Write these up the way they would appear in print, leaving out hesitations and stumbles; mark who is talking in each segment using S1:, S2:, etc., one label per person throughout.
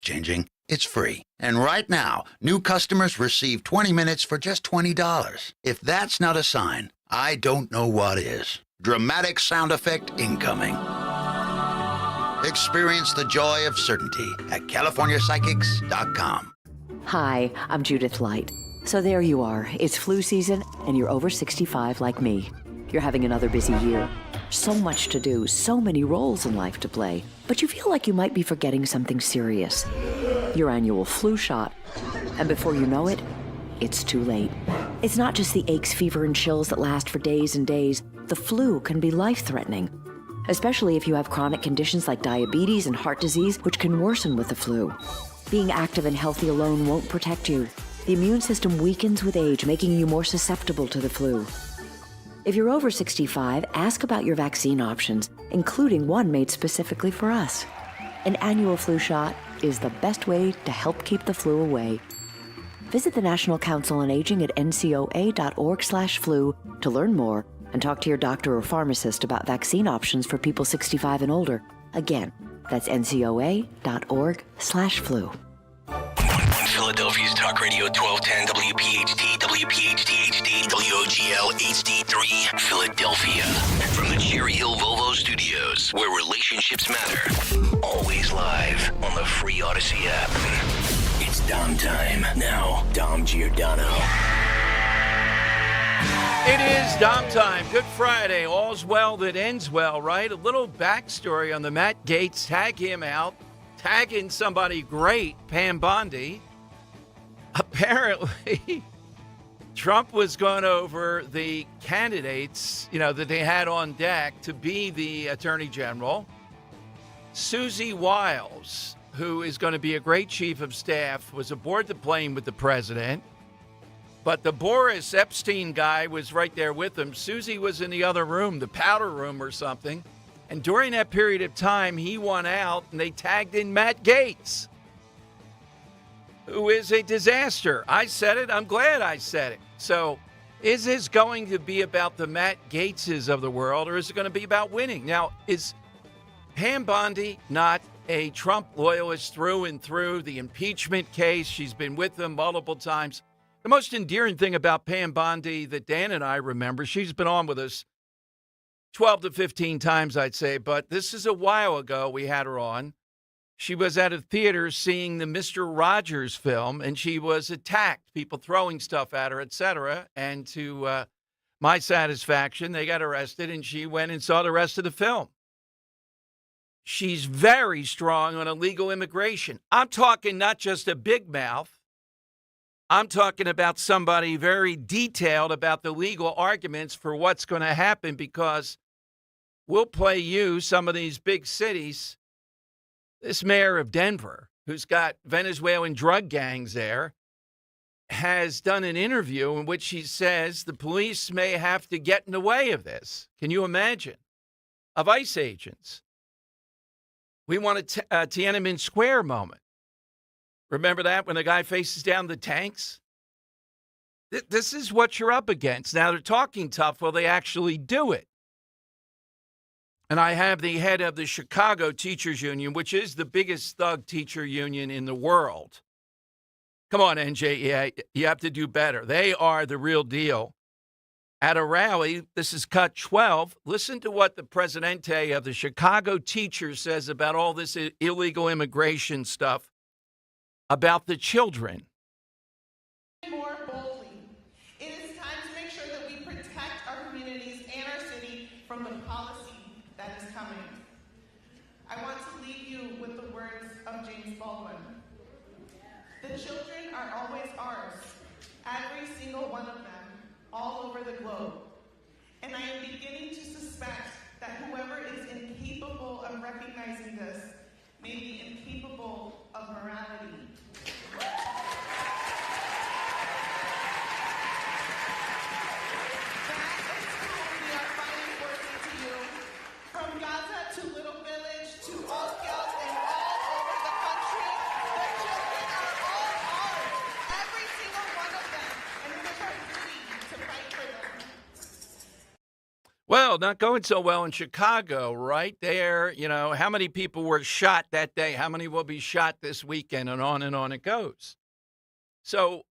S1: life-changing, it's free. And right now, new customers receive 20 minutes for just $20. If that's not a sign, I don't know what is. Dramatic sound effect incoming. Experience the joy of certainty at CaliforniaPsychics.com.
S2: Hi, I'm Judith Light. So there you are. It's flu season, and you're over 65 like me. You're having another busy year. So much to do, so many roles in life to play. But you feel like you might be forgetting something serious. Your annual flu shot. And before you know it, it's too late. It's not just the aches, fever, and chills that last for days and days. The flu can be life-threatening, especially if you have chronic conditions like diabetes and heart disease, which can worsen with the flu. Being active and healthy alone won't protect you. The immune system weakens with age, making you more susceptible to the flu. If you're over 65, ask about your vaccine options, including one made specifically for us. An annual flu shot is the best way to help keep the flu away. Visit the National Council on Aging at ncoa.org/flu to learn more and talk to your doctor or pharmacist about vaccine options for people 65 and older. Again, that's ncoa.org/flu.
S3: Philadelphia's Talk Radio 1210 WPHT, WPHT HD, WOGL HD3, Philadelphia. From the Cherry Hill Volvo Studios, where relationships matter. Always live on the free Odyssey app. It's Dom time. Now, Dom Giordano.
S4: It is Dom time. Good Friday. All's well that ends well, right? A little backstory on the Matt Gaetz. Tag him out. Tag in somebody great, Pam Bondi. Apparently, Trump was going over the candidates, that they had on deck to be the Attorney General. Susie Wiles, who is going to be a great chief of staff, was aboard the plane with the president. But the Boris Epstein guy was right there with him. Susie was in the other room, the powder room or something. And during that period of time, he won out, and they tagged in Matt Gaetz, who is a disaster. I said it. I'm glad I said it. So is this going to be about the Matt Gaetzes of the world, or is it going to be about winning? Now, is Pam Bondi not a Trump loyalist through and through? The impeachment case, she's been with them multiple times. The most endearing thing about Pam Bondi that Dan and I remember, she's been on with us 12 to 15 times, I'd say, but this is a while ago we had her on. She was at a theater seeing the Mr. Rogers film, and she was attacked, people throwing stuff at her, etc. And to my satisfaction, they got arrested, and she went and saw the rest of the film. She's very strong on illegal immigration. I'm talking not just a big mouth. I'm talking about somebody very detailed about the legal arguments for what's going to happen, because we'll play you some of these big cities. This mayor of Denver, who's got Venezuelan drug gangs there, has done an interview in which she says the police may have to get in the way of this. Can you imagine? Of ICE agents. We want a Tiananmen Square moment. Remember that when the guy faces down the tanks? This is what you're up against. Now, they're talking tough. Will they actually do it? And I have the head of the Chicago Teachers Union, which is the biggest thug teacher union in the world. Come on, NJEA, you have to do better. They are the real deal. At a rally, this is cut 12. Listen to what the presidente of the Chicago teachers says about all this illegal immigration stuff, about the children.
S5: More boldly. It is time to make sure that we protect our communities and our city from the policy that is coming. I want to leave you with the words of James Baldwin. The children are always ours, every single one of them, all over the globe. And I am beginning to suspect that whoever is incapable of recognizing this may be incapable of morality.
S4: Well, Well, not going so well in Chicago, right there. How many people were shot that day? How many will be shot this weekend? And on it goes. So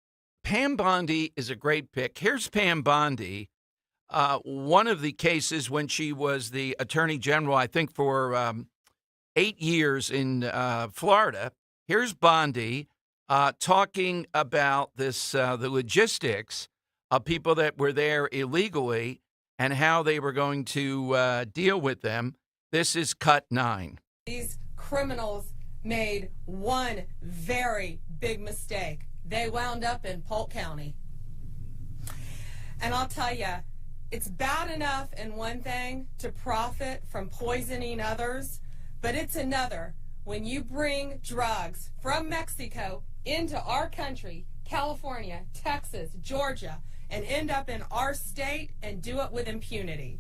S4: Pam Bondi is a great pick. Here's Pam Bondi. One of the cases when she was the attorney general, I think for 8 years in Florida. Here's Bondi talking about this, the logistics of people that were there illegally and how they were going to deal with them. This is cut 9.
S6: These criminals made one very big mistake. They wound up in Polk County. And I'll tell you, it's bad enough in one thing to profit from poisoning others, but it's another when you bring drugs from Mexico into our country, California, Texas, Georgia, and end up in our state and do it with impunity.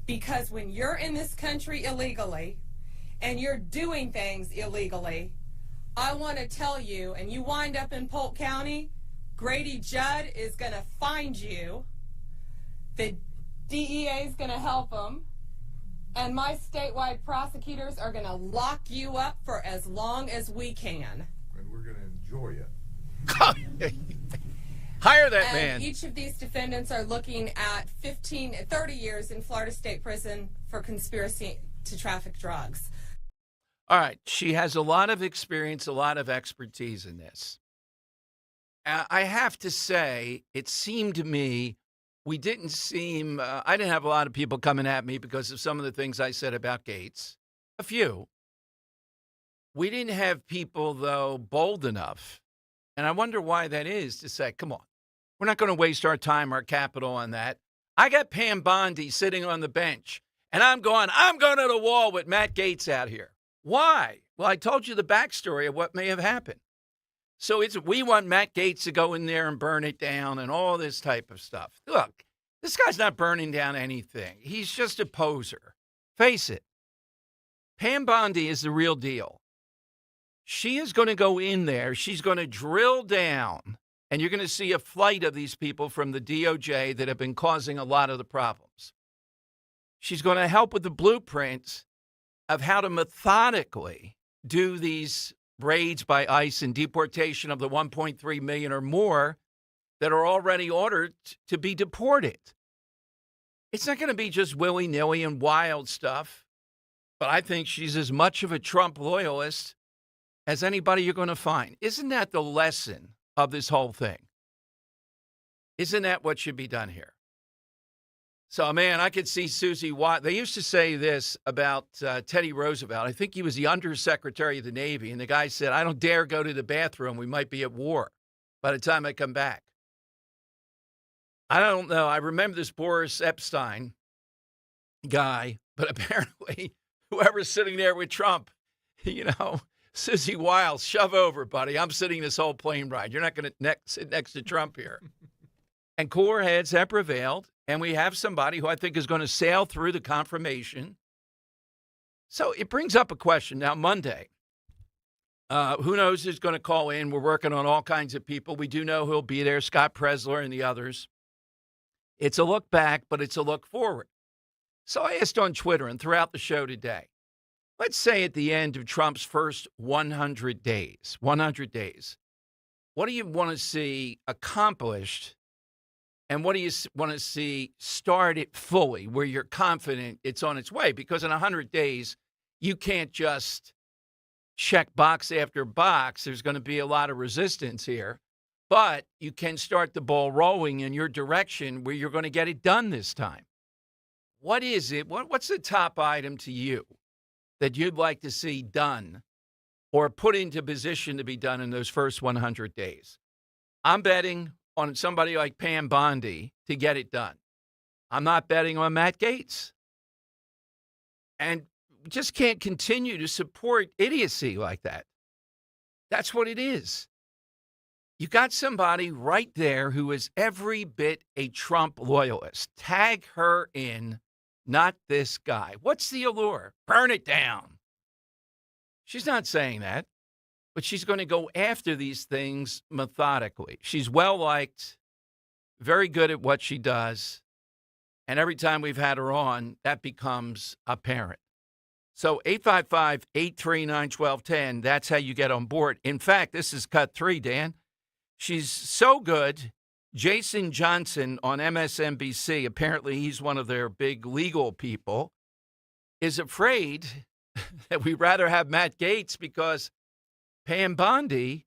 S6: Because when you're in this country illegally and you're doing things illegally, I want to tell you, and you wind up in Polk County, Grady Judd is going to find you, the DEA is going to help them, and my statewide prosecutors are going to lock you up for as long as we can.
S7: And we're going to enjoy it.
S4: Hire that
S6: and
S4: man.
S6: Each of these defendants are looking at 30 years in Florida State Prison for conspiracy to traffic drugs.
S4: All right. She has a lot of experience, a lot of expertise in this. I have to say, it seemed to me I didn't have a lot of people coming at me because of some of the things I said about Gates. A few. We didn't have people, though, bold enough. And I wonder why that is, to say, come on, we're not going to waste our time, our capital on that. I got Pam Bondi sitting on the bench, and I'm going to the wall with Matt Gaetz out here. Why? Well, I told you the backstory of what may have happened. So we want Matt Gaetz to go in there and burn it down and all this type of stuff. Look, this guy's not burning down anything. He's just a poser. Face it. Pam Bondi is the real deal. She is going to go in there. She's going to drill down, and you're going to see a flight of these people from the DOJ that have been causing a lot of the problems. She's going to help with the blueprints of how to methodically do these raids by ICE and deportation of the 1.3 million or more that are already ordered to be deported. It's not going to be just willy-nilly and wild stuff, but I think she's as much of a Trump loyalist as anybody you're going to find. Isn't that the lesson of this whole thing? Isn't that what should be done here? So, man, I could see Susie Watt. They used to say this about Teddy Roosevelt. I think he was the Undersecretary of the Navy, and the guy said, I don't dare go to the bathroom. We might be at war by the time I come back. I don't know. I remember this Boris Epstein guy, but apparently whoever's sitting there with Trump, Susie Wiles, shove over, buddy. I'm sitting this whole plane ride. You're not going to sit next to Trump here. And cooler heads have prevailed, and we have somebody who I think is going to sail through the confirmation. So it brings up a question. Now, Monday, who knows who's going to call in? We're working on all kinds of people. We do know who'll be there, Scott Presler and the others. It's a look back, but it's a look forward. So I asked on Twitter and throughout the show today, let's say at the end of Trump's first 100 days, what do you want to see accomplished? And what do you want to see started fully, where you're confident it's on its way? Because in 100 days, you can't just check box after box. There's going to be a lot of resistance here. But you can start the ball rolling in your direction where you're going to get it done this time. What is it? What's the top item to you that you'd like to see done or put into position to be done in those first 100 days? I'm betting on somebody like Pam Bondi to get it done. I'm not betting on Matt Gaetz. And just can't continue to support idiocy like that. That's what it is. You got somebody right there who is every bit a Trump loyalist. Tag her in, not this guy. What's the allure? Burn it down. She's not saying that. But she's going to go after these things methodically. She's well-liked, very good at what she does. And every time we've had her on, that becomes apparent. So 855-839-1210, that's how you get on board. In fact, this is cut 3, Dan. She's so good. Jason Johnson on MSNBC, apparently he's one of their big legal people, is afraid that we'd rather have Matt Gaetz because Pam Bondi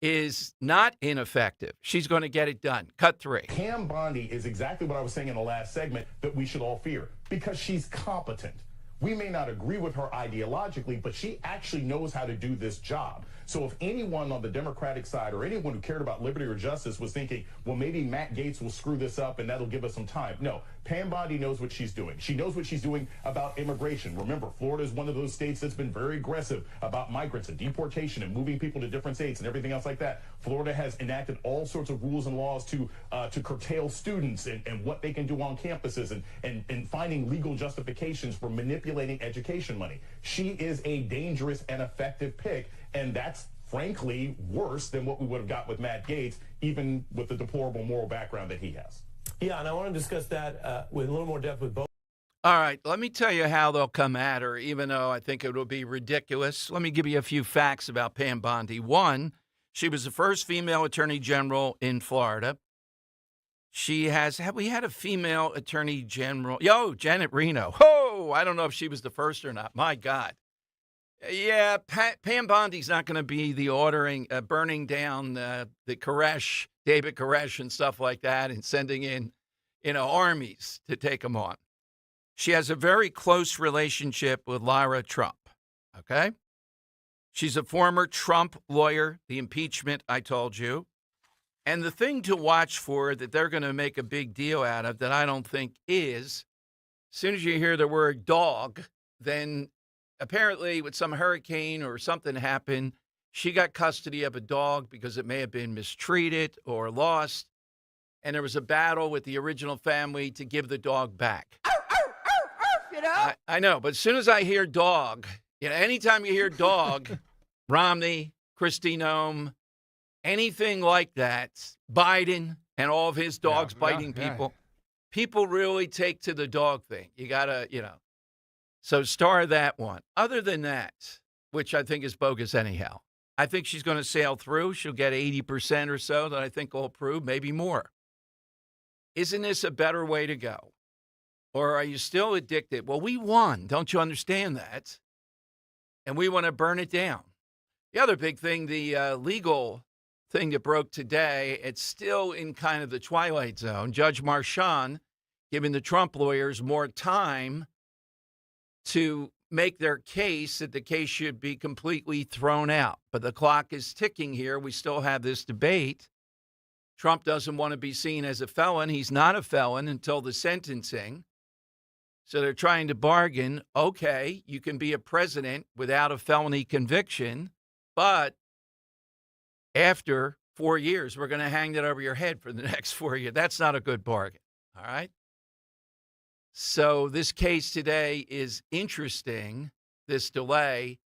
S4: is not ineffective. She's going to get it done. Cut 3.
S8: Pam Bondi is exactly what I was saying in the last segment that we should all fear because she's competent. We may not agree with her ideologically, but she actually knows how to do this job. So if anyone on the Democratic side or anyone who cared about liberty or justice was thinking, well, maybe Matt Gaetz will screw this up and that'll give us some time. No, Pam Bondi knows what she's doing. She knows what she's doing about immigration. Remember, Florida is one of those states that's been very aggressive about migrants and deportation and moving people to different states and everything else like that. Florida has enacted all sorts of rules and laws to curtail students and what they can do on campuses and finding legal justifications for manipulating education money. She is a dangerous and effective pick, and that's frankly worse than what we would have got with Matt Gaetz, even with the deplorable moral background that he has.
S9: Yeah, and I want to discuss that with a little more depth with both.
S4: All right, let me tell you how they'll come at her, even though I think it will be ridiculous. Let me give you a few facts about Pam Bondi. One, she was the first female attorney general in Florida. Have we had a female attorney general? Janet Reno. Oh, I don't know if she was the first or not. My God. Yeah, Pam Bondi's not going to be the burning down the Koresh, David Koresh and stuff like that and sending in, armies to take them on. She has a very close relationship with Lara Trump, okay? She's a former Trump lawyer, the impeachment I told you. And the thing to watch for that they're going to make a big deal out of that I don't think is, as soon as you hear the word dog, then apparently with some hurricane or something happened, she got custody of a dog because it may have been mistreated or lost. And there was a battle with the original family to give the dog back. I know, but as soon as I hear dog, anytime you hear dog, Romney, Kristi Noem, anything like that, Biden and all of his dogs biting people, people really take to the dog thing. You got to, So star that one. Other than that, which I think is bogus anyhow, I think she's going to sail through. She'll get 80% or so that I think will approve, maybe more. Isn't this a better way to go? Or are you still addicted? Well, we won. Don't you understand that? And we want to burn it down. The other big thing, the legal thing that broke today, it's still in kind of the twilight zone. Judge Marchand giving the Trump lawyers more time to make their case that the case should be completely thrown out. But the clock is ticking here. We still have this debate. Trump doesn't want to be seen as a felon. He's not a felon until the sentencing. So they're trying to bargain. Okay, you can be a president without a felony conviction, but after 4 years, we're going to hang that over your head for the next 4 years. That's not a good bargain. All right. So this case today is interesting, this delay,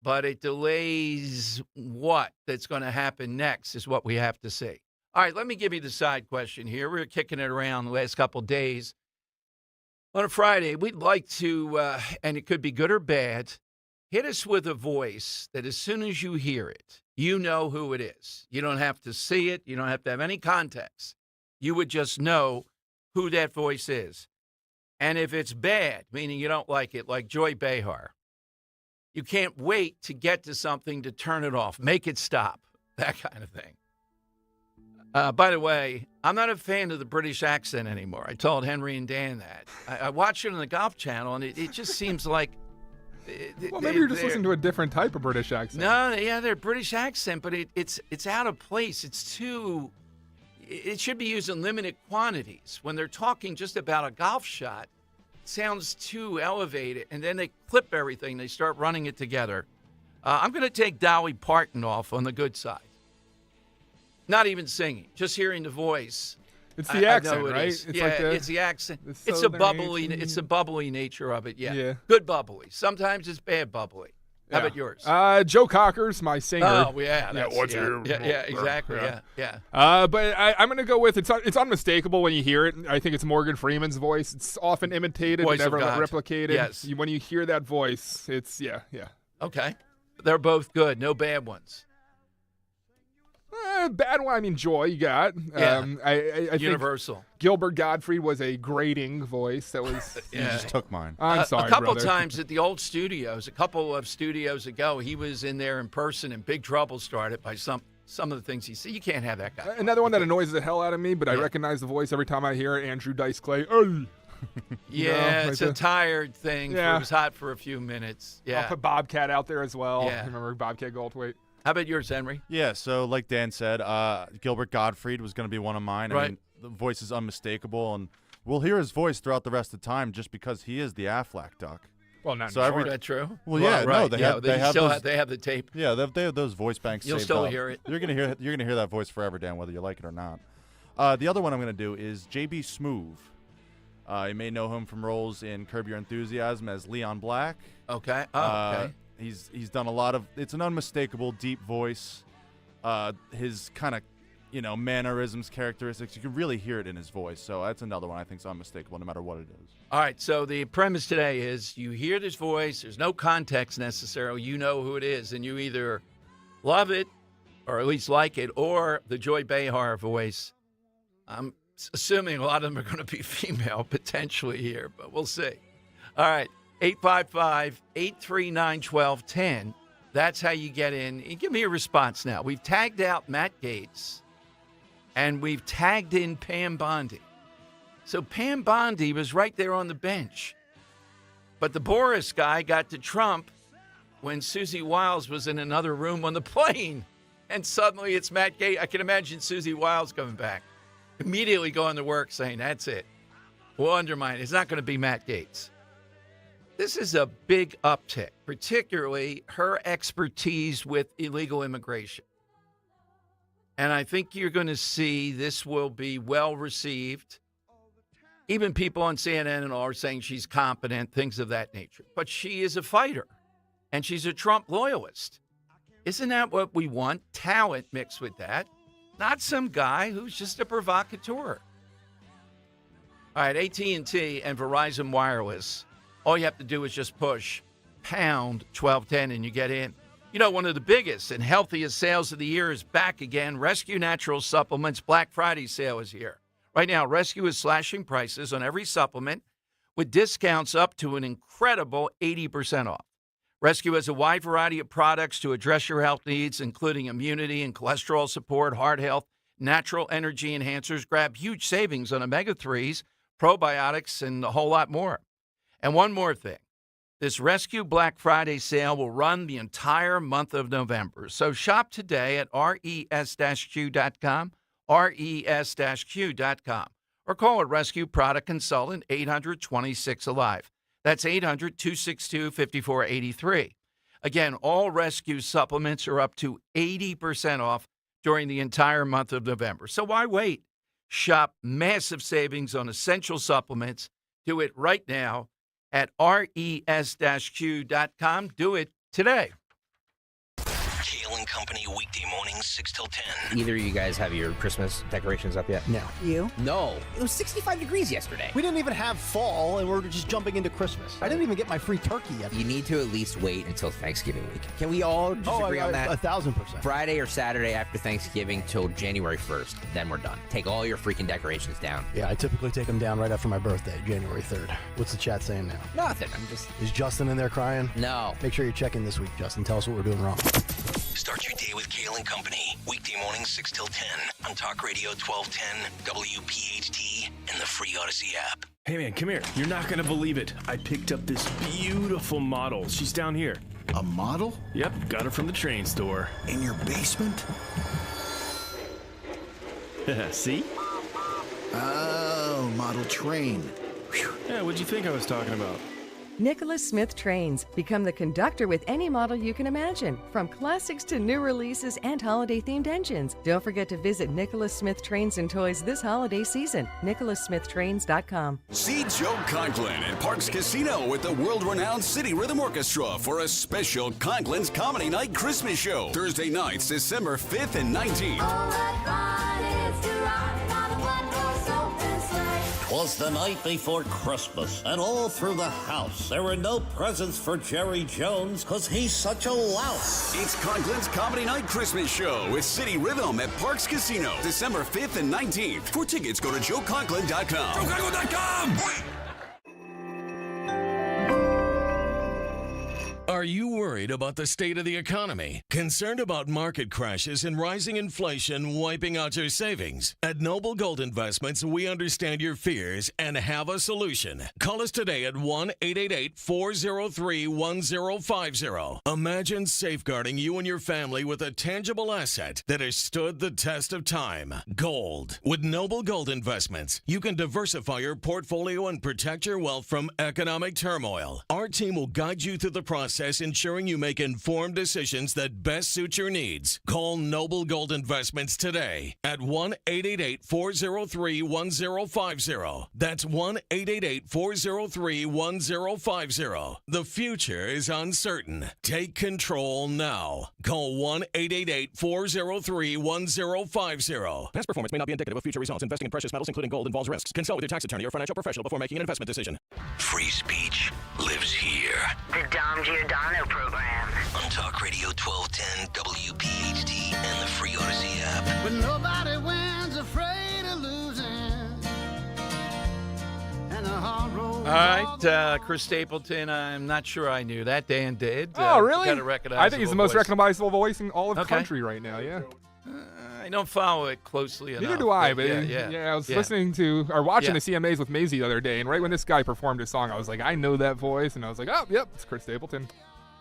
S4: but it delays what that's going to happen next is what we have to see. All right, let me give you the side question here. We're kicking it around the last couple of days. On a Friday, we'd like to, and it could be good or bad, hit us with a voice that as soon as you hear it, you know who it is. You don't have to see it. You don't have to have any context. You would just know who that voice is. And if it's bad, meaning you don't like it, like Joy Behar, you can't wait to get to something to turn it off, make it stop, that kind of thing. By the way, I'm not a fan of the British accent anymore. I told Henry and Dan that. I watched it on the Golf Channel, and it just seems like...
S10: Well, maybe you're just listening to a different type of British accent.
S4: No, yeah, they're British accent, but it's out of place. It's too... It should be used in limited quantities. When they're talking just about a golf shot, it sounds too elevated, and then they clip everything. They start running it together. I'm going to take Dolly Parton off on the good side. Not even singing, just hearing the voice.
S10: It's the accent, right?
S4: It's the accent. It's a bubbly nature of it. Yeah.
S10: Yeah.
S4: Good bubbly. Sometimes it's bad bubbly. How about yours?
S10: Joe Cocker's my singer.
S4: Oh, yeah. Yeah, exactly. Yeah.
S10: But I'm going to go with it's unmistakable when you hear it. I think it's Morgan Freeman's voice. It's often imitated,
S4: Voice
S10: never
S4: of God.
S10: replicated.
S4: Yes.
S10: When you hear that voice, it's, yeah.
S4: Okay. They're both good. No bad ones.
S10: Bad one, I mean, Joy, you got.
S4: Yeah.
S10: I
S4: Universal.
S10: think Gilbert Gottfried was a grating voice. That was.
S11: You just took mine.
S10: I'm sorry,
S4: a couple
S10: brother.
S4: times at the old studios, a couple of studios ago, he was in there in person, and big trouble started by some of the things he said. You can't have that guy.
S10: Another one that annoys the hell out of me, but I recognize the voice every time I hear it, Andrew Dice Clay.
S4: Yeah, it's a tired thing.
S10: Yeah.
S4: It was hot for a few minutes. Yeah.
S10: I'll put Bobcat out there as well.
S4: Yeah.
S10: Remember Bobcat Goldthwait?
S4: How about yours, Henry?
S11: Yeah, so like Dan said, Gilbert Gottfried was going to be one of mine.
S4: Right.
S11: I mean, the voice is unmistakable, and we'll hear his voice throughout the rest of the time just because he is the Aflac duck.
S10: Well, not
S11: so
S4: Is that true?
S11: Well, yeah,
S4: right.
S11: no, they have
S4: the tape.
S11: Yeah, they have those voice banks.
S4: You'll
S11: saved
S4: still
S11: up.
S4: hear it.
S11: You're gonna hear that voice forever, Dan, whether you like it or not. The other one I'm gonna do is JB Smoove. You may know him from roles in Curb Your Enthusiasm as Leon Black.
S4: Okay. Okay.
S11: He's done a lot of. It's an unmistakable deep voice. His kind of, mannerisms, characteristics, you can really hear it in his voice. So that's another one I think is unmistakable no matter what it is.
S4: All right, so the premise today is you hear this voice, there's no context necessarily, you know who it is, and you either love it or at least like it, or the Joy Behar voice. I'm assuming a lot of them are going to be female potentially here, but we'll see. All right, 855-839-1210. That's how you get in. Give me a response now. We've tagged out Matt Gaetz, and we've tagged in Pam Bondi. So Pam Bondi was right there on the bench. But the Boris guy got to Trump when Susie Wiles was in another room on the plane. And suddenly it's Matt Gaetz. I can imagine Susie Wiles coming back, immediately going to work saying, that's it. We'll undermine it. It's not going to be Matt Gaetz. This is a big uptick, particularly her expertise with illegal immigration. And I think you're going to see this will be well received. Even people on CNN and all are saying she's competent, things of that nature. But she is a fighter, and she's a Trump loyalist. Isn't that what we want? Talent mixed with that. Not some guy who's just a provocateur. All right, AT&T and Verizon Wireless. All you have to do is just push pound 1210 and you get in. You know, one of the biggest and healthiest sales of the year is back again. Rescue Natural Supplements Black Friday sale is here. Right now, Rescue is slashing prices on every supplement with discounts up to an incredible 80% off. Rescue has a wide variety of products to address your health needs, including immunity and cholesterol support, heart health, natural energy enhancers. Grab huge savings on omega-3s, probiotics, and a whole lot more. And one more thing. This Rescue Black Friday sale will run the entire month of November. So shop today at res-q.com, res-q.com, or call a Rescue Product Consultant 800-26-ALIVE. That's 800-262-5483. Again, all Rescue supplements are up to 80% off during the entire month of November. So why wait? Shop massive savings on essential supplements. Do it right now at res-q.com. Do it today.
S3: Kale and Company weekday mornings 6 till 10.
S12: Either of you guys have your Christmas decorations up yet?
S13: No.
S12: You? No. It was 65 degrees yesterday.
S13: We didn't even have fall, and we're just jumping into Christmas. I didn't even get my free turkey yet.
S12: You need to at least wait until Thanksgiving week. Can we all just agree on that?
S13: 1,000%.
S12: Friday or Saturday after Thanksgiving till January 1st. Then we're done. Take all your freaking decorations down.
S13: Yeah, I typically take them down right after my birthday, January 3rd. What's the chat saying now?
S12: Nothing.
S13: Is Justin in there crying?
S12: No.
S13: Make sure you check in this week, Justin. Tell us what we're doing wrong.
S3: Start your day with Kale and Company. Weekday mornings 6 till 10 on Talk Radio 1210, WPHT, and the free Odyssey app.
S14: Hey man, come here. You're not gonna believe it. I picked up this beautiful model. She's down here.
S15: A model?
S14: Yep, got her from the train store.
S15: In your basement?
S14: See?
S15: Oh, model train.
S14: Whew. Yeah, what'd you think I was talking about?
S16: Nicholas Smith Trains. Become the conductor with any model you can imagine, from classics to new releases and holiday-themed engines. Don't forget to visit Nicholas Smith Trains and Toys this holiday season. NicholasSmithTrains.com.
S15: See Joe Conklin at Parks Casino with the world-renowned City Rhythm Orchestra for a special Conklin's Comedy Night Christmas show. Thursday nights, December 5th and 19th.
S17: 'Twas the night before Christmas, and all through the house there were no presents for Jerry Jones, 'cause he's such a louse.
S15: It's Conklin's Comedy Night Christmas show with City Rhythm at Parks Casino, December 5th and 19th. For tickets, go to joeconklin.com. joeconklin.com!
S18: Are you worried about the state of the economy? Concerned about market crashes and rising inflation wiping out your savings? At Noble Gold Investments, we understand your fears and have a solution. Call us today at 1-888-403-1050. Imagine safeguarding you and your family with a tangible asset that has stood the test of time. Gold. With Noble Gold Investments, you can diversify your portfolio and protect your wealth from economic turmoil. Our team will guide you through the process, ensuring you make informed decisions that best suit your needs. Call Noble Gold Investments today at 1-888-403-1050. That's 1-888-403-1050. The future is uncertain. Take control now. Call 1-888-403-1050.
S19: Past performance may not be indicative of future results. Investing in precious metals, including gold, involves risks. Consult with your tax attorney or financial professional before making an investment decision.
S3: Free speech lives here.
S20: The Dom Giordano program.
S3: On Talk Radio 1210 WPHT and the free Odyssey app.
S21: But nobody wins afraid of losing. And the hard road.
S4: All right, Chris Stapleton, I'm not sure I knew that. Dan did.
S10: Oh, really?
S4: Got a recognizable
S10: I think he's the most
S4: voice.
S10: recognizable voice in all of
S4: Okay.
S10: country right now, yeah.
S4: I don't follow it closely enough.
S10: Neither do I, but
S4: yeah,
S10: I was listening to or watching
S4: Yeah.
S10: the CMAs with Maisie the other day, and right when this guy performed his song, I was like, I know that voice, and I was like, oh, yep, it's Chris Stapleton.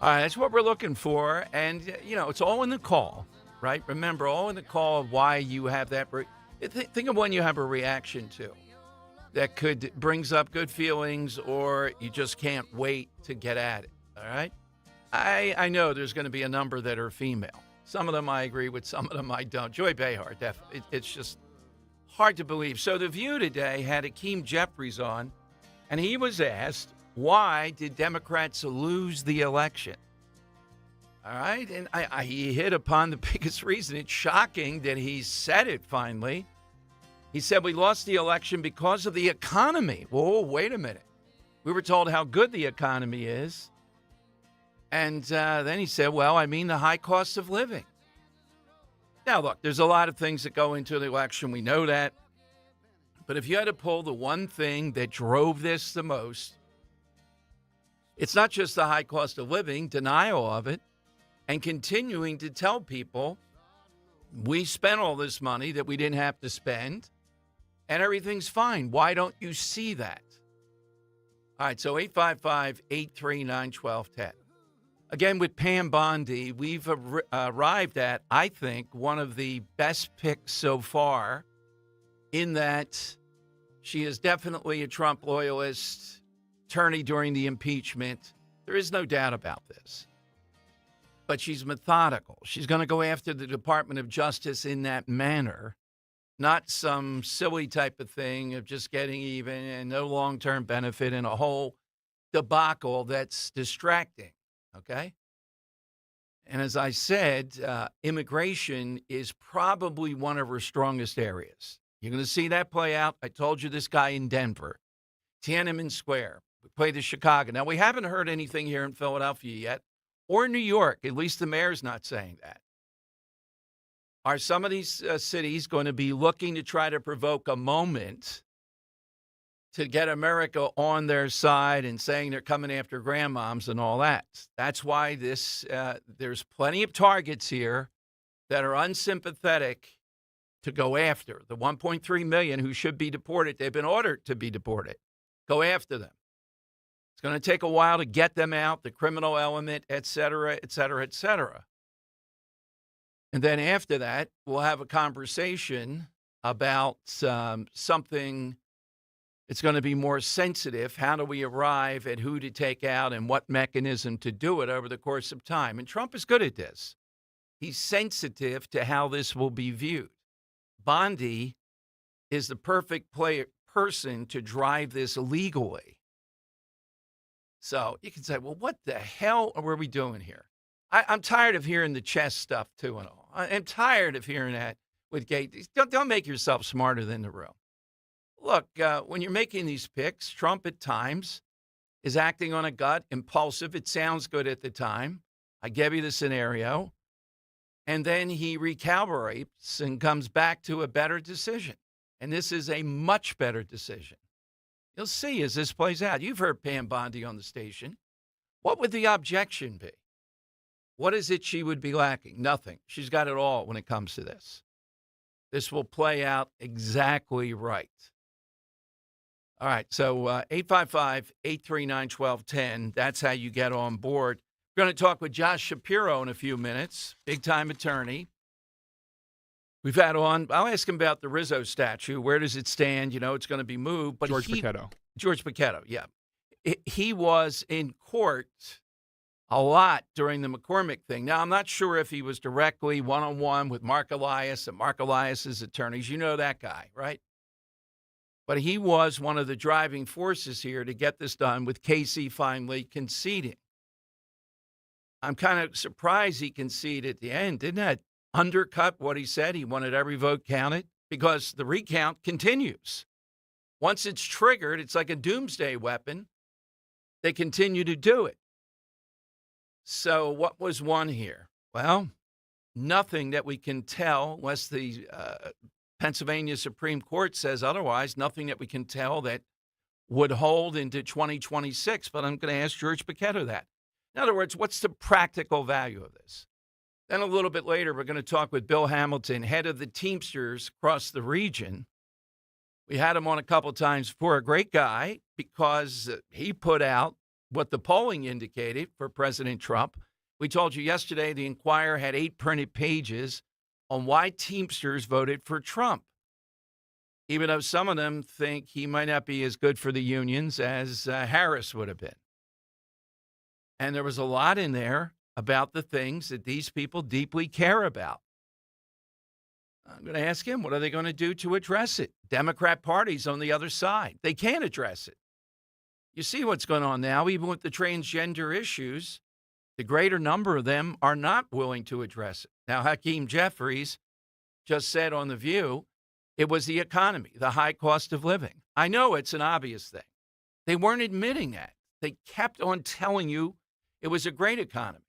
S4: All right, that's what we're looking for, and it's all in the call, right? Remember, all in the call of why you have that. Think of when you have a reaction to that brings up good feelings, or you just can't wait to get at it. All right, I know there's going to be a number that are female. Some of them I agree with, some of them I don't. Joy Behar, definitely. It's just hard to believe. So The View today had Akeem Jeffries on, and he was asked, why did Democrats lose the election? All right, and he hit upon the biggest reason. It's shocking that he said it finally. He said, we lost the election because of the economy. Whoa, wait a minute. We were told how good the economy is. And then he said, well, I mean the high cost of living. Now, look, there's a lot of things that go into the election. We know that. But if you had to pull the one thing that drove this the most, it's not just the high cost of living, denial of it, and continuing to tell people we spent all this money that we didn't have to spend, and everything's fine. Why don't you see that? All right, so 855-839-1210. Again, with Pam Bondi, we've arrived at, I think, one of the best picks so far, in that she is definitely a Trump loyalist, attorney during the impeachment. There is no doubt about this. But she's methodical. She's going to go after the Department of Justice in that manner, not some silly type of thing of just getting even and no long-term benefit and a whole debacle that's distracting. Okay? And as I said, immigration is probably one of her strongest areas. You're going to see that play out. I told you this guy in Denver, Tiananmen Square. We played to Chicago. Now, we haven't heard anything here in Philadelphia yet, or New York. At least the mayor's not saying that. Are some of these cities going to be looking to try to provoke a moment to get America on their side and saying they're coming after grandmoms and all that? That's why there's plenty of targets here that are unsympathetic to go after. The 1.3 million who should be deported, they've been ordered to be deported. Go after them. It's going to take a while to get them out, the criminal element, et cetera, et cetera, et cetera. And then after that, we'll have a conversation about something It's going to be more sensitive. How do we arrive at who to take out and what mechanism to do it over the course of time? And Trump is good at this. He's sensitive to how this will be viewed. Bondi is the perfect person to drive this legally. So you can say, well, what the hell are we doing here? I'm tired of hearing the chess stuff, too, and all. I'm tired of hearing that with Gates. Don't make yourself smarter than the room. Look, when you're making these picks, Trump at times is acting on a gut, impulsive. It sounds good at the time. I gave you the scenario. And then he recalibrates and comes back to a better decision. And this is a much better decision. You'll see as this plays out. You've heard Pam Bondi on the station. What would the objection be? What is it she would be lacking? Nothing. She's got it all when it comes to this. This will play out exactly right. All right, so 855-839-1210. That's how you get on board. We're going to talk with Josh Shapiro in a few minutes, big-time attorney. We've had on, I'll ask him about the Rizzo statue. Where does it stand? You know, it's going to be moved. But
S10: George Paquetto,
S4: yeah. He was in court a lot during the McCormick thing. Now, I'm not sure if he was directly one-on-one with Mark Elias and Mark Elias's attorneys. You know that guy, right? But he was one of the driving forces here to get this done, with Casey finally conceding. I'm kind of surprised he conceded at the end. Didn't that undercut what he said? He wanted every vote counted, because the recount continues. Once it's triggered, it's like a doomsday weapon. They continue to do it. So what was won here? Well, nothing that we can tell, unless the Pennsylvania Supreme Court says otherwise, nothing that we can tell that would hold into 2026. But I'm going to ask George Paquetto that. In other words, what's the practical value of this? Then a little bit later, we're going to talk with Bill Hamilton, head of the Teamsters across the region. We had him on a couple times before, a great guy, because he put out what the polling indicated for President Trump. We told you yesterday the Inquirer had 8 printed pages on why Teamsters voted for Trump, even though some of them think he might not be as good for the unions as Harris would have been. And there was a lot in there about the things that these people deeply care about. I'm going to ask him, what are they going to do to address it? Democrat Party's on the other side. They can't address it. You see what's going on now, even with the transgender issues, the greater number of them are not willing to address it. Now, Hakeem Jeffries just said on The View, it was the economy, the high cost of living. I know it's an obvious thing. They weren't admitting that. They kept on telling you it was a great economy.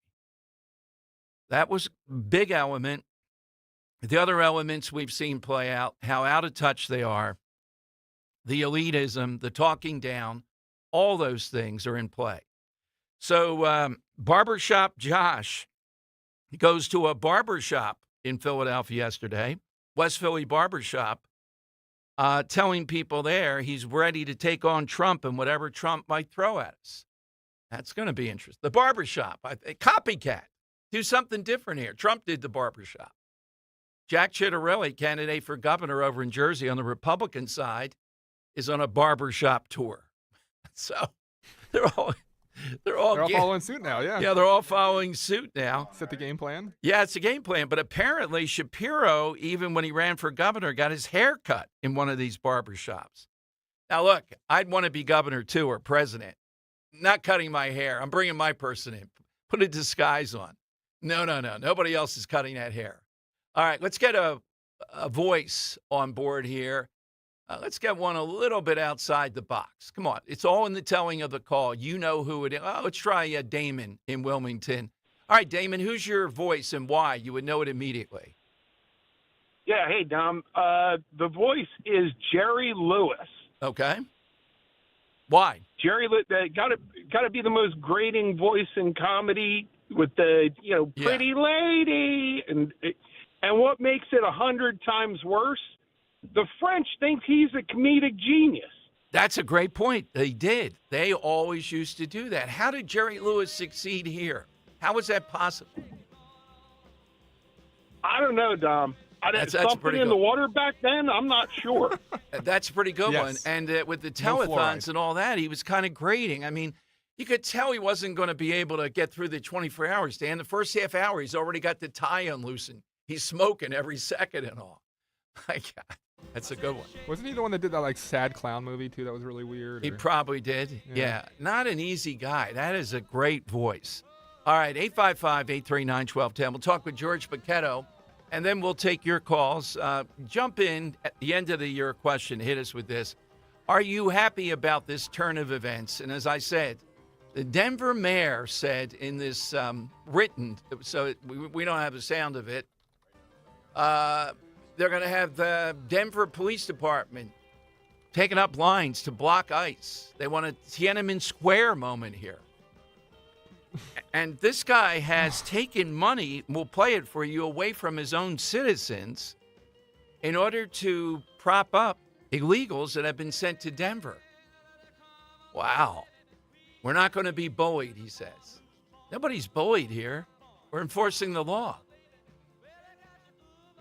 S4: That was a big element. The other elements we've seen play out, how out of touch they are, the elitism, the talking down, all those things are in play. So Barbershop Josh goes to a barbershop in Philadelphia yesterday, West Philly Barbershop, telling people there he's ready to take on Trump and whatever Trump might throw at us. That's going to be interesting. The barbershop, copycat. Do something different here. Trump did the barbershop. Jack Ciattarelli, candidate for governor over in Jersey on the Republican side, is on a barbershop tour. So they're all
S10: following suit now, yeah.
S4: Yeah, they're all following suit now.
S10: Is that the game plan?
S4: Yeah, it's a game plan. But apparently Shapiro, even when he ran for governor, got his hair cut in one of these barbershops. Now, look, I'd want to be governor, too, or president. Not cutting my hair. I'm bringing my person in. Put a disguise on. No. Nobody else is cutting that hair. All right, let's get a voice on board here. Let's get one a little bit outside the box. Come on. It's all in the telling of the call. You know who it is. Oh, let's try Damon in Wilmington. All right, Damon, who's your voice and why? You would know it immediately.
S1: Yeah, hey, Dom. The voice is Jerry Lewis.
S4: Okay. Why?
S1: Jerry Lewis, got to be the most grating voice in comedy with the, pretty lady. And what makes it 100 times worse? The French think he's a comedic genius.
S4: That's a great point. They did. They always used to do that. How did Jerry Lewis succeed here? How was that possible?
S1: I don't know, Dom.
S4: That's
S1: something
S4: pretty
S1: in
S4: good.
S1: the water back then? I'm not sure.
S4: That's a pretty good one. And with the telethons and all that, he was kind of grading. I mean, you could tell he wasn't going to be able to get through the 24 hours, Dan. The first half hour, he's already got the tie unloosened. He's smoking every second and all. My God, that's a good one.
S10: Wasn't he the one that did that like sad clown movie too? That was really weird.
S4: He probably did. Yeah. Not an easy guy. That is a great voice. All right, 855-839-1210. We'll talk with George Paquetto, and then we'll take your calls. Jump in at the end of your question. Hit us with this. Are you happy about this turn of events? And as I said, the Denver mayor said in this written, so we don't have the sound of it, they're going to have the Denver Police Department taking up lines to block ICE. They want a Tiananmen Square moment here. And this guy has taken money, we'll play it for you, away from his own citizens in order to prop up illegals that have been sent to Denver. Wow. We're not going to be bullied, he says. Nobody's bullied here. We're enforcing the law.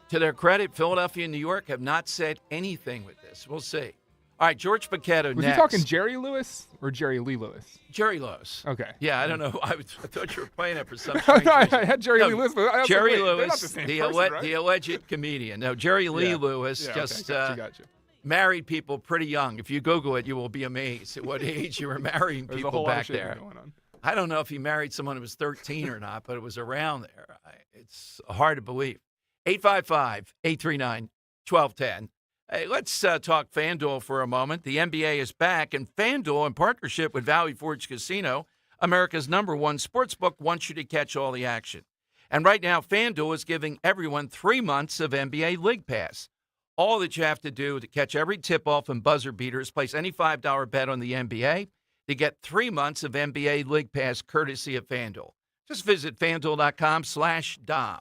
S4: To their credit, Philadelphia and New York have not said anything with this. We'll see. All right, George Paquetto
S10: Was
S4: next.
S10: he talking Jerry Lewis or Jerry Lee Lewis?
S4: Jerry Lewis.
S10: Okay.
S4: Yeah, I don't know. I thought you were playing it for some strange reason.
S10: I had Jerry Lee Lewis, but I was
S4: Jerry
S10: like, wait, they're
S4: Lewis,
S10: not the same person, right?
S4: the alleged comedian. No, Jerry Lee
S10: Yeah.
S4: Lewis
S10: Yeah,
S4: just
S10: okay, gotcha.
S4: married people pretty young. If you Google it, you will be amazed at what age you were marrying
S10: There's a
S4: people
S10: whole lot of
S4: back
S10: shit
S4: there.
S10: going on.
S4: I don't know if he married someone who was 13 or not, but it was around there. It's hard to believe. 855-839-1210. Hey, let's talk FanDuel for a moment. The NBA is back, and FanDuel, in partnership with Valley Forge Casino, America's #1 sportsbook, wants you to catch all the action. And right now, FanDuel is giving everyone 3 months of NBA League Pass. All that you have to do to catch every tip-off and buzzer beater is place any $5 bet on the NBA to get 3 months of NBA League Pass courtesy of FanDuel. Just visit FanDuel.com/Dom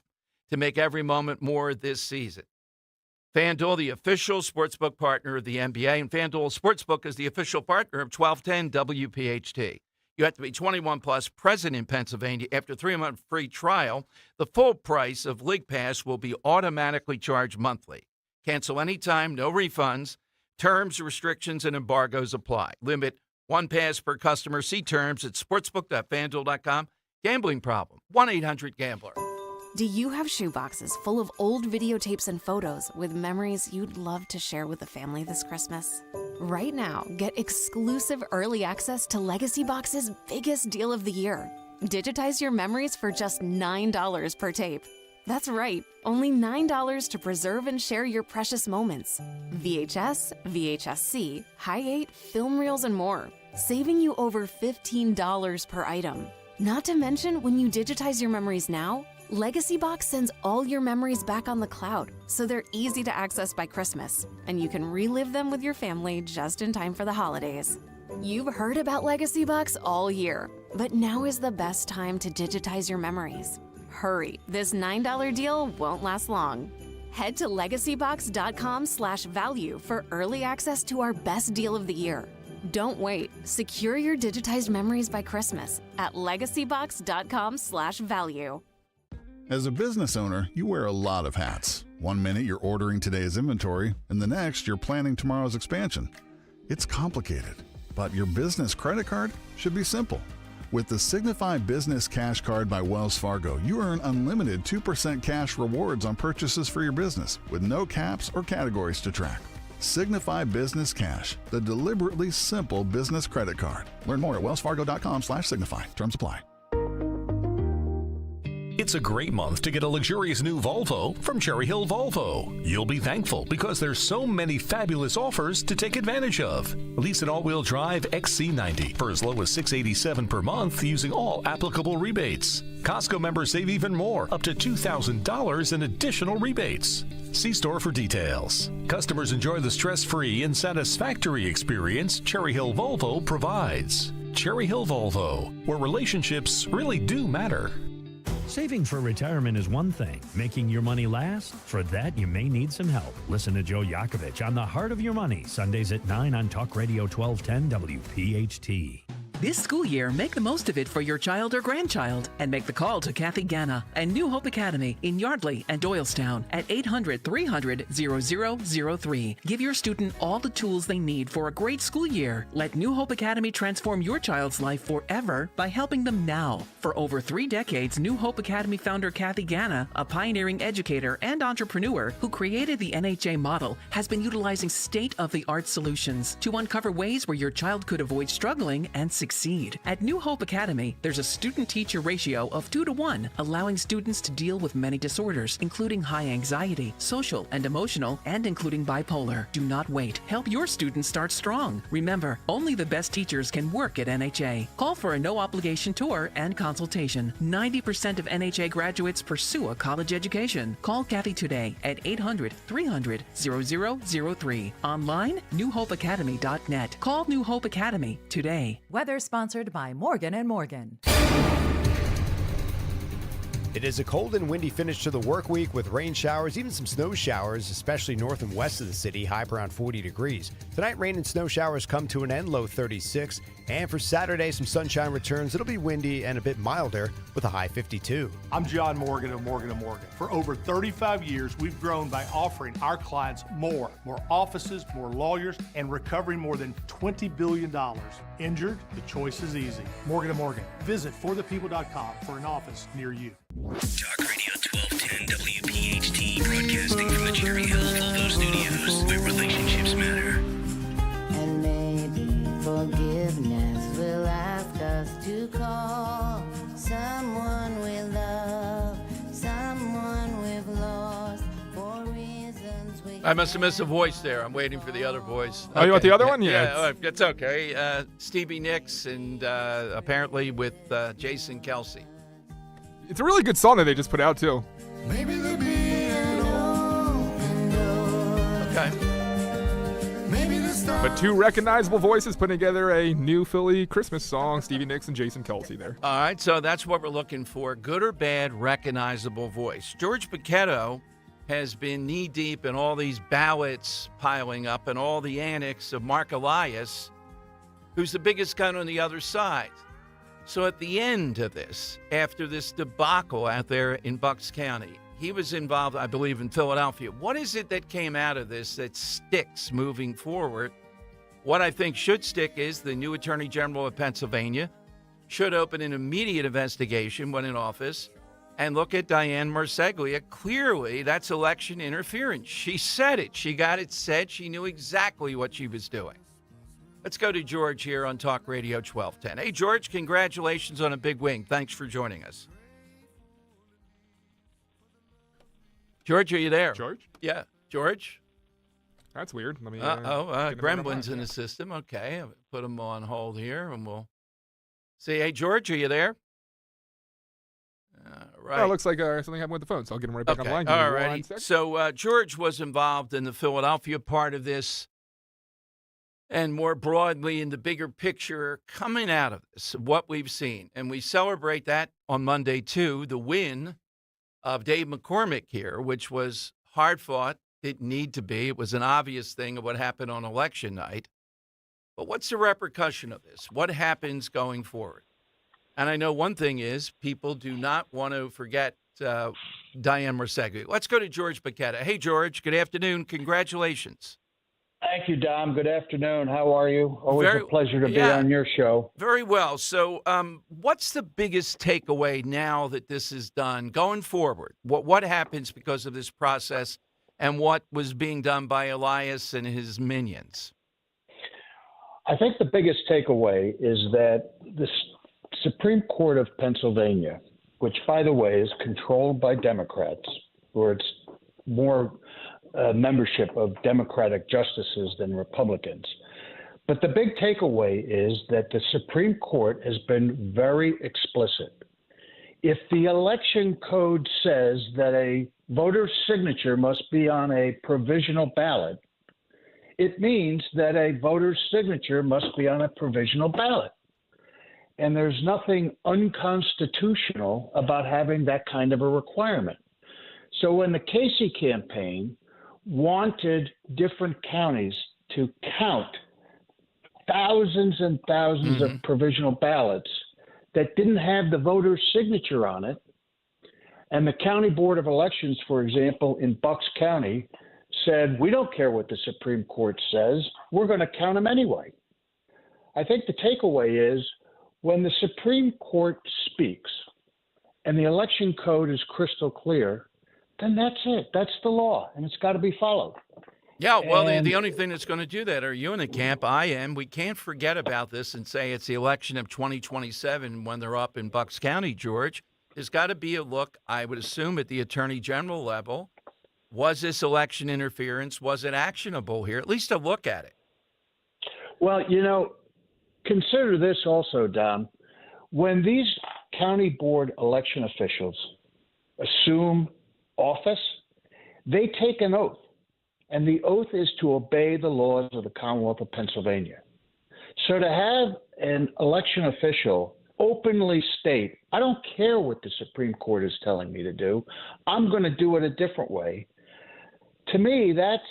S4: to make every moment more this season. FanDuel, the official sportsbook partner of the NBA, and FanDuel Sportsbook is the official partner of 1210 WPHT. You have to be 21 plus, present in Pennsylvania. After 3-month free trial, the full price of League Pass will be automatically charged monthly. Cancel anytime, no refunds. Terms, restrictions, and embargoes apply. Limit 1 pass per customer. See terms at sportsbook.fanduel.com. Gambling problem, 1-800-GAMBLER.
S2: Do you have shoeboxes full of old videotapes and photos with memories you'd love to share with the family this Christmas? Right now, get exclusive early access to Legacy Box's biggest deal of the year. Digitize your memories for just $9 per tape. That's right, only $9 to preserve and share your precious moments. VHS, VHS-C, Hi-8, film reels, and more, saving you over $15 per item. Not to mention, when you digitize your memories now, Legacy Box sends all your memories back on the cloud, so they're easy to access by Christmas, and you can relive them with your family just in time for the holidays. You've heard about Legacy Box all year, but now is the best time to digitize your memories. Hurry, this $9 deal won't last long. Head to legacybox.com/value for early access to our best deal of the year. Don't wait. Secure your digitized memories by Christmas at legacybox.com/value.
S22: As a business owner, you wear a lot of hats. One minute you're ordering today's inventory, and the next you're planning tomorrow's expansion. It's complicated, but your business credit card should be simple. With the Signify Business Cash Card by Wells Fargo, you earn unlimited 2% cash rewards on purchases for your business with no caps or categories to track. Signify Business Cash, the deliberately simple business credit card. Learn more at wellsfargo.com/signify. Terms apply.
S23: It's a great month to get a luxurious new Volvo from Cherry Hill Volvo. You'll be thankful because there's so many fabulous offers to take advantage of. Lease an all-wheel drive XC90 for as low as $687 per month using all applicable rebates. Costco members save even more, up to $2,000 in additional rebates. See store for details. Customers enjoy the stress-free and satisfactory experience Cherry Hill Volvo provides. Cherry Hill Volvo, where relationships really do matter.
S24: Saving for retirement is one thing. Making your money last? For that, you may need some help. Listen to Joe Yakovich on The Heart of Your Money, Sundays at 9 on Talk Radio 1210 WPHT.
S5: This school year, make the most of it for your child or grandchild and make the call to Kathy Ganna and New Hope Academy in Yardley and Doylestown at 800-300-0003. Give your student all the tools they need for a great school year. Let New Hope Academy transform your child's life forever by helping them now. For over 3 decades, New Hope Academy founder Kathy Ganna, a pioneering educator and entrepreneur who created the NHA model, has been utilizing state-of-the-art solutions to uncover ways where your child could avoid struggling and succeed. At New Hope Academy, there's a student-teacher ratio of 2-to-1, allowing students to deal with many disorders, including high anxiety, social and emotional, and including bipolar. Do not wait. Help your students start strong. Remember, only the best teachers can work at NHA. Call for a no-obligation tour and consultation. 90% of NHA graduates pursue a college education. Call Kathy today at 800-300-0003. Online, newhopeacademy.net. Call New Hope Academy today.
S6: Weather sponsored by Morgan & Morgan.
S7: It is a cold and windy finish to the work week with rain showers, even some snow showers, especially north and west of the city, high around 40 degrees. Tonight, rain and snow showers come to an end, low 36. And for Saturday, some sunshine returns. It'll be windy and a bit milder with a high 52.
S8: I'm John Morgan of Morgan & Morgan. For over 35 years, we've grown by offering our clients more offices, more lawyers, and recovering more than $20 billion. Injured? The choice is easy. Morgan & Morgan. Visit forthepeople.com for an office near you.
S3: Talk Radio 1210 WPHT, broadcasting from the Cherry Hill Volvo Studios, where relationships matter.
S21: And maybe forgiveness will ask us to call someone we love, someone we've lost for reasons we
S4: I must have missed a voice there. I'm waiting for the other voice.
S10: Oh, you want the other one?
S4: Yeah, it's okay. Stevie Nicks and apparently with Jason Kelsey.
S10: It's a really good song that they just put out, too.
S21: Maybe there'll be an open door.
S4: Okay.
S21: Maybe the stars.
S10: But 2 recognizable voices putting together a new Philly Christmas song, Stevie Nicks and Jason Kelsey there.
S4: All right, so that's what we're looking for. Good or bad, recognizable voice. George Paquetto has been knee-deep in all these ballots piling up and all the annex of Mark Elias, who's the biggest gun on the other side. So at the end of this, after this debacle out there in Bucks County, he was involved, I believe, in Philadelphia. What is it that came out of this that sticks moving forward? What I think should stick is the new Attorney General of Pennsylvania should open an immediate investigation when in office and look at Diane Marseglia. Clearly, that's election interference. She said it. She got it said. She knew exactly what she was doing. Let's go to George here on Talk Radio 1210. Hey, George, congratulations on a big win. Thanks for joining us. George, are you there?
S10: George?
S4: Yeah. George?
S10: That's weird. Let me.
S4: Gremlin's in the system. Okay. I'll put him on hold here and we'll see. Hey, George, are you there? Right.
S10: Oh, it looks like something happened with the phone, so I'll get him right back online.
S4: All right. So George was involved in the Philadelphia part of this. And more broadly, in the bigger picture, coming out of this, what we've seen. And we celebrate that on Monday, too, the win of Dave McCormick here, which was hard-fought, didn't need to be. It was an obvious thing of what happened on election night. But what's the repercussion of this? What happens going forward? And I know one thing is people do not want to forget Diane Marseglia. Let's go to George Paquetto. Hey, George, good afternoon. Congratulations.
S25: Thank you, Dom. Good afternoon. How are you? Always a pleasure to be on your show.
S4: Very well. So what's the biggest takeaway now that this is done going forward? What happens because of this process and what was being done by Elias and his minions?
S25: I think the biggest takeaway is that the Supreme Court of Pennsylvania, which, by the way, is controlled by Democrats, or it's more membership of Democratic justices than Republicans. But the big takeaway is that the Supreme Court has been very explicit. If the election code says that a voter's signature must be on a provisional ballot, it means that a voter's signature must be on a provisional ballot. And there's nothing unconstitutional about having that kind of a requirement. So when the Casey campaign wanted different counties to count thousands and thousands of provisional ballots that didn't have the voter's signature on it. And the County Board of Elections, for example, in Bucks County, said, we don't care what the Supreme Court says. We're going to count them anyway. I think the takeaway is when the Supreme Court speaks and the election code is crystal clear, then that's it. That's the law, and it's got to be followed.
S4: Yeah, well, the only thing that's going to do that, are you in the camp? I am. We can't forget about this and say it's the election of 2027 when they're up in Bucks County, George. There's got to be a look, I would assume, at the Attorney General level. Was this election interference? Was it actionable here? At least a look at it.
S25: Well, consider this also, Don. When these county board election officials assume office, they take an oath, and the oath is to obey the laws of the Commonwealth of Pennsylvania. So to have an election official openly state, I don't care what the Supreme Court is telling me to do, I'm going to do it a different way, to me, that's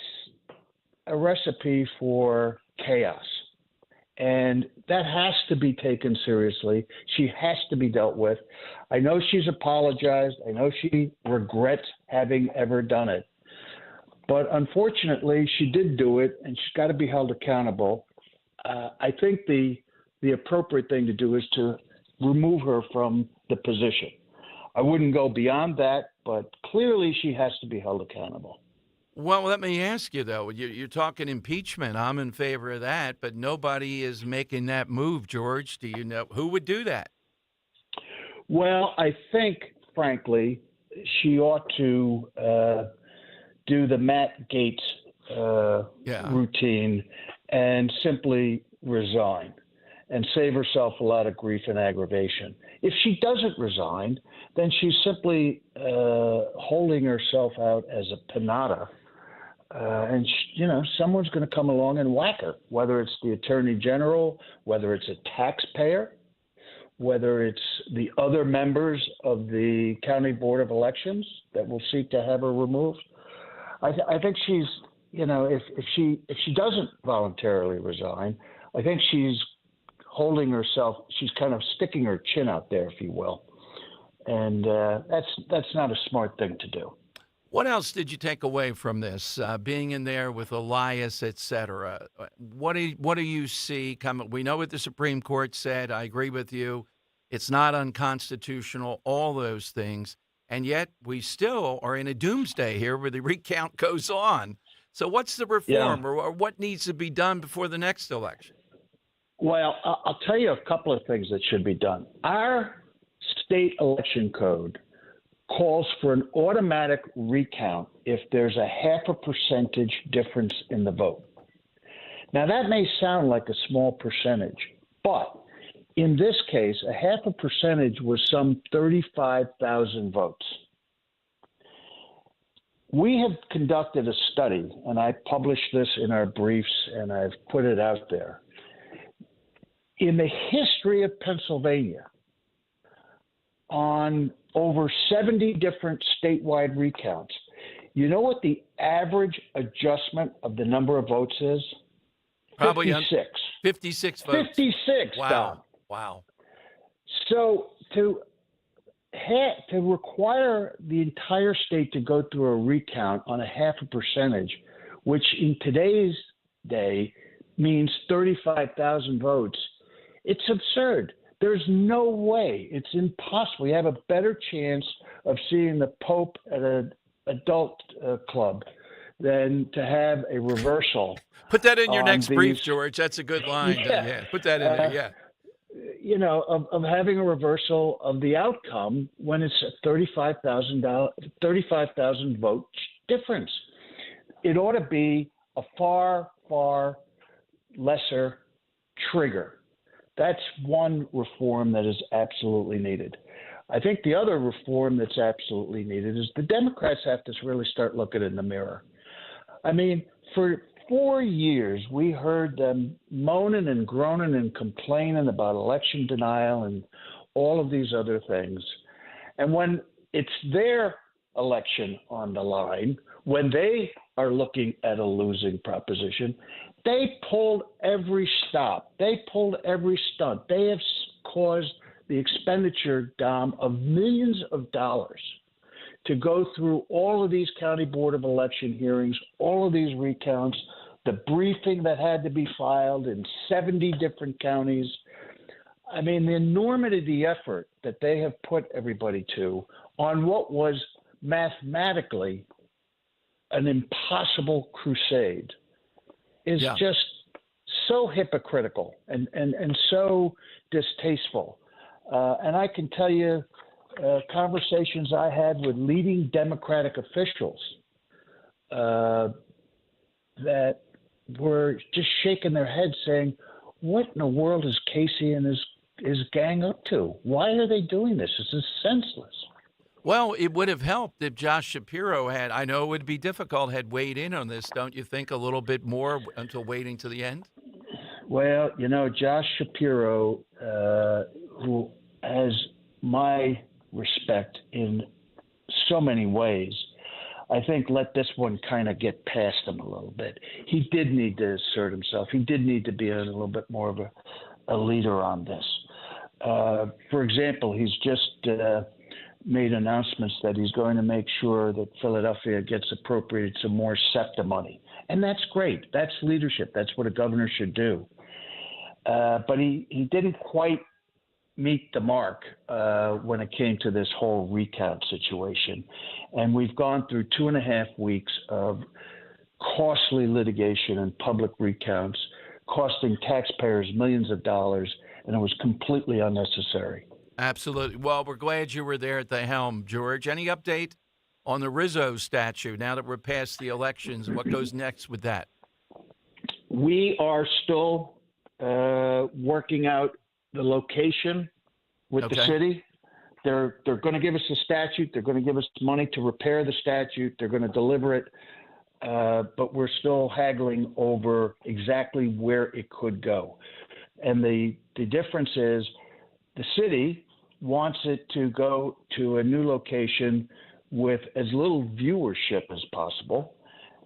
S25: a recipe for chaos. And that has to be taken seriously. She has to be dealt with. I know she's apologized. I know she regrets having ever done it. But unfortunately, she did do it, and she's got to be held accountable. I think the appropriate thing to do is to remove her from the position. I wouldn't go beyond that, but clearly she has to be held accountable.
S4: Well, let me ask you, though. You're talking impeachment. I'm in favor of that, but nobody is making that move, George. Do you know who would do that?
S25: Well, I think, frankly, she ought to do the Matt Gaetz routine and simply resign and save herself a lot of grief and aggravation. If she doesn't resign, then she's simply holding herself out as a pinata. And, someone's going to come along and whack her, whether it's the Attorney General, whether it's a taxpayer, whether it's the other members of the County Board of Elections that will seek to have her removed. I think she's, if she doesn't voluntarily resign, I think she's holding herself, she's kind of sticking her chin out there, if you will. And that's not a smart thing to do.
S4: What else did you take away from this, being in there with Elias, et cetera? What do you see coming? We know what the Supreme Court said. I agree with you. It's not unconstitutional, all those things. And yet we still are in a doomsday here where the recount goes on. So what's the reform or what needs to be done before the next election?
S25: Well, I'll tell you a couple of things that should be done. Our state election code calls for an automatic recount if there's a 0.5% difference in the vote. Now, that may sound like a small percentage, but in this case, a 0.5% was some 35,000 votes. We have conducted a study, and I published this in our briefs, and I've put it out there. In the history of Pennsylvania, on over 70 different statewide recounts, you know what the average adjustment of the number of votes is?
S4: Probably
S25: 56.
S4: 56 votes.
S25: 56,
S4: wow.
S25: Don.
S4: Wow.
S25: So to require the entire state to go through a recount on a 0.5%, which in today's day means 35,000 votes, it's absurd. There's no way. It's impossible. You have a better chance of seeing the Pope at an adult club than to have a reversal.
S4: Put that in your next brief, George. That's a good line.
S25: Yeah.
S4: Put that in there, yeah.
S25: Of having a reversal of the outcome when it's a 35,000 vote difference. It ought to be a far, far lesser trigger. That's one reform that is absolutely needed. I think the other reform that's absolutely needed is the Democrats have to really start looking in the mirror. I mean, for 4 years, we heard them moaning and groaning and complaining about election denial and all of these other things. And when it's their election on the line, when they are looking at a losing proposition, they pulled every stop. They pulled every stunt. They have caused the expenditure, Dom, of millions of dollars to go through all of these county board of election hearings, all of these recounts, the briefing that had to be filed in 70 different counties. I mean, the enormity of the effort that they have put everybody to on what was mathematically an impossible crusade is just so hypocritical and so distasteful. And I can tell you conversations I had with leading Democratic officials that were just shaking their heads saying, what in the world is Casey and his gang up to? Why are they doing this? This is senseless.
S4: Well, it would have helped if Josh Shapiro had, I know it would be difficult, had weighed in on this, don't you think, a little bit more until waiting to the end?
S25: Well, Josh Shapiro, who has my respect in so many ways, I think let this one kind of get past him a little bit. He did need to assert himself. He did need to be a little bit more of a leader on this. For example, he's just made announcements that he's going to make sure that Philadelphia gets appropriated some more SEPTA money. And that's great. That's leadership. That's what a governor should do. But he didn't quite meet the mark when it came to this whole recount situation. And we've gone through 2.5 weeks of costly litigation and public recounts, costing taxpayers millions of dollars, and it was completely unnecessary.
S4: Absolutely. Well, we're glad you were there at the helm, George. Any update on the Rizzo statue now that we're past the elections? What goes next with that?
S25: We are still working out the location with the city. They're going to give us a statute. They're going to give us money to repair the statute. They're going to deliver it. But we're still haggling over exactly where it could go. And the difference is the city wants it to go to a new location with as little viewership as possible.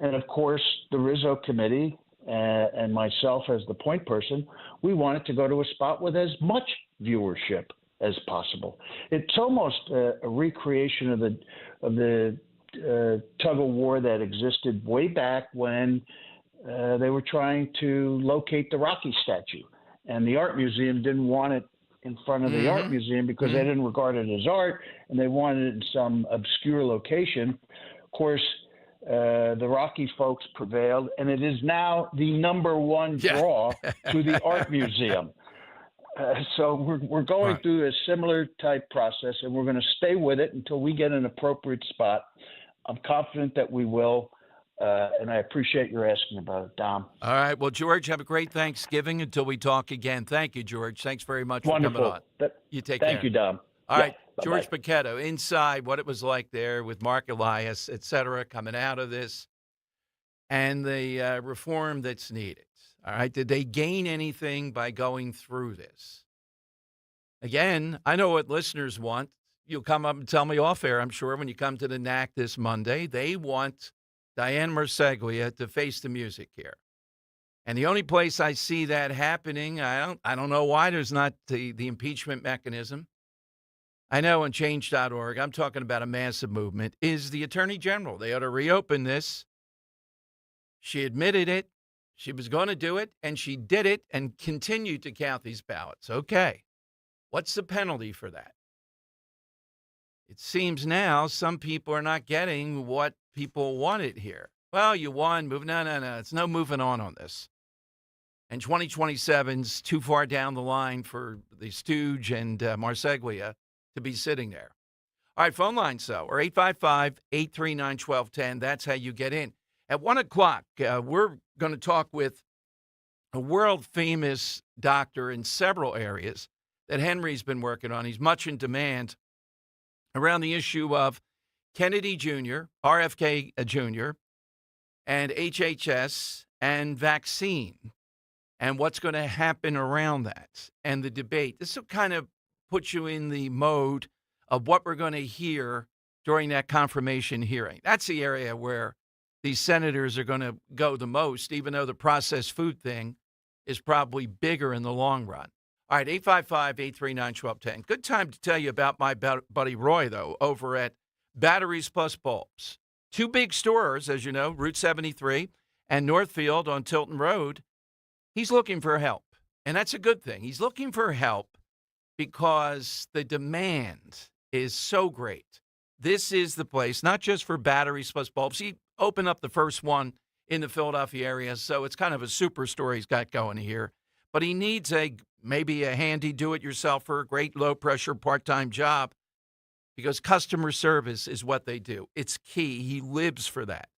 S25: And, of course, the Rizzo committee and myself as the point person, we want it to go to a spot with as much viewership as possible. It's almost a recreation of the tug of war that existed way back when they were trying to locate the Rocky statue. And the art museum didn't want it in front of the art museum because they didn't regard it as art, and they wanted it in some obscure location. Of course, the Rocky folks prevailed, and it is now the number one draw to the art museum. So we're going through a similar type process, and we're going to stay with it until we get an appropriate spot. I'm confident that we will, and I appreciate your asking about it, Dom.
S4: All right. Well, George, have a great Thanksgiving until we talk again. Thank you, George. Thanks very much for coming on. You take care.
S25: Thank you, Dom.
S4: All right. George Paquetto, inside what it was like there with Mark Elias, et cetera, coming out of this, and the reform that's needed. All right. Did they gain anything by going through this? Again, I know what listeners want. You'll come up and tell me off air, I'm sure, when you come to the NAC this Monday. They want Diane Marseglia to face the music here. And the only place I see that happening, I don't know why there's not the impeachment mechanism. I know on change.org, I'm talking about a massive movement, is the Attorney General. They ought to reopen this. She admitted it. She was going to do it, and she did it and continued to count these ballots. Okay. What's the penalty for that? It seems now some people are not getting what people wanted here. Well, you won. No. It's no moving on this. And 2027's too far down the line for the Stooge and Marseglia to be sitting there. All right, phone lines, though, are 855-839-1210. That's how you get in. At 1 o'clock, we're going to talk with a world-famous doctor in several areas that Henry's been working on. He's much in demand around the issue of Kennedy Jr., RFK Jr., and HHS and vaccine and what's going to happen around that and the debate. This will kind of put you in the mode of what we're going to hear during that confirmation hearing. That's the area where these senators are going to go the most, even though the processed food thing is probably bigger in the long run. All right, 855-839-1210. Good time to tell you about my buddy Roy, though, over at Batteries Plus Bulbs. 2 big stores, as you know, Route 73 and Northfield on Tilton Road. He's looking for help, and that's a good thing. He's looking for help because the demand is so great. This is the place, not just for Batteries Plus Bulbs. He opened up the first one in the Philadelphia area, so it's kind of a superstore he's got going here. But he needs maybe a handy do-it-yourselfer, great low-pressure part-time job, because customer service is what they do. It's key. He lives for that.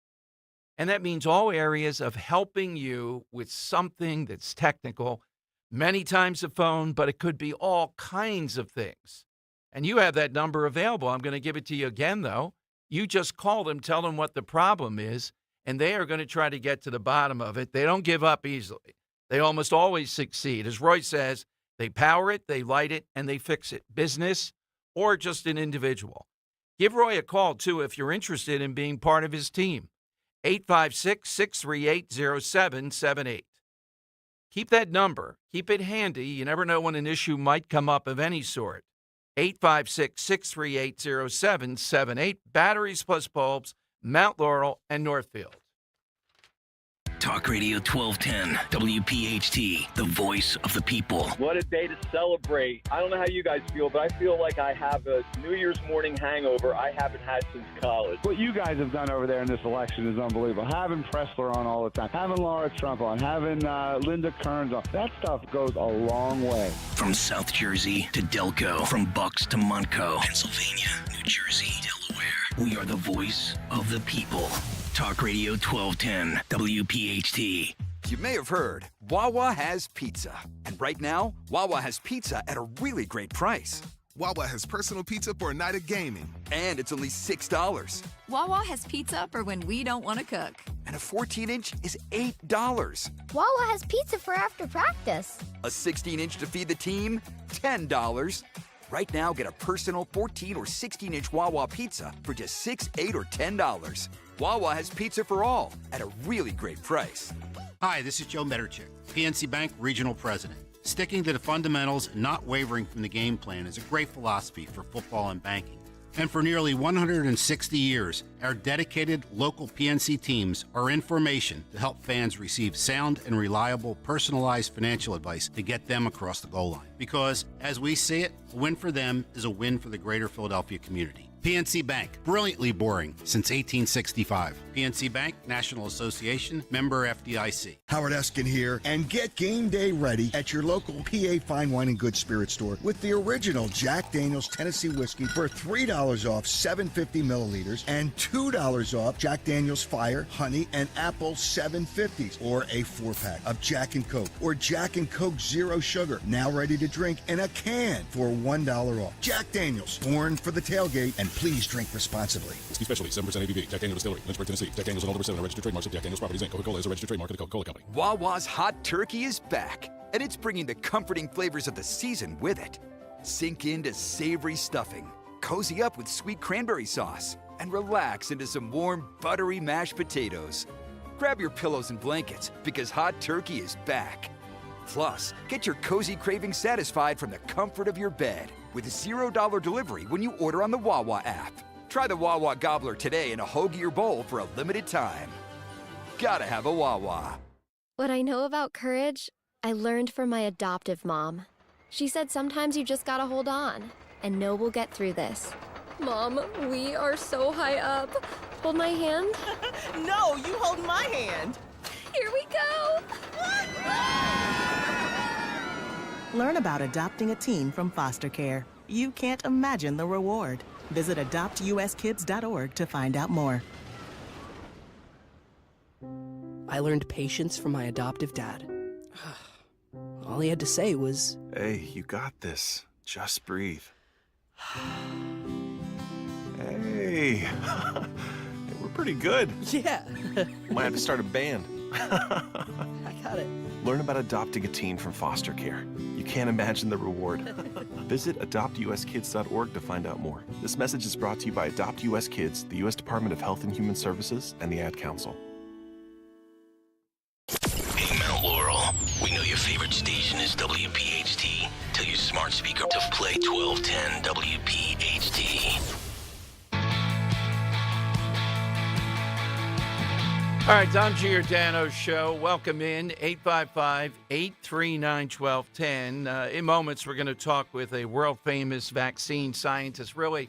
S4: And that means all areas of helping you with something that's technical, many times the phone, but it could be all kinds of things. And you have that number available. I'm going to give it to you again, though. You just call them, tell them what the problem is, and they are going to try to get to the bottom of it. They don't give up easily. They almost always succeed. As Roy says, they power it, they light it, and they fix it. Business or just an individual. Give Roy a call, too, if you're interested in being part of his team. 856-638-0778. Keep that number. Keep it handy. You never know when an issue might come up of any sort. 856-638-0778. Batteries Plus Bulbs, Mount Laurel, and Northfield.
S3: Talk Radio 1210, WPHT, the voice of the people.
S9: What a day to celebrate. I don't know how you guys feel, but I feel like I have a New Year's morning hangover I haven't had since college.
S11: What you guys have done over there in this election is unbelievable. Having Pressler on all the time, having Laura Trump on, having Linda Kearns on, that stuff goes a long way.
S3: From South Jersey to Delco, from Bucks to Montco, Pennsylvania, New Jersey, Delaware, we are the voice of the people. Talk Radio 1210, WPHT.
S12: You may have heard, Wawa has pizza. And right now, Wawa has pizza at a really great price.
S13: Wawa has personal pizza for a night of gaming.
S12: And it's only $6.
S14: Wawa has pizza for when we don't want to cook.
S12: And a 14-inch is $8.
S26: Wawa has pizza for after practice.
S12: A 16-inch to feed the team, $10. Right now, get a personal 14 or 16-inch Wawa pizza for just $6, $8, or $10. Wawa has pizza for all at a really great price.
S27: Hi, this is Joe Mederchik, PNC Bank Regional President. Sticking to the fundamentals and not wavering from the game plan is a great philosophy for football and banking. And for nearly 160 years, our dedicated local PNC teams are in formation to help fans receive sound and reliable, personalized financial advice to get them across the goal line. Because, as we see it, a win for them is a win for the greater Philadelphia community. PNC Bank, brilliantly boring since 1865. PNC Bank, National Association, member FDIC.
S28: Howard Eskin here, and get game day ready at your local PA Fine Wine and Good Spirit store with the original Jack Daniel's Tennessee Whiskey for $3 off 750 milliliters and $2 off Jack Daniel's Fire, Honey, and Apple 750s, or a 4-pack of Jack and Coke or Jack and Coke Zero Sugar, now ready to drink in a can for $1 off. Jack Daniel's, born for the tailgate, and please drink responsibly.
S29: Whiskey Specialty, 7% ABV. Jack Daniel's Distillery, Lynchburg, Tennessee. Jack Daniel's and Old Number 7 are registered trademarks of Jack Daniel's Properties, Inc. Coca-Cola is a registered trademark of the Coca-Cola Company.
S12: Wawa's Hot Turkey is back, and it's bringing the comforting flavors of the season with it. Sink into savory stuffing, cozy up with sweet cranberry sauce, and relax into some warm, buttery mashed potatoes. Grab your pillows and blankets, because Hot Turkey is back. Plus, get your cozy cravings satisfied from the comfort of your bed with a $0 delivery when you order on the Wawa app. Try the Wawa Gobbler today in a hoagie or bowl for a limited time. Gotta have a Wawa.
S26: What I know about courage, I learned from my adoptive mom. She said sometimes you just gotta hold on and know we'll get through this. Mom, we are so high up. Hold my hand.
S30: No, you hold my hand.
S26: Here we go.
S31: Learn about adopting a teen from foster care. You can't imagine the reward. Visit adoptuskids.org to find out more.
S32: I learned patience from my adoptive dad. All he had to say was,
S33: "Hey, you got this. Just breathe." Hey, we're pretty good.
S32: Yeah.
S33: Might have to start a band.
S32: I got it.
S33: Learn about adopting a teen from foster care. You can't imagine the reward. Visit adoptuskids.org to find out more. This message is brought to you by Adopt US Kids, the U.S. Department of Health and Human Services, and the Ad Council.
S3: Hey, Mount Laurel. We know your favorite station is WPHT. Tell your smart speaker to play 1210 WPHT.
S4: All right, Don Giordano Show. Welcome in, 855-839-1210. In moments, we're going to talk with a world-famous vaccine scientist, really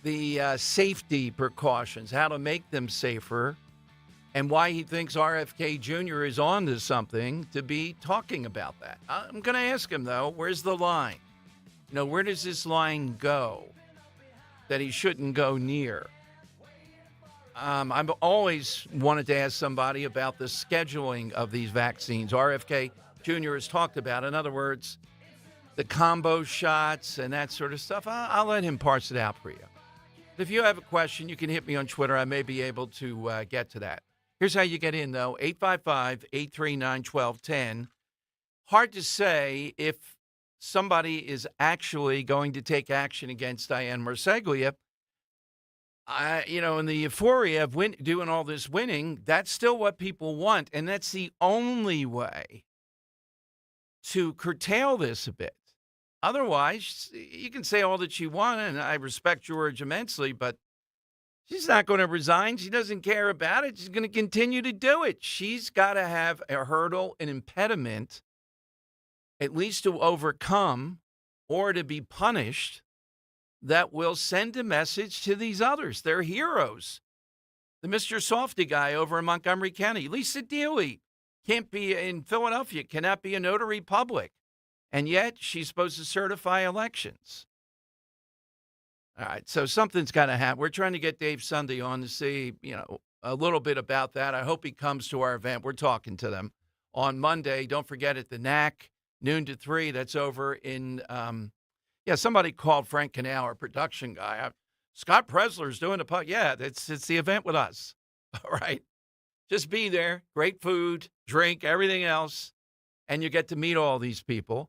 S4: the safety precautions, how to make them safer, and why he thinks RFK Jr. is on to something to be talking about that. I'm going to ask him, though, where's the line? You know, where does this line go that he shouldn't go near? I've always wanted to ask somebody about the scheduling of these vaccines. RFK Jr. has talked about, in other words, the combo shots and that sort of stuff. I'll let him parse it out for you. If you have a question, you can hit me on Twitter. I may be able to get to that. Here's how you get in, though, 855-839-1210. Hard to say if somebody is actually going to take action against Diane Marseglia. In the euphoria of doing all this winning, that's still what people want, and that's the only way to curtail this a bit. Otherwise, you can say all that you want, and I respect George immensely, but she's not going to resign. She doesn't care about it. She's going to continue to do it. She's got to have a hurdle, an impediment, at least to overcome or to be punished, that will send a message to these others. They're heroes. The Mr. Softy guy over in Montgomery County, Lisa Dealey, can't be in Philadelphia, cannot be a notary public. And yet she's supposed to certify elections. All right, so something's got to happen. We're trying to get Dave Sunday on to see, a little bit about that. I hope he comes to our event. We're talking to them on Monday. Don't forget at the NAC, noon to 3. That's over in somebody called Frank Canal, our production guy. Scott Presler's doing a puck. Yeah, it's the event with us. All right. Just be there. Great food, drink, everything else. And you get to meet all these people.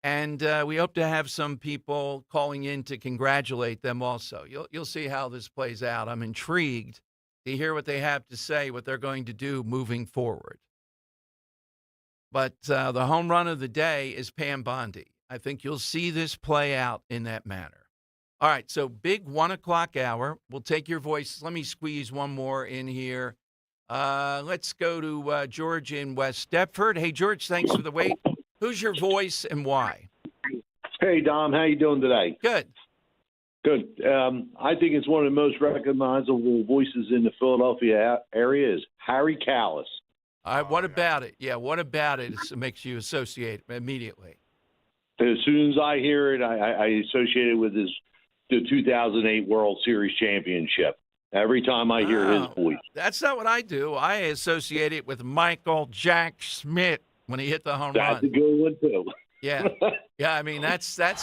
S4: And we hope to have some people calling in to congratulate them also. You'll see how this plays out. I'm intrigued to hear what they have to say, what they're going to do moving forward. But the home run of the day is Pam Bondi. I think you'll see this play out in that manner. All right, so big 1 o'clock hour. We'll take your voice. Let me squeeze one more in here. Let's go to George in West Deptford. Hey, George, thanks for the wait. Who's your voice and why?
S1: Hey, Dom, how you doing today?
S4: Good.
S1: Good. I think it's one of the most recognizable voices in the Philadelphia area is Harry Callis.
S4: All right, what about it? Yeah, what about it makes you associate immediately?
S1: As soon as I hear it, I associate it with the 2008 World Series championship. Every time I hear his voice.
S4: That's not what I do. I associate it with Michael Jack Schmidt when he hit the home run.
S1: That's a good one, too.
S4: Yeah. Yeah, I mean, that's a very...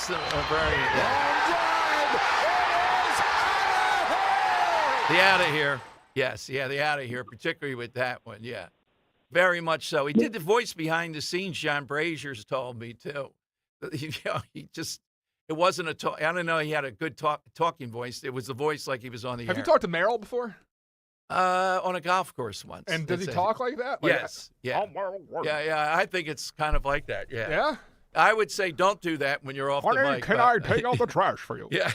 S4: The out of here. Yes, yeah, the out of here, particularly with that one, yeah. Very much so. He did the voice behind the scenes, John Brazier's told me, too. It wasn't I don't know, he had a good talking voice. It was the voice like he was on the air.
S10: Have you talked to Merrill before?
S4: On a golf course once.
S10: And does he talk like that?
S4: Yes. Yeah. Yeah. I think it's kind of like that. Yeah.
S10: Yeah?
S4: I would say don't do that when you're off the mic.
S10: Can I take out the trash for you?
S4: Yeah.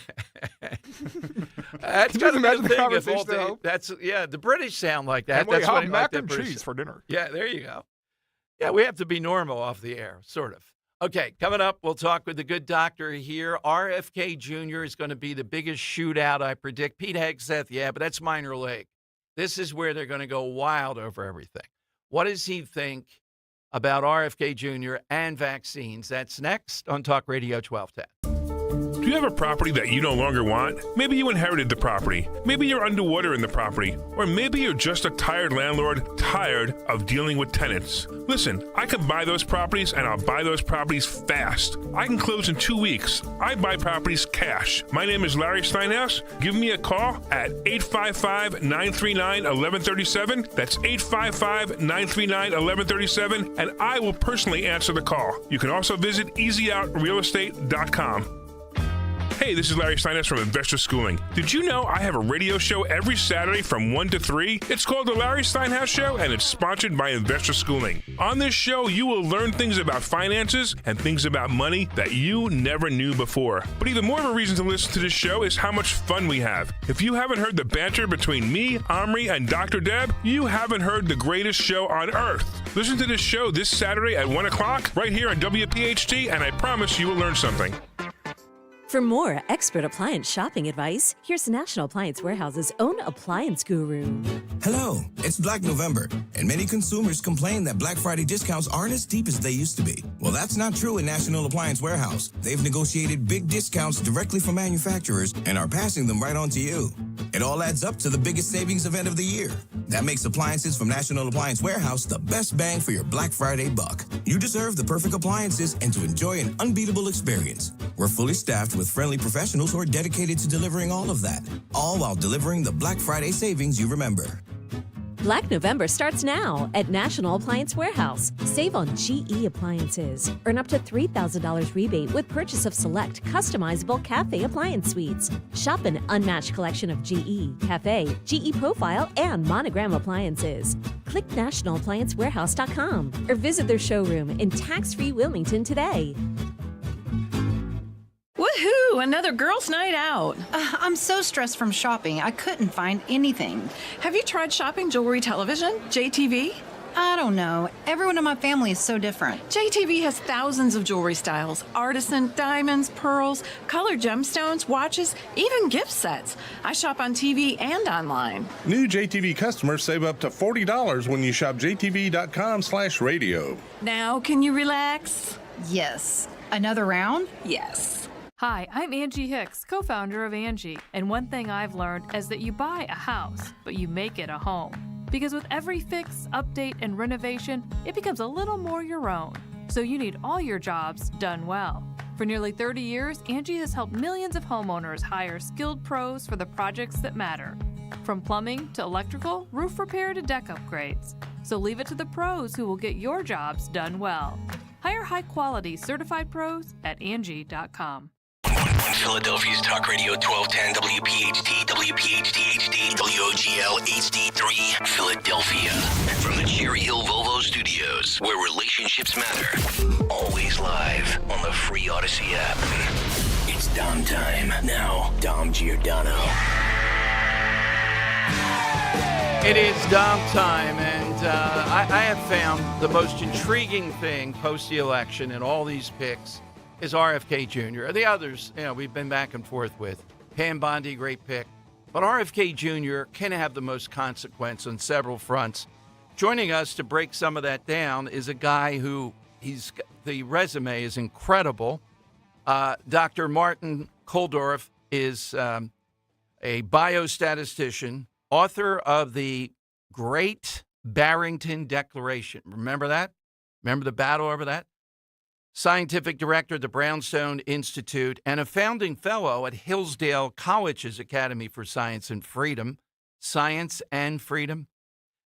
S4: That's kind of
S10: imagine
S4: the
S10: the
S4: thing.
S10: conversation,
S4: The British sound like that.
S10: And we
S4: That's
S10: have
S4: what he
S10: mac
S4: like
S10: and
S4: that
S10: cheese for dinner.
S4: Yeah, there you go. Yeah, we have to be normal off the air, sort of. Okay, coming up, we'll talk with the good doctor here. RFK Jr. is going to be the biggest shootout, I predict. Pete Hegseth, yeah, but that's minor league. This is where they're going to go wild over everything. What does he think about RFK Jr. and vaccines? That's next on Talk Radio 1210.
S21: Do you have a property that you no longer want? Maybe you inherited the property. Maybe you're underwater in the property. Or maybe you're just a tired landlord, tired of dealing with tenants. Listen, I can buy those properties, and I'll buy those properties fast. I can close in 2 weeks. I buy properties cash. My name is Larry Steinhaus. Give me a call at 855-939-1137. That's 855-939-1137, and I will personally answer the call. You can also visit easyOutRealEstate.com. Hey, this is Larry Steinhaus from Investor Schooling. Did you know I have a radio show every Saturday from 1 to 3? It's called The Larry Steinhaus Show, and it's sponsored by Investor Schooling. On this show, you will learn things about finances and things about money that you never knew before. But even more of a reason to listen to this show is how much fun we have. If you haven't heard the banter between me, Omri, and Dr. Deb, you haven't heard the greatest show on earth. Listen to this show this Saturday at 1 o'clock right here on WPHT, and I promise you will learn something.
S2: For more expert appliance shopping advice, here's National Appliance Warehouse's own appliance guru.
S5: Hello, it's Black November, and many consumers complain that Black Friday discounts aren't as deep as they used to be. Well, that's not true at National Appliance Warehouse. They've negotiated big discounts directly from manufacturers and are passing them right on to you. It all adds up to the biggest savings event of the year. That makes appliances from National Appliance Warehouse the best bang for your Black Friday buck. You deserve the perfect appliances and to enjoy an unbeatable experience. We're fully staffed with friendly professionals who are dedicated to delivering all of that, all while delivering the Black Friday savings you remember.
S2: Black November starts now at National Appliance Warehouse. Save on GE appliances. Earn up to $3,000 rebate with purchase of select customizable cafe appliance suites. Shop an unmatched collection of GE, Cafe, GE Profile, and Monogram appliances. Click nationalappliancewarehouse.com or visit their showroom in tax-free Wilmington today.
S6: Woohoo! Another girls' night out. I'm so stressed from shopping, I couldn't find anything.
S30: Have you tried shopping jewelry television, JTV?
S6: I don't know. Everyone in my family is so different.
S30: JTV has thousands of jewelry styles, artisan, diamonds, pearls, colored gemstones, watches, even gift sets. I shop on TV and online.
S7: New JTV customers save up to $40 when you shop jtv.com/radio.
S30: Now, can you relax?
S6: Yes. Another round?
S30: Yes.
S15: Hi, I'm Angie Hicks, co-founder of Angie, and one thing I've learned is that you buy a house, but you make it a home. Because with every fix, update, and renovation, it becomes a little more your own. So you need all your jobs done well. For nearly 30 years, Angie has helped millions of homeowners hire skilled pros for the projects that matter. From plumbing to electrical, roof repair to deck upgrades. So leave it to the pros who will get your jobs done well. Hire high-quality certified pros at Angie.com.
S3: Philadelphia's Talk Radio 1210 WPHT, WPHT HD, WOGL HD3, Philadelphia. From the Cherry Hill Volvo Studios, where relationships matter. Always live on the free Odyssey app. It's Dom time. Now, Dom Giordano.
S4: It is Dom time, and I have found the most intriguing thing post the election in all these picks is RFK Jr. The others, we've been back and forth with. Pam Bondi, great pick. But RFK Jr. can have the most consequence on several fronts. Joining us to break some of that down is a guy who the resume is incredible. Dr. Martin Kulldorff is a biostatistician, author of the Great Barrington Declaration. Remember that? Remember the battle over that? Scientific director of the Brownstone Institute, and a founding fellow at Hillsdale College's Academy for Science and Freedom. Science and Freedom.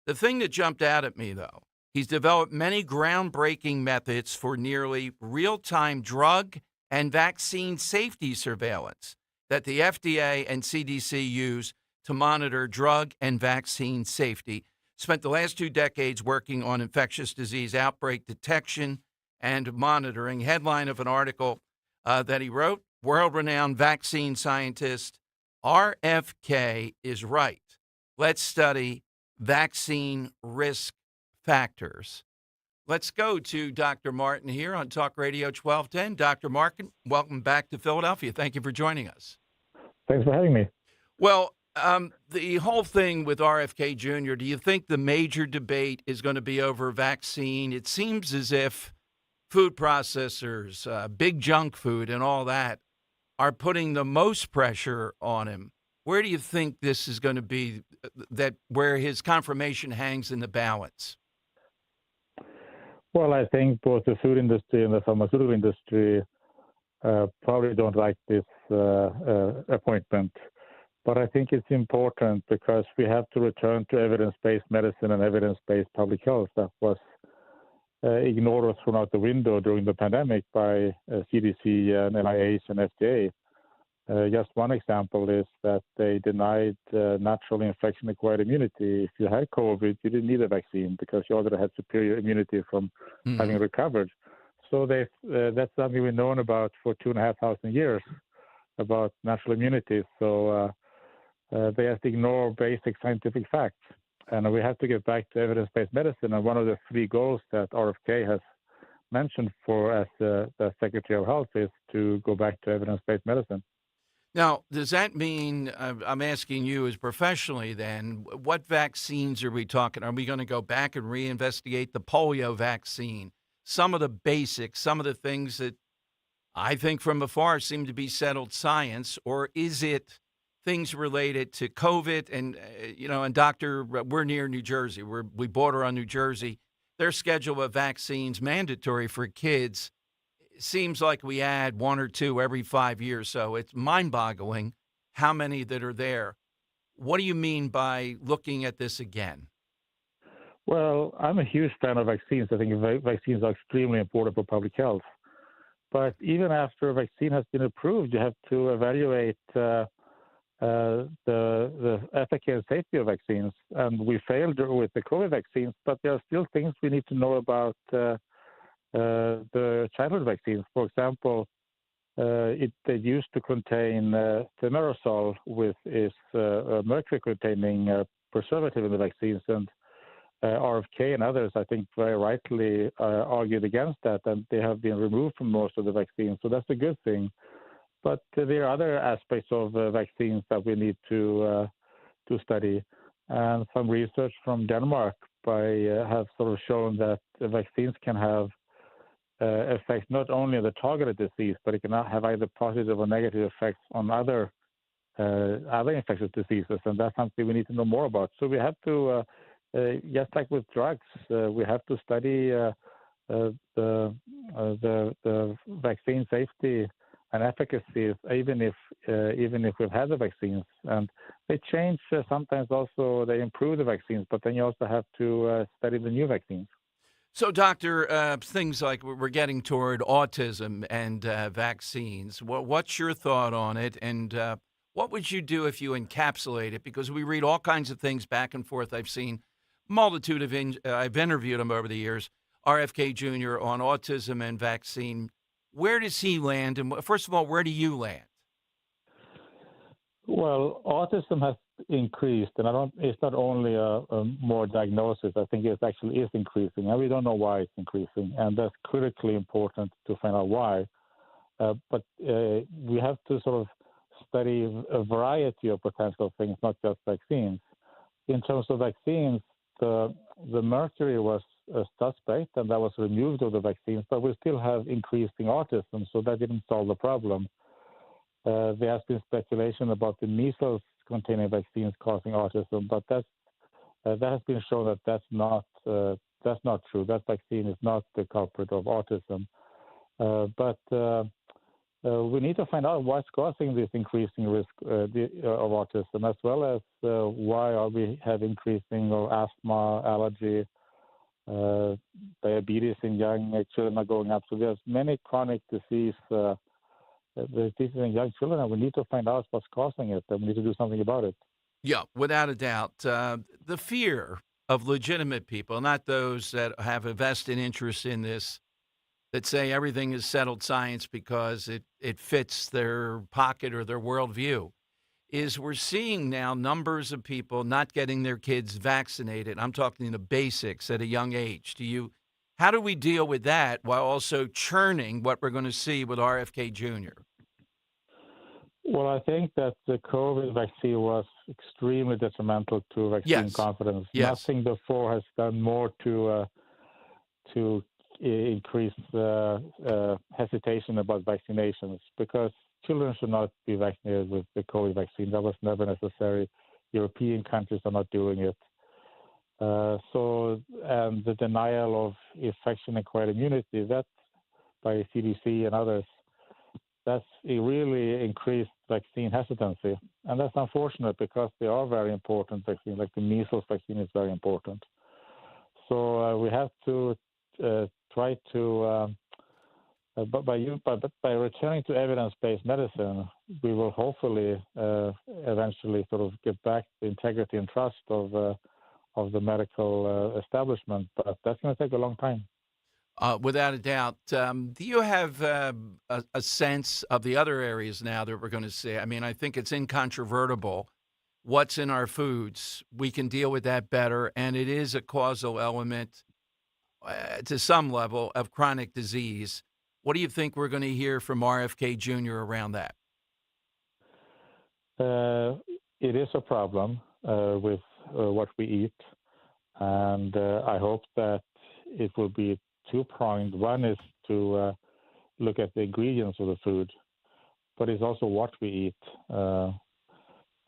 S4: The thing that jumped out at me, though, he's developed many groundbreaking methods for nearly real-time drug and vaccine safety surveillance that the FDA and CDC use to monitor drug and vaccine safety. Spent the last 2 decades working on infectious disease outbreak detection and monitoring. Headline of an article that he wrote, world-renowned vaccine scientist, RFK is right. Let's study vaccine risk factors. Let's go to Dr. Martin here on Talk Radio 1210. Dr. Martin, welcome back to Philadelphia. Thank you for joining us.
S16: Thanks for having me.
S4: Well, the whole thing with RFK Jr., do you think the major debate is going to be over vaccine? It seems as if food processors, big junk food and all that are putting the most pressure on him. Where do you think this is going to be, that where his confirmation hangs in the balance?
S8: Well, I think both the food industry and the pharmaceutical industry probably don't like this appointment. But I think it's important because we have to return to evidence-based medicine and evidence-based public health that was ignored or thrown out the window during the pandemic by CDC and NIH and FDA. Just one example is that they denied natural infection-acquired immunity. If you had COVID, you didn't need a vaccine because you already had superior immunity from having recovered. So that's something we've known about for 2,500 years, about natural immunity. So they have to ignore basic scientific facts. And we have to get back to evidence-based medicine. And one of the three goals that RFK has mentioned for as the Secretary of Health is to go back to evidence-based medicine.
S4: Now, does that mean, I'm asking you as professionally then, what vaccines are we talking? Are we going to go back and reinvestigate the polio vaccine? Some of the basics, some of the things that I think from afar seem to be settled science, or is it things related to COVID? And, and Doctor, we're near New Jersey. We border on New Jersey. Their schedule of vaccines mandatory for kids seems like we add one or two every 5 years. So it's mind-boggling how many that are there. What do you mean by looking at this again?
S8: Well, I'm a huge fan of vaccines. I think vaccines are extremely important for public health. But even after a vaccine has been approved, you have to evaluate the efficacy and safety of vaccines. And we failed with the COVID vaccines, but there are still things we need to know about the childhood vaccines. For example, they used to contain thimerosal, with is a mercury-containing preservative in the vaccines, and RFK and others, I think, very rightly argued against that, and they have been removed from most of the vaccines. So that's a good thing. But there are other aspects of vaccines that we need to study, and some research from Denmark have sort of shown that the vaccines can have effect not only on the targeted disease, but it can have either positive or negative effects on other infectious diseases, and that's something we need to know more about. So we have to, just like with drugs, we have to study the vaccine safety and efficacy, even if we've had the vaccines, and they change sometimes. Also, they improve the vaccines, but then you also have to study the new vaccines.
S4: So, Doctor, things like we're getting toward autism and vaccines. What's your thought on it, and what would you do if you encapsulate it? Because we read all kinds of things back and forth. I've seen multitude of I've interviewed him over the years, RFK Jr. on autism and vaccine. Where does he land? And first of all, where do you land?
S8: Well, autism has increased, and it's not only a more diagnosis. I think it actually is increasing, and we don't know why it's increasing, and that's critically important to find out why. But we have to sort of study a variety of potential things, not just vaccines. In terms of vaccines, the mercury was a suspect, and that was removed of the vaccines, but we still have increasing autism, so that didn't solve the problem. There has been speculation about the measles-containing vaccines causing autism, but that has been shown that that's not true. That vaccine is not the culprit of autism. But we need to find out what's causing this increasing risk of autism, as well as why are we have increasing of asthma, allergy, diabetes in young children are going up. So there's many chronic diseases in young children, and we need to find out what's causing it, and we need to do something about it.
S4: Yeah, without a doubt. The fear of legitimate people, not those that have a vested interest in this, that say everything is settled science because it fits their pocket or their worldview, is we're seeing now numbers of people not getting their kids vaccinated. I'm talking the basics at a young age. How do we deal with that while also churning what we're going to see with RFK Jr.?
S8: Well, I think that the COVID vaccine was extremely detrimental to vaccine confidence.
S4: Yes.
S8: Nothing before has done more to increase hesitation about vaccinations, because children should not be vaccinated with the COVID vaccine. That was never necessary. European countries are not doing it. And the denial of infection-acquired immunity, that by CDC and others, that's a really increased vaccine hesitancy. And that's unfortunate because they are very important vaccines, like the measles vaccine is very important. So we have to try to, but by returning to evidence-based medicine, we will hopefully eventually sort of get back the integrity and trust of the medical establishment. But that's going to take a long time.
S4: Without a doubt. Do you have a sense of the other areas now that we're going to see? I mean, I think it's incontrovertible. What's in our foods, we can deal with that better, and it is a causal element to some level of chronic disease. What do you think we're going to hear from RFK Jr. around that?
S8: It is a problem with what we eat, and I hope that it will be two-pronged. One is to look at the ingredients of the food, but it's also what we eat.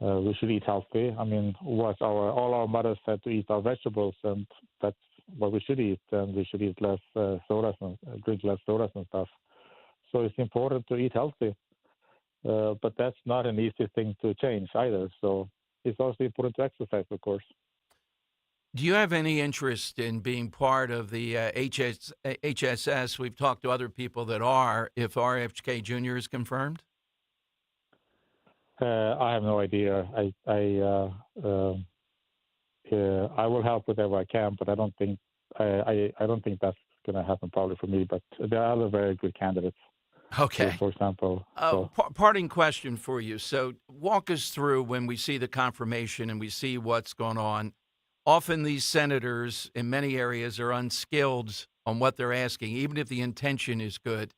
S8: We should eat healthy. I mean, all our mothers said to eat our vegetables, and that's what we should eat. And we should eat less sodas and drink less sodas and stuff. So it's important to eat healthy, but that's not an easy thing to change either. So it's also important to exercise, of course.
S4: Do you have any interest in being part of the HSS? We've talked to other people that are, if RFK Jr. is confirmed.
S8: I have no idea. I will help whatever I can, but I don't think that's going to happen probably for me. But there are other very good candidates.
S4: Okay.
S8: For example.
S4: Parting question for you. So walk us through when we see the confirmation and we see what's going on. Often these senators in many areas are unskilled on what they're asking, even if the intention is good.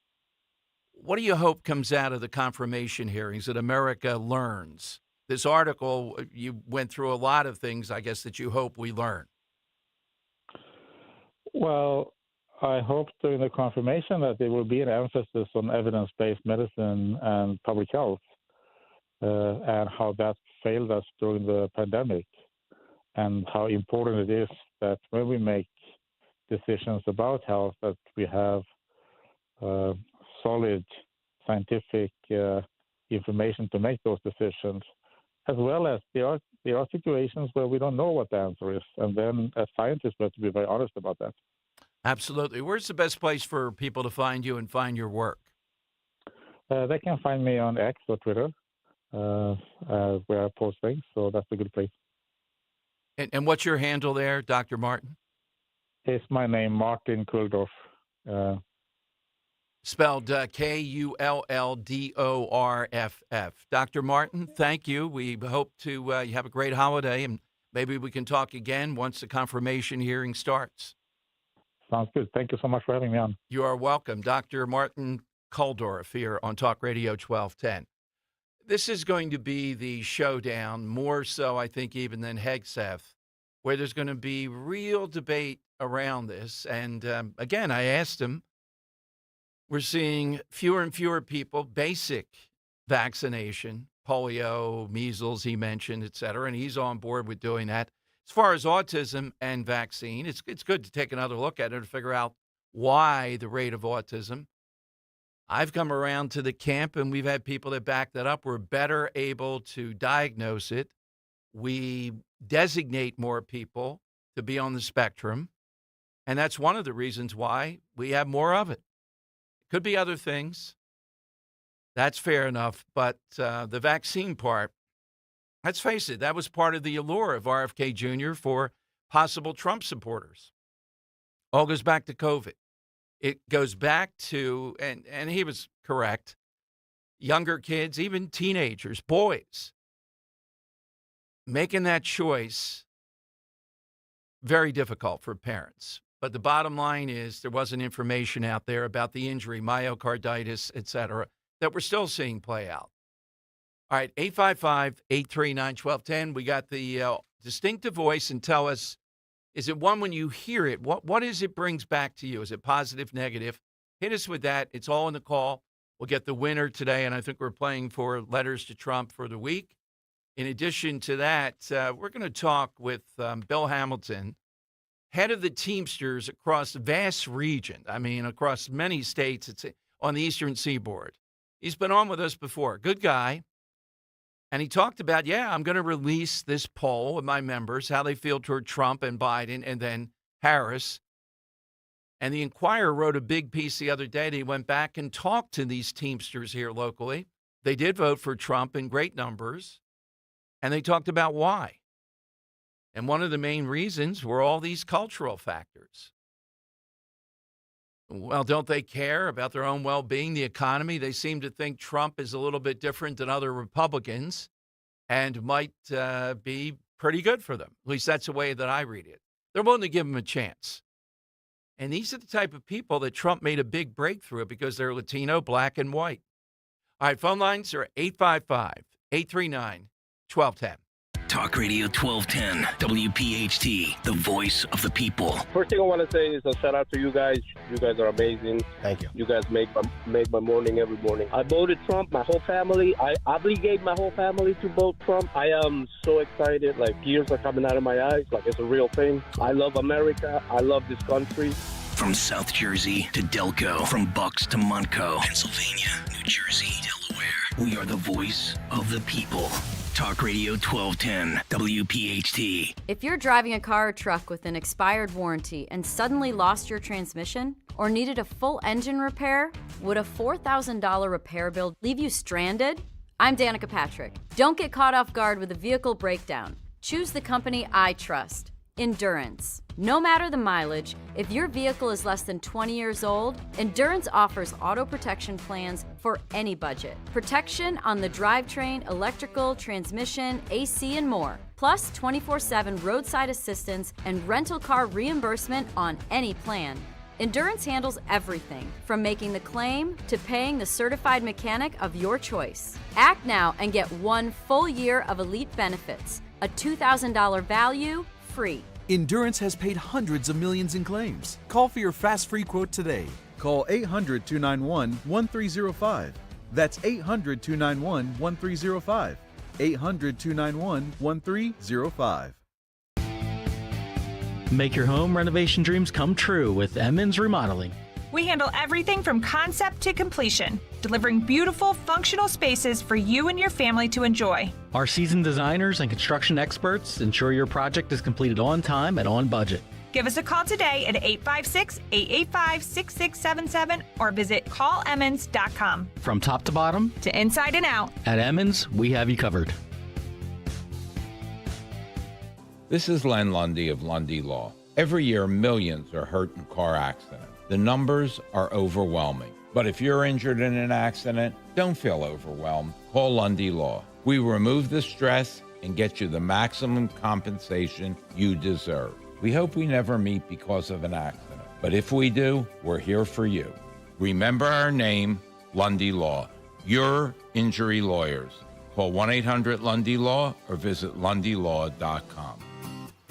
S4: What do you hope comes out of the confirmation hearings that America learns? This article, you went through a lot of things, I guess, that you hope we learn.
S8: Well, I hope during the confirmation that there will be an emphasis on evidence-based medicine and public health and how that failed us during the pandemic, and how important it is that when we make decisions about health that we have solid scientific information to make those decisions, as well as there are situations where we don't know what the answer is. And then as scientists, we have to be very honest about that.
S4: Absolutely. Where's the best place for people to find you and find your work?
S8: They can find me on X or Twitter, where I post things. So that's a good place.
S4: And what's your handle there, Dr. Martin?
S8: It's my name, Martin Kulldorff.
S4: Spelled Kulldorff. Dr. Martin, thank you. We hope to you have a great holiday, and maybe we can talk again once the confirmation hearing starts.
S8: Sounds good. Thank you so much for having me on.
S4: You are welcome. Dr. Martin Kulldorff here on Talk Radio 1210. This is going to be the showdown, more so, I think, even than Hegseth, where there's going to be real debate around this. And again, I asked him, we're seeing fewer and fewer people, basic vaccination, polio, measles, he mentioned, et cetera, and he's on board with doing that. As far as autism and vaccine, it's good to take another look at it to figure out why the rate of autism. I've come around to the camp, and we've had people that back that up. We're better able to diagnose it. We designate more people to be on the spectrum, and that's one of the reasons why we have more of it. Could be other things. That's fair enough, but the vaccine part, let's face it, that was part of the allure of RFK Jr. for possible Trump supporters. All goes back to COVID. It goes back to, and he was correct, younger kids, even teenagers, boys, making that choice, very difficult for parents. But the bottom line is there wasn't information out there about the injury, myocarditis, et cetera, that we're still seeing play out. All right, 855-839-1210. We got the distinctive voice, and tell us, is it one when you hear it? What is it brings back to you? Is it positive, negative? Hit us with that. It's all in the call. We'll get the winner today, and I think we're playing for Letters to Trump for the week. In addition to that, we're going to talk with Bill Hamilton, head of the Teamsters across a vast region. I mean, across many states. It's on the Eastern Seaboard. He's been on with us before. Good guy. And he talked about, I'm going to release this poll with my members, how they feel toward Trump and Biden and then Harris. And the Inquirer wrote a big piece the other day. He went back and talked to these Teamsters here locally. They did vote for Trump in great numbers. And they talked about why. And one of the main reasons were all these cultural factors. Well, don't they care about their own well-being, the economy? They seem to think Trump is a little bit different than other Republicans and might be pretty good for them. At least that's the way that I read it. They're willing to give him a chance. And these are the type of people that Trump made a big breakthrough because they're Latino, black, and white. All right, phone lines are 855-839-1210.
S3: Talk Radio 1210, WPHT, the voice of the people.
S9: First thing I want to say is a shout out to you guys. You guys are amazing.
S11: Thank you.
S9: You guys make my morning every morning. I voted Trump, my whole family. I obligate my whole family to vote Trump. I am so excited. Like, tears are coming out of my eyes. Like, it's a real thing. I love America. I love this country.
S3: From South Jersey to Delco, from Bucks to Montco, Pennsylvania, New Jersey, Delaware, we are the voice of the people. Talk Radio 1210, WPHT.
S13: If you're driving a car or truck with an expired warranty and suddenly lost your transmission or needed a full engine repair, would a $4,000 repair bill leave you stranded? I'm Danica Patrick. Don't get caught off guard with a vehicle breakdown. Choose the company I trust. Endurance. No matter the mileage, if your vehicle is less than 20 years old, Endurance offers auto protection plans for any budget. Protection on the drivetrain, electrical, transmission, AC, and more. Plus 24/7 roadside assistance and rental car reimbursement on any plan. Endurance handles everything, from making the claim to paying the certified mechanic of your choice. Act now and get 1 full year of elite benefits, a $2,000 value, free.
S14: Endurance has paid hundreds of millions in claims. Call for your fast free quote today. Call 800-291-1305. That's 800-291-1305. 800-291-1305.
S16: Make your home renovation dreams come true with Emmons Remodeling.
S17: We handle everything from concept to completion, delivering beautiful, functional spaces for you and your family to enjoy.
S16: Our seasoned designers and construction experts ensure your project is completed on time and on budget.
S17: Give us a call today at 856-885-6677 or visit callemmons.com.
S16: From top to bottom,
S17: to inside and out,
S16: at Emmons, we have you covered.
S18: This is Len Lundy of Lundy Law. Every year, millions are hurt in car accidents. The numbers are overwhelming. But if you're injured in an accident, don't feel overwhelmed. Call Lundy Law. We remove the stress and get you the maximum compensation you deserve. We hope we never meet because of an accident. But if we do, we're here for you. Remember our name, Lundy Law. Your injury lawyers. Call 1-800-LUNDY-LAW or visit lundylaw.com.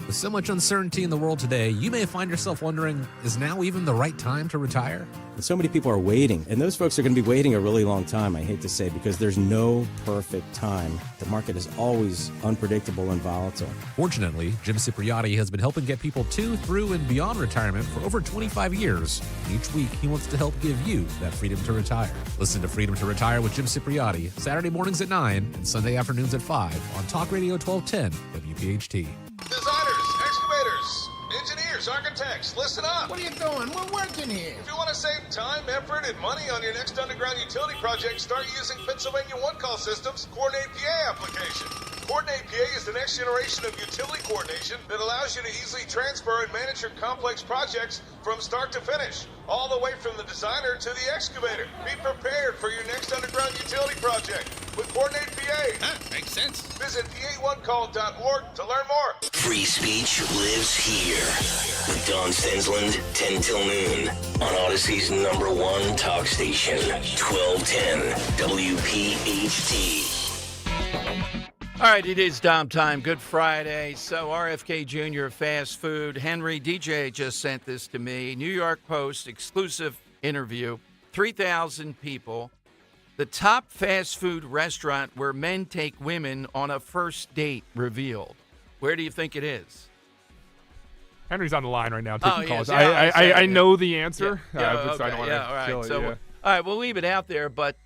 S19: With so much uncertainty in the world today, you may find yourself wondering, is now even the right time to retire?
S20: And so many people are waiting, and those folks are going to be waiting a really long time, I hate to say, because there's no perfect time. The market is always unpredictable and volatile.
S19: Fortunately, Jim Cipriotti has been helping get people to, through, and beyond retirement for over 25 years. Each week, he wants to help give you that freedom to retire. Listen to Freedom to Retire with Jim Cipriotti, Saturday mornings at 9 and Sunday afternoons at 5 on Talk Radio 1210 WPHT.
S22: Designers, excavators, engineers, architects, listen up.
S23: What are you doing? We're working here.
S22: If you want to save time, effort, and money on your next underground utility project, start using Pennsylvania One Call System's Coordinate PA application. Coordinate PA is the next generation of utility coordination that allows you to easily transfer and manage your complex projects from start to finish, all the way from the designer to the excavator. Be prepared for your next underground utility project with Coordinate PA. Makes sense. Visit PA1call.org to learn more.
S3: Free speech lives here. With Don Stensland, 10 till noon. On Odyssey's #1 talk station, 1210 WPHT.
S4: All right, it is Dom time. Good Friday. So RFK Jr. fast food. Henry DJ just sent this to me. New York Post exclusive interview. 3,000 people The top fast food restaurant where men take women on a first date revealed. Where do you think it is?
S1: Henry's on the line right now taking calls.
S4: Yeah,
S1: I know the answer.
S4: Yeah,
S1: but I don't want to
S4: all right.
S1: kill it.
S4: So,
S1: Yeah.
S4: all right, we'll leave it out there. But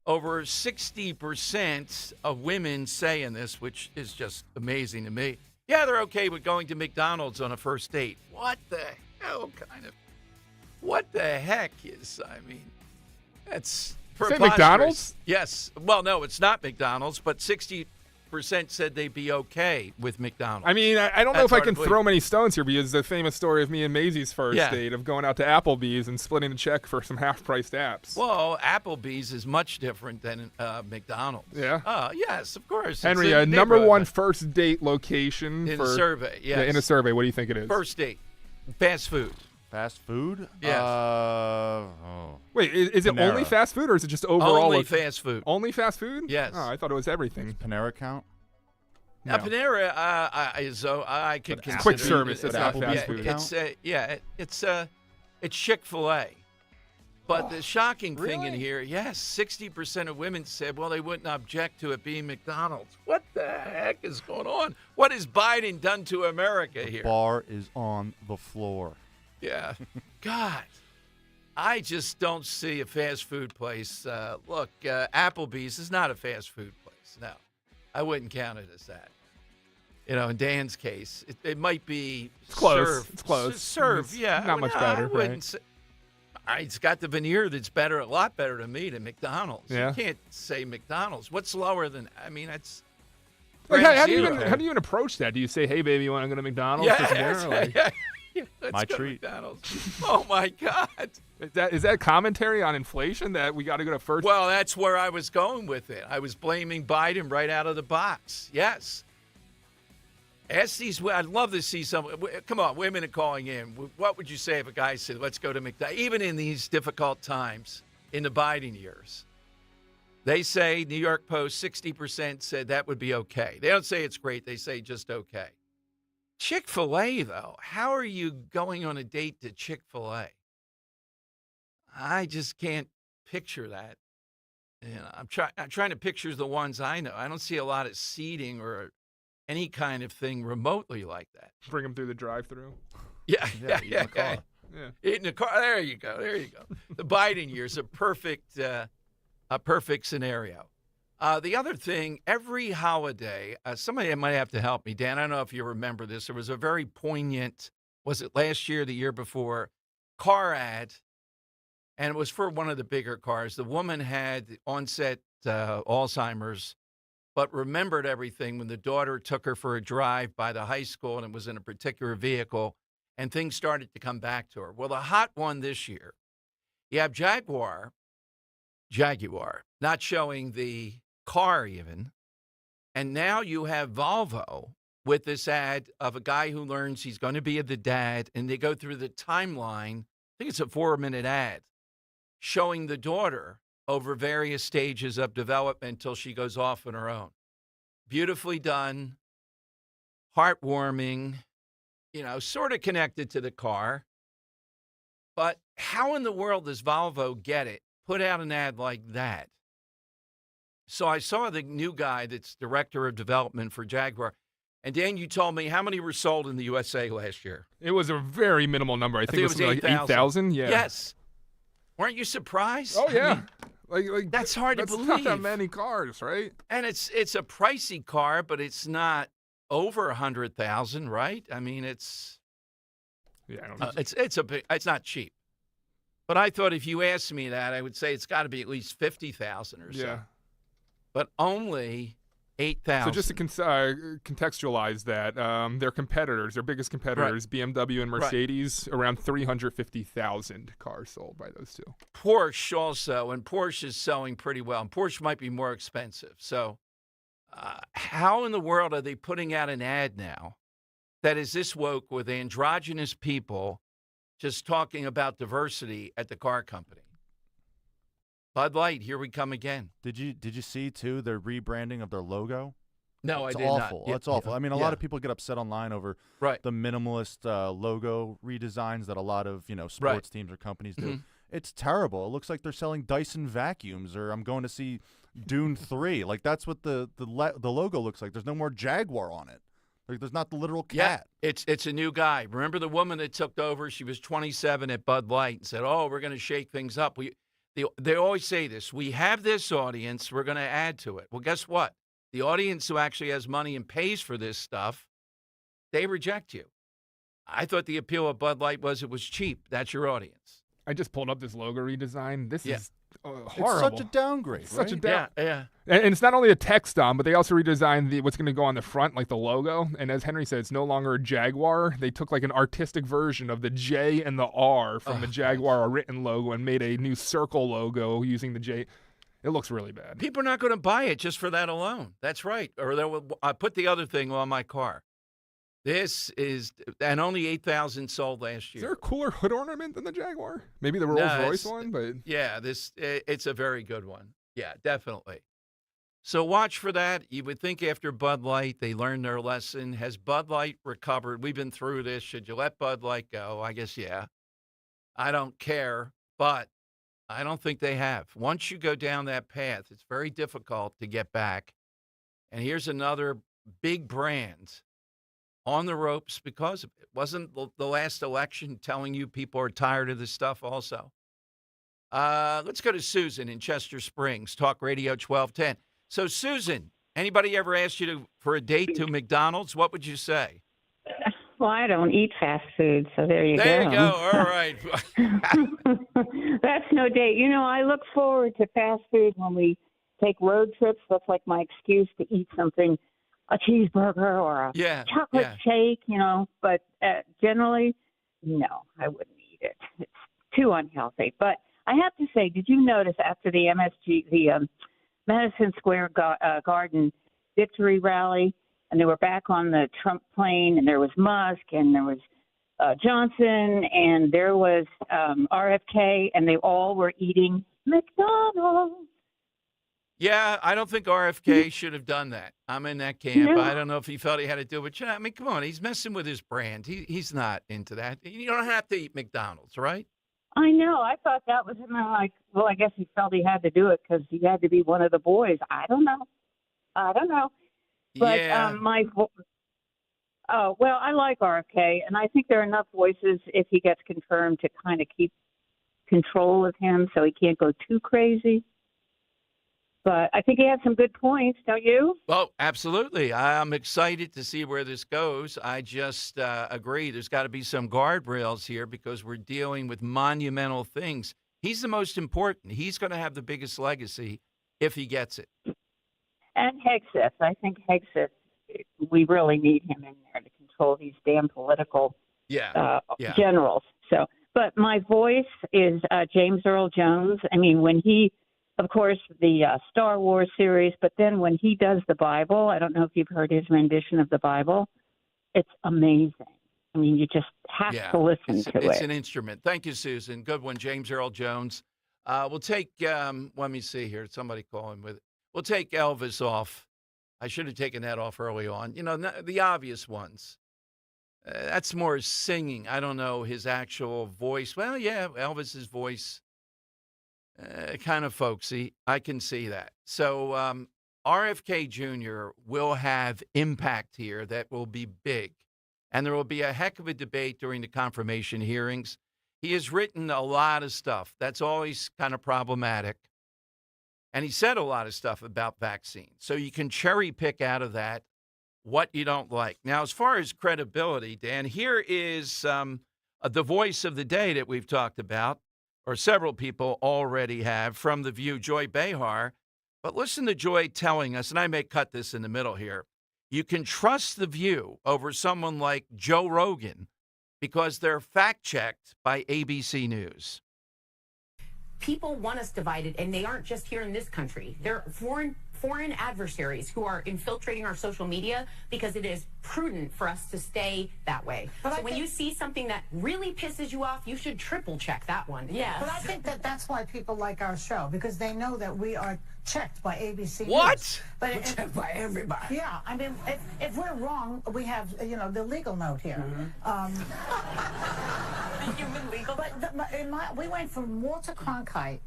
S4: over 60% of women saying this, which is just amazing to me. Yeah, they're okay with going to McDonald's on a first date. What the hell what the heck is, I mean, that's preposterous.
S1: McDonald's?
S4: Yes. Well, no, it's not McDonald's, but 60% said they'd be okay with McDonald's.
S1: I mean, I don't know if I can throw many stones here because the famous story of me and Maisie's first date of going out to Applebee's and splitting the check for some half-priced apps.
S4: Well, Applebee's is much different than McDonald's.
S1: Yeah?
S4: Yes, of course.
S1: Henry, number one first date location
S4: in a survey, yes.
S1: Yeah, in a survey, what do you think it is?
S4: First date, fast food.
S10: Fast food?
S4: Yes.
S1: Wait, is it
S10: Panera.
S1: only fast food or is it just overall?
S4: Only fast food.
S1: Only fast food?
S4: Yes.
S1: Oh, I thought it was everying.
S10: Does Panera count?
S1: No.
S4: Panera, I could consider
S1: quick service. It's not fast food.
S4: It's Chick-fil-A. But the shocking thing in here, 60% of women said, well, they wouldn't object to it being McDonald's. What the heck is going on? What has Biden done to America here?
S10: Bar is on the floor.
S4: Yeah. God, I just don't see a fast food place. Look, Applebee's is not a fast food place. No, I wouldn't count it as that. You know, in Dan's case, it might be
S1: close. It's close.
S4: Serve, yeah.
S1: Not much better,
S4: I wouldn't
S1: right?
S4: say. It's got the veneer that's better, a lot better to me than McDonald's.
S1: Yeah.
S4: You can't say McDonald's. What's lower than? I mean, that's.
S1: Like, how do you even approach that? Do you say, "Hey, baby, you want to go to McDonald's?"
S4: Let's
S10: My
S4: go to
S10: treat.
S4: McDonald's. Oh my God!
S1: Is that commentary on inflation that we got to go to first?
S4: Well, that's where I was going with it. I was blaming Biden right out of the box. Yes. Ask these. I'd love to see some. Come on, women are calling in. What would you say if a guy said, "Let's go to McDonald's," even in these difficult times in the Biden years? They say, New York Post, 60% said that would be okay. They don't say it's great. They say just okay. Chick-fil-A, though, how are you going on a date to Chick-fil-A? I just can't picture that. You know, I'm trying to picture the ones I know. I don't see a lot of seating or any kind of thing remotely like that.
S1: Bring them through the drive-through.
S4: Yeah.
S1: Yeah.
S4: In the car. There you go. The Biden years, a perfect scenario. The other thing, every holiday, somebody might have to help me. Dan, I don't know if you remember this. There was a very poignant, was it last year, the year before, car ad, and it was for one of the bigger cars. The woman had onset Alzheimer's, but remembered everything when the daughter took her for a drive by the high school, and it was in a particular vehicle, and things started to come back to her. Well, the hot one this year, you have Jaguar, not showing the car even. And now you have Volvo with this ad of a guy who learns he's going to be the dad, and they go through the timeline. I think it's a 4-minute ad showing the daughter over various stages of development until she goes off on her own. Beautifully done, heartwarming, sort of connected to the car. But how in the world does Volvo get it? Put out an ad like that. So I saw the new guy that's director of development for Jaguar. And Dan, you told me how many were sold in the USA last year?
S1: It was a very minimal number. I think it was like 8,000. Yeah.
S4: Yes. Weren't you surprised?
S1: Oh yeah.
S4: I mean, like that's hard to believe.
S1: That's not that many cars, right?
S4: And it's a pricey car, but it's not over 100,000, right? I mean, it's it's not cheap. But I thought if you asked me that, I would say it's got to be at least 50,000 or so.
S1: Yeah.
S4: But only 8,000.
S1: So just to contextualize that, their competitors, their biggest competitors, BMW and Mercedes, around 350,000 cars sold by those two.
S4: Porsche also, and Porsche is selling pretty well. And Porsche might be more expensive. So how in the world are they putting out an ad now that is this woke with androgynous people just talking about diversity at the car company? Bud Light, here we come again.
S10: Did you see too their rebranding of their logo?
S4: No,
S10: it's
S4: I did
S10: awful.
S4: not.
S10: It's awful. I mean, a lot of people get upset online over
S4: the
S10: minimalist logo redesigns that a lot of sports teams or companies do. It's terrible. It looks like they're selling Dyson vacuums, or I'm going to see Dune 3. Like, that's what the logo looks like. There's no more Jaguar on it. Like, there's not the literal cat.
S4: Yeah, it's a new guy. Remember the woman that took over? She was 27 at Bud Light and said, "Oh, we're going to shake things up." They always say this. We have this audience. We're going to add to it. Well, guess what? The audience who actually has money and pays for this stuff, they reject you. I thought the appeal of Bud Light was it was cheap. That's your audience.
S1: I just pulled up this logo redesign. This is horrible.
S10: It's such a downgrade, right?
S1: Such a downgrade.
S4: Yeah.
S1: And it's not only a text on, but they also redesigned what's going to go on the front, like the logo. And as Henry said, it's no longer a Jaguar. They took like an artistic version of the J and the R from the Jaguar written logo and made a new circle logo using the J. It looks really bad.
S4: People are not going to buy it just for that alone. That's right. Or I put the other thing on my car. This is, and only 8,000 sold last year.
S1: Is there a cooler hood ornament than the Jaguar? Maybe the Rolls-Royce one, but
S4: yeah, it's a very good one. Yeah, definitely. So watch for that. You would think after Bud Light, they learned their lesson. Has Bud Light recovered? We've been through this. Should you let Bud Light go? I guess, yeah. I don't care, but I don't think they have. Once you go down that path, it's very difficult to get back. And here's another big brand on the ropes because of it. Wasn't the last election telling you people are tired of this stuff also? Let's go to Susan in Chester Springs, Talk Radio 1210. So, Susan, anybody ever asked you for a date to McDonald's? What would you say?
S5: Well, I don't eat fast food, so there you go.
S4: There you go. All right.
S5: That's no date. You know, I look forward to fast food when we take road trips. That's like my excuse to eat something, a cheeseburger or a chocolate shake, you know. But generally, no, I wouldn't eat it. It's too unhealthy. But I have to say, did you notice after the Madison Square Garden victory rally, and they were back on the Trump plane, and there was Musk, and there was Johnson, and there was RFK, and they all were eating McDonald's.
S4: Yeah, I don't think RFK should have done that. I'm in that camp.
S5: No.
S4: I don't know if he felt he had to do it. I mean, come on, he's messing with his brand. He's not into that. You don't have to eat McDonald's, right?
S5: I know. I thought that was him. I'm like, well, I guess he felt he had to do it because he had to be one of the boys. I don't know. But I like RFK, and I think there are enough voices if he gets confirmed to kind of keep control of him so he can't go too crazy. But I think he had some good points, don't you?
S4: Well, absolutely. I'm excited to see where this goes. I just agree. There's got to be some guardrails here because we're dealing with monumental things. He's the most important. He's going to have the biggest legacy if he gets it.
S5: And Hegseth. I think Hegseth, we really need him in there to control these damn political generals. So, but my voice is James Earl Jones. I mean, when he, of course, the Star Wars series, but then when he does the Bible, I don't know if you've heard his rendition of the Bible. It's amazing. I mean, you just have to listen to it.
S4: It's an instrument. Thank you, Susan. Good one, James Earl Jones. We'll take, let me see here. Somebody calling with it. We'll take Elvis off. I should have taken that off early on. You know, the obvious ones. That's more singing. I don't know his actual voice. Well, yeah, Elvis's voice, kind of folksy. I can see that. So RFK Jr. will have impact here that will be big. And there will be a heck of a debate during the confirmation hearings. He has written a lot of stuff. That's always kind of problematic. And he said a lot of stuff about vaccines. So you can cherry pick out of that what you don't like. Now, as far as credibility, Dan, here is the voice of the day that we've talked about, or several people already have, from The View, Joy Behar. But listen to Joy telling us, and I may cut this in the middle here, you can trust The View over someone like Joe Rogan because they're fact-checked by ABC News.
S11: People want us divided, and they aren't just here in this country. They're foreign adversaries who are infiltrating our social media because it is prudent for us to stay that way. But so when you see something that really pisses you off, you should triple check that one.
S23: Yeah. But I think that's why people like our show, because they know that we are checked by ABC
S4: What?
S23: News. But we're checked by everybody. Yeah. I mean, if we're wrong, we have, the legal note here. human legal. But we went from Walter Cronkite,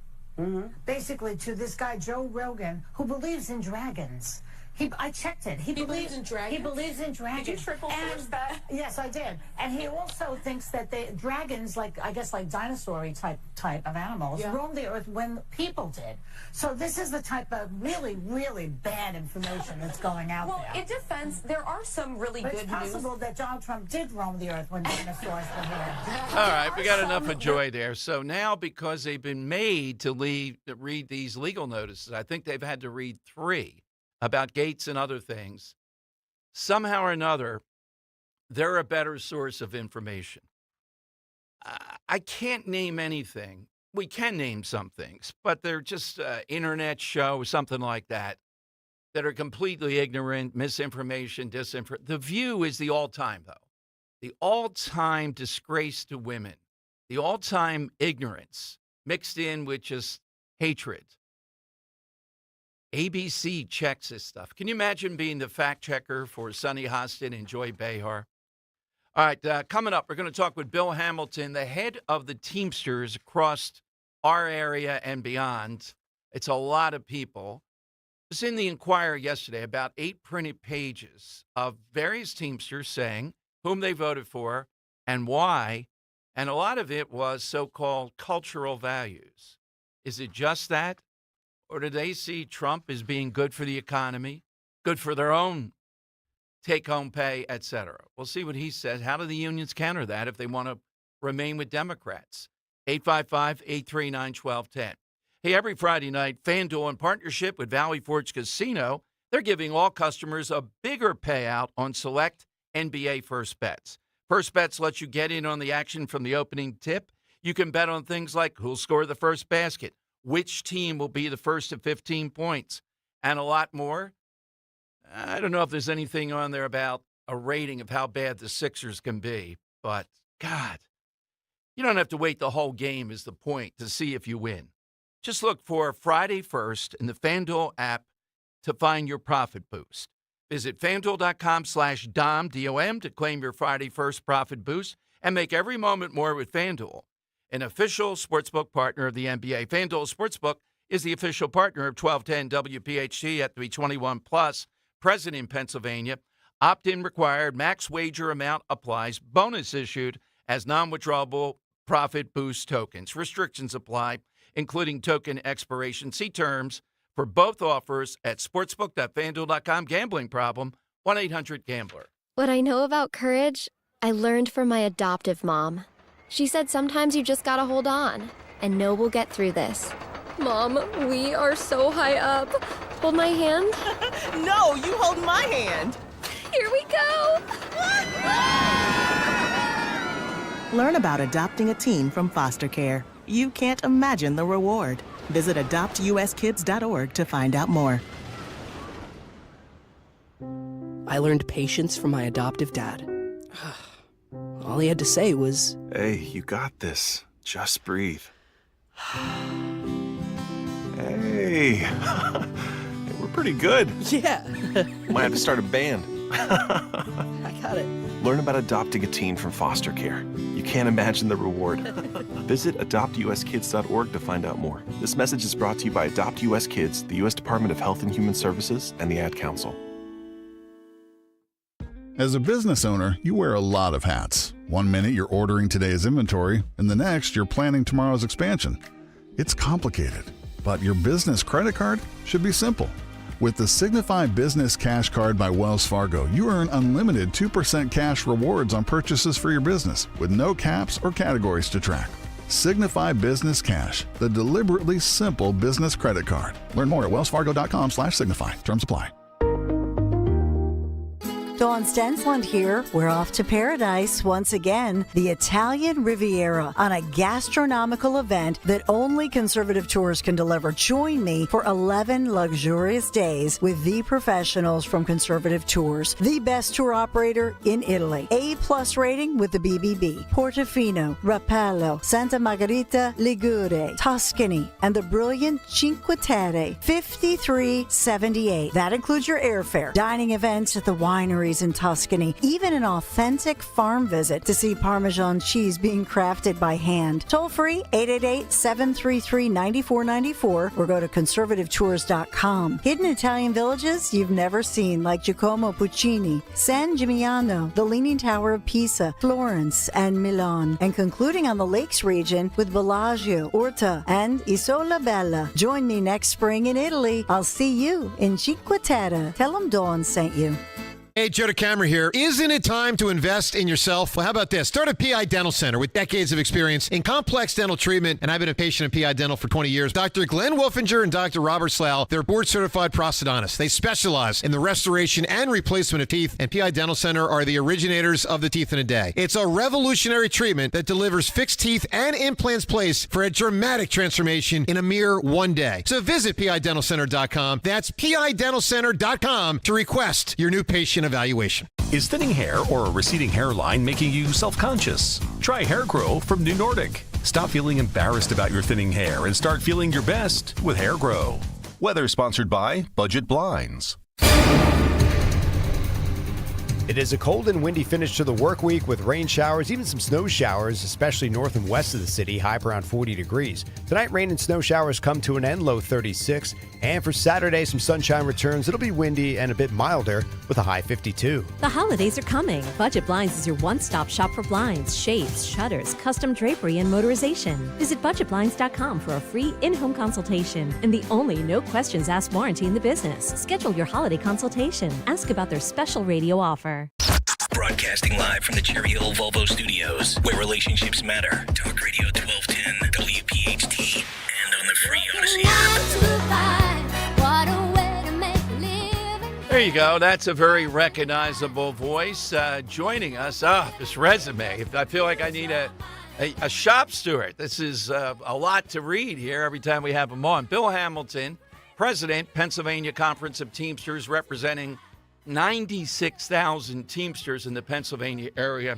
S23: basically, to this guy Joe Rogan, who believes in dragons. I checked it. He believes in dragons. He believes in dragons.
S11: Did you triple source that?
S23: Yes, I did. And he also thinks that dragons, like dinosaur-y type of animals, roamed the earth when people did. So this is the type of really, really bad information that's going out there.
S11: Well, in defense, there are some really good news.
S23: It's possible that Donald Trump did roam the earth when dinosaurs were here.
S4: All right, we got enough of joy there. So now, because they've been made to read these legal notices, I think they've had to read 3 about Gates and other things. Somehow or another, they're a better source of information. I can't name anything. We can name some things, but they're just internet show, something like that are completely ignorant, misinformation, disinformation. The View is the all-time, though. The all-time disgrace to women. The all-time ignorance mixed in with just hatred. ABC checks this stuff. Can you imagine being the fact checker for Sunny Hostin and Joy Behar? All right, coming up, we're going to talk with Bill Hamilton, the head of the Teamsters across our area and beyond. It's a lot of people. It was in the Inquirer yesterday, about 8 printed pages of various Teamsters saying whom they voted for and why, and a lot of it was so-called cultural values. Is it just that? Or do they see Trump as being good for the economy, good for their own take-home pay, et cetera? We'll see what he says. How do the unions counter that if they want to remain with Democrats? 855-839-1210. Hey, every Friday night, FanDuel, in partnership with Valley Forge Casino, they're giving all customers a bigger payout on select NBA first bets. First bets lets you get in on the action from the opening tip. You can bet on things like who'll score the first basket, which team will be the first to 15 points, and a lot more. I don't know if there's anything on there about a rating of how bad the Sixers can be, but God, you don't have to wait the whole game is the point to see if you win. Just look for Friday First in the FanDuel app to find your profit boost. Visit FanDuel.com/Dom, D-O-M, to claim your Friday First profit boost and make every moment more with FanDuel, an official sportsbook partner of the NBA. FanDuel Sportsbook is the official partner of 1210 WPHT at 321 plus. Present in Pennsylvania. Opt-in required. Max wager amount applies. Bonus issued as non-withdrawable profit boost tokens. Restrictions apply, including token expiration. See terms for both offers at sportsbook.fanduel.com. Gambling problem, 1-800-GAMBLER.
S2: What I know about courage, I learned from my adoptive mom. She said sometimes you just gotta hold on and know we'll get through this. Mom, we are so high up. Hold my hand.
S7: No, you hold my hand.
S2: Here we go.
S7: Learn about adopting a teen from foster care. You can't imagine the reward. Visit adoptuskids.org to find out more.
S12: I learned patience from my adoptive dad. All he had to say was,
S21: "Hey, you got this. Just breathe." Hey, we're pretty good.
S12: Yeah.
S21: Might have to start a band.
S12: I got it.
S21: Learn about adopting a teen from foster care. You can't imagine the reward. Visit adoptuskids.org to find out more. This message is brought to you by Adopt US Kids, the U.S. Department of Health and Human Services, and the Ad Council.
S24: As a business owner, you wear a lot of hats. One minute you're ordering today's inventory, and the next you're planning tomorrow's expansion. It's complicated, but your business credit card should be simple. With the Signify Business Cash Card by Wells Fargo, you earn unlimited 2% cash rewards on purchases for your business, with no caps or categories to track. Signify Business Cash, the deliberately simple business credit card. Learn more at wellsfargo.com/signify. Terms apply.
S25: Dawn Stensland here. We're off to paradise once again, the Italian Riviera, on a gastronomical event that only Conservative Tours can deliver. Join me for 11 luxurious days with the professionals from Conservative Tours, the best tour operator in Italy. A+ rating with the BBB. Portofino, Rapallo, Santa Margherita, Ligure, Tuscany, and the brilliant Cinque Terre, $53.78. That includes your airfare, dining events at the winery, wineries in Tuscany, even an authentic farm visit to see Parmesan cheese being crafted by hand. Toll free 888-733-9494 or go to conservativetours.com. Hidden Italian villages you've never seen, like Giacomo Puccini, San Gimignano, the Leaning Tower of Pisa, Florence, and Milan. And concluding on the Lakes region with Bellagio, Orta, and Isola Bella. Join me next spring in Italy. I'll see you in Cinque Terre. Tell them Dawn sent you.
S6: Hey, Joe DeCamera here. Isn't it time to invest in yourself? Well, how about this? Start a PI Dental Center with decades of experience in complex dental treatment, and I've been a patient of PI Dental for 20 years. Dr. Glenn Wolfinger and Dr. Robert Slough, they're board-certified prosthodontists. They specialize in the restoration and replacement of teeth, and PI Dental Center are the originators of the teeth in a day. It's a revolutionary treatment that delivers fixed teeth and implants placed for a dramatic transformation in a mere one day. So visit PIDentalCenter.com. That's PIDentalCenter.com to request your new patient evaluation.
S8: Is thinning hair or a receding hairline making you self-conscious? Try Hair Grow from New Nordic. Stop feeling embarrassed about your thinning hair and start feeling your best with Hair Grow. Weather sponsored by Budget Blinds.
S9: It is a cold and windy finish to the work week with rain showers, even some snow showers, especially north and west of the city, high up around 40 degrees. Tonight, rain and snow showers come to an end, low 36. And for Saturday, some sunshine returns. It'll be windy and a bit milder with a high 52.
S13: The holidays are coming. Budget Blinds is your one-stop shop for blinds, shades, shutters, custom drapery, and motorization. Visit budgetblinds.com for a free in-home consultation and the only no questions asked warranty in the business. Schedule your holiday consultation. Ask about their special radio offer.
S3: Broadcasting live from the Cherry Hill Volvo Studios, where relationships matter. Talk Radio 1210, WPHT, and on the free Odyssey app.
S4: There you go. That's a very recognizable voice joining us. This resume. I feel like I need a shop steward. This is a lot to read here every time we have him on. Bill Hamilton, President, Pennsylvania Conference of Teamsters, representing 96,000 Teamsters in the Pennsylvania area.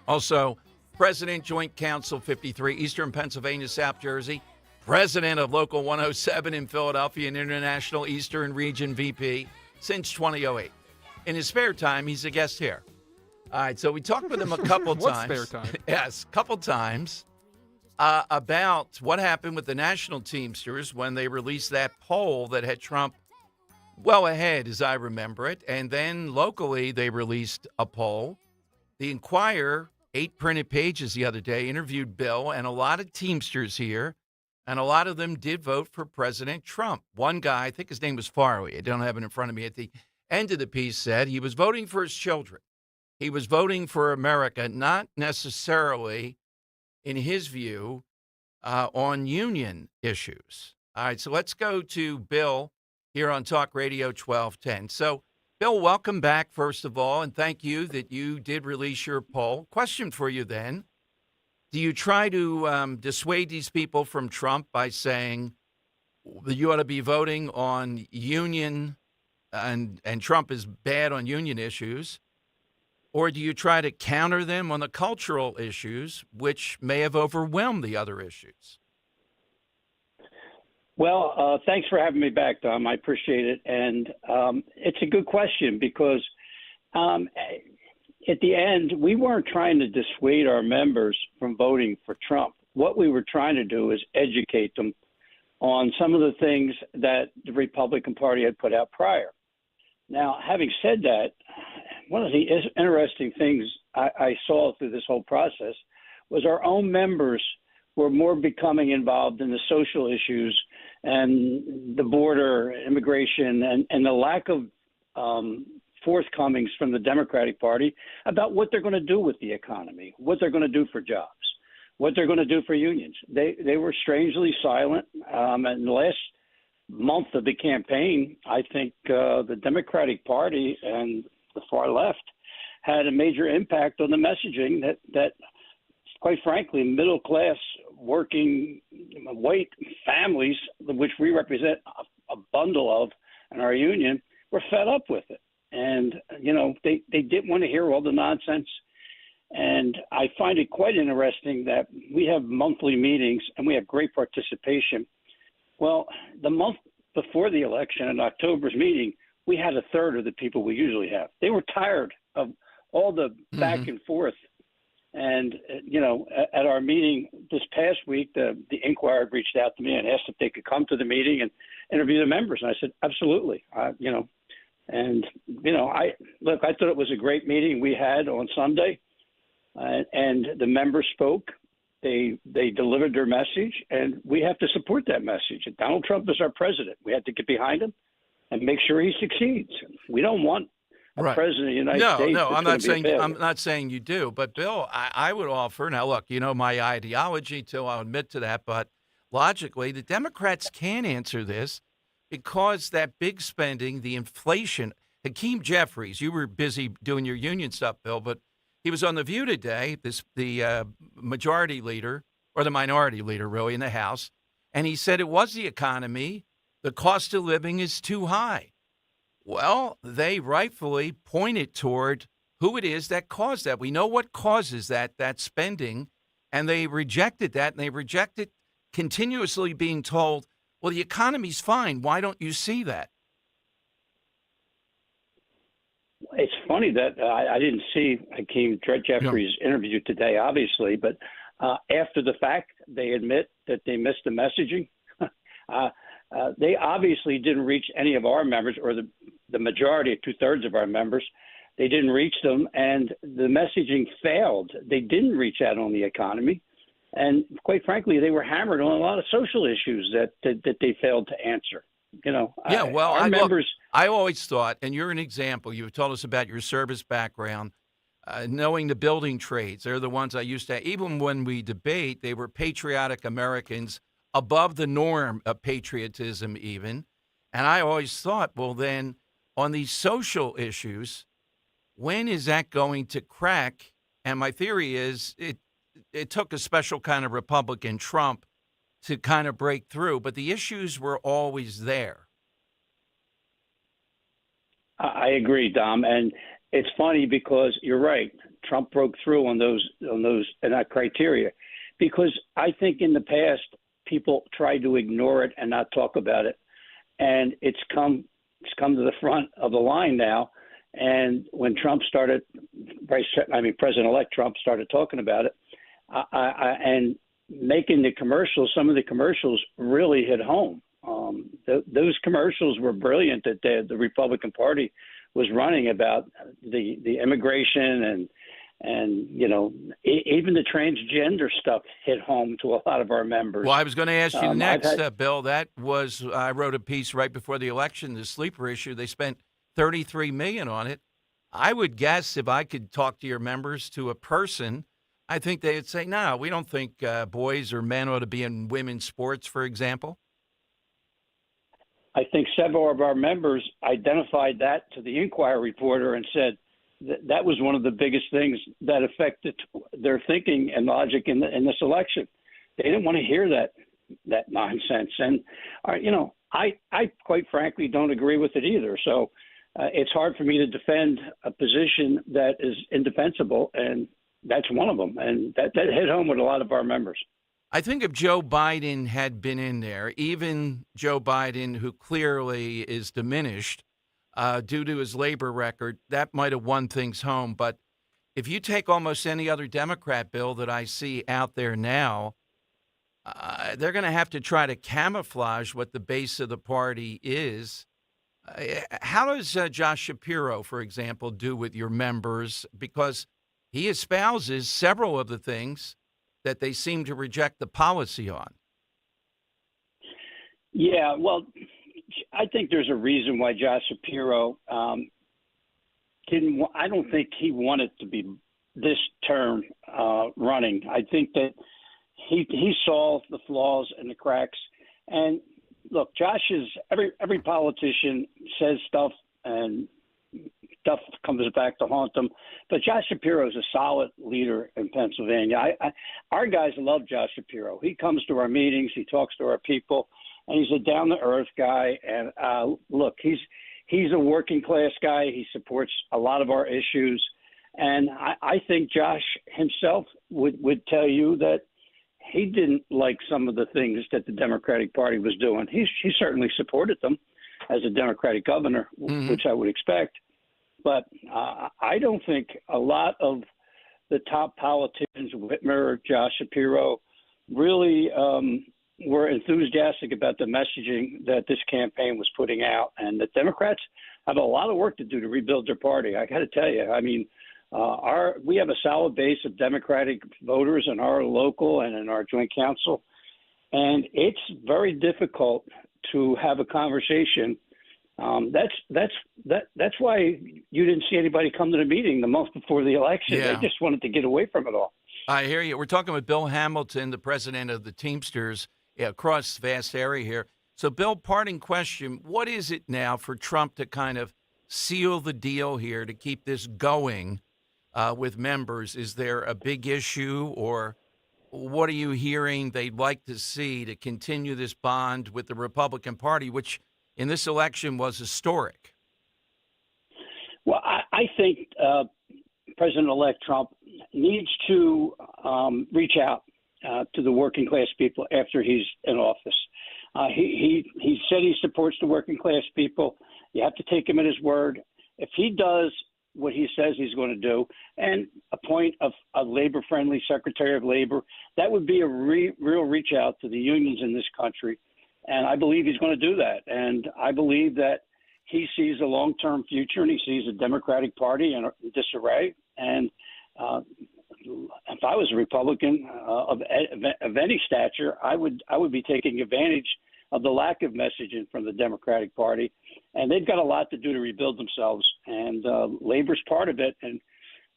S4: Also, President, Joint Council 53, Eastern Pennsylvania, South Jersey. President of Local 107 in Philadelphia and International Eastern Region VP since 2008. In his spare time, he's a guest here. All right, so we talked with him a couple times.
S1: What spare time?
S4: Yes, a couple times about what happened with the National Teamsters when they released that poll that had Trump well ahead, as I remember it. And then locally, they released a poll. The Inquirer, 8 printed pages the other day, interviewed Bill and a lot of Teamsters here, and a lot of them did vote for President Trump. One guy, I think his name was Farley, I don't have it in front of me, at the end of the piece said he was voting for his children. He was voting for America, not necessarily, in his view, on union issues. All right, so let's go to Bill here on Talk Radio 1210. So, Bill, welcome back, first of all, and thank you that you did release your poll. Question for you then. Do you try to dissuade these people from Trump by saying that you ought to be voting on union and Trump is bad on union issues? Or do you try to counter them on the cultural issues, which may have overwhelmed the other issues?
S15: Well, thanks for having me back, Tom. I appreciate it. And it's a good question because at the end, we weren't trying to dissuade our members from voting for Trump. What we were trying to do is educate them on some of the things that the Republican Party had put out prior. Now, having said that, one of the interesting things I saw through this whole process was our own members were more becoming involved in the social issues and the border, immigration, and the lack of forthcomings from the Democratic Party about what they're going to do with the economy, what they're going to do for jobs, what they're going to do for unions. They were strangely silent. And the last month of the campaign, I think the Democratic Party and the far left had a major impact on the messaging that quite frankly, middle-class working white families, which we represent a bundle of in our union, were fed up with it. And, they didn't want to hear all the nonsense. And I find it quite interesting that we have monthly meetings and we have great participation. Well, the month before the election, in October's meeting, we had a third of the people we usually have. They were tired of all the back and forth. And, at our meeting this past week, the Inquirer reached out to me and asked if they could come to the meeting and interview the members. And I said, absolutely. I thought it was a great meeting we had on Sunday, and the members spoke. They delivered their message, and we have to support that message. Donald Trump is our president. We have to get behind him and make sure he succeeds. We don't want a president of the United States.
S4: No, I'm not saying you do, but Bill, I would offer. Now, look, my ideology too. I'll admit to that, but logically, the Democrats can answer this because that big spending, the inflation. Hakeem Jeffries, you were busy doing your union stuff, Bill, but he was on The View today, the majority leader, or the minority leader, really, in the House, and he said it was the economy. The cost of living is too high. Well, they rightfully pointed toward who it is that caused that. We know what causes that spending, and they rejected that, and they rejected continuously being told, well, the economy's fine. Why don't you see that?
S15: It's funny that I didn't see Hakeem Jeffries' interview today, obviously, but after the fact, they admit that they missed the messaging. They obviously didn't reach any of our members, or the majority, 2/3 of our members. They didn't reach them, and the messaging failed. They didn't reach out on the economy. And quite frankly, they were hammered on a lot of social issues that they failed to answer.
S4: I always thought, and you're an example, you've told us about your service background, knowing the building trades. They're the ones I used to, even when we debate, they were patriotic Americans, above the norm of patriotism even. And I always thought, well, then on these social issues, when is that going to crack? And my theory is it took a special kind of Republican, Trump, to kind of break through, but the issues were always there.
S15: I agree, Dom, and it's funny because you're right. Trump broke through on those and that criteria, because I think in the past people tried to ignore it and not talk about it, and it's come to the front of the line now. And when President-elect Trump started talking about it, and making the commercials, some of the commercials really hit home. Those commercials were brilliant that the Republican Party was running about the immigration and even the transgender stuff hit home to a lot of our members.
S4: Well, I was going to ask you next, Bill. That was, I wrote a piece right before the election, the sleeper issue. They spent $33 million on it. I would guess if I could talk to your members, to a person, I think they would say, no, we don't think boys or men ought to be in women's sports, for example.
S15: I think several of our members identified that to the Inquirer reporter and said that was one of the biggest things that affected their thinking and logic in this election. They didn't want to hear that nonsense. And, I quite frankly don't agree with it either. So it's hard for me to defend a position that is indefensible, and that's one of them. And that hit home with a lot of our members.
S4: I think if Joe Biden had been in there, even Joe Biden, who clearly is diminished due to his labor record, that might have won things home. But if you take almost any other Democrat bill that I see out there now, they're going to have to try to camouflage what the base of the party is. How does Josh Shapiro, for example, do with your members? Because he espouses several of the things that they seem to reject the policy on.
S15: Yeah, well, I think there's a reason why Josh Shapiro didn't. I don't think he wanted to be this term running. I think that he saw the flaws and the cracks. And look, Josh is every politician says stuff and stuff comes back to haunt them. But Josh Shapiro is a solid leader in Pennsylvania. Our guys love Josh Shapiro. He comes to our meetings. He talks to our people. And he's a down-to-earth guy. And look, he's a working-class guy. He supports a lot of our issues. And I think Josh himself would tell you that he didn't like some of the things that the Democratic Party was doing. He certainly supported them. as a Democratic governor, which I would expect. But I don't think a lot of the top politicians, Whitmer, Josh Shapiro, really were enthusiastic about the messaging that this campaign was putting out. And the Democrats have a lot of work to do to rebuild their party. I got to tell you, I mean, we have a solid base of Democratic voters in our local and in our joint council. And it's very difficult to have a conversation. That's why you didn't see anybody come to the meeting the month before the election.
S4: Yeah.
S15: They just wanted to get away from it all.
S4: I hear you. We're talking with Bill Hamilton, the president of the Teamsters, across the vast area here. So, Bill, parting question, what is it now for Trump to kind of seal the deal here to keep this going with members? Is there a big issue, or what are you hearing they'd like to see to continue this bond with the Republican Party, which in this election was historic?
S15: Well, I think President-elect Trump needs to reach out to the working class people after he's in office. He said he supports the working class people. You have to take him at his word. If he does what he says he's going to do and appoint a labor-friendly Secretary of Labor, that would be a real reach out to the unions in this country. And I believe he's going to do that. And I believe that he sees a long-term future, and he sees a Democratic Party in disarray. And if I was a Republican of any stature, I would be taking advantage of the lack of messaging from the Democratic Party. And they've got a lot to do to rebuild themselves. And Labor's part of it. And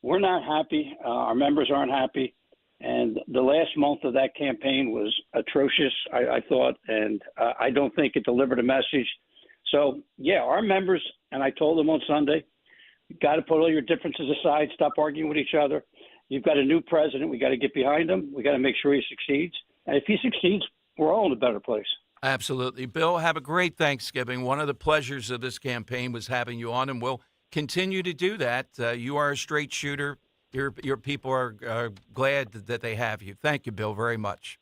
S15: we're not happy. Our members aren't happy. And the last month of that campaign was atrocious, I thought. And I don't think it delivered a message. So, yeah, our members, and I told them on Sunday, you've got to put all your differences aside, stop arguing with each other. You've got a new president. We got to get behind him. We got to make sure he succeeds. And if he succeeds, we're all in a better place.
S4: Absolutely. Bill, have a great Thanksgiving. One of the pleasures of this campaign was having you on, and we'll continue to do that. You are a straight shooter. Your people are glad that they have you. Thank you, Bill, very much.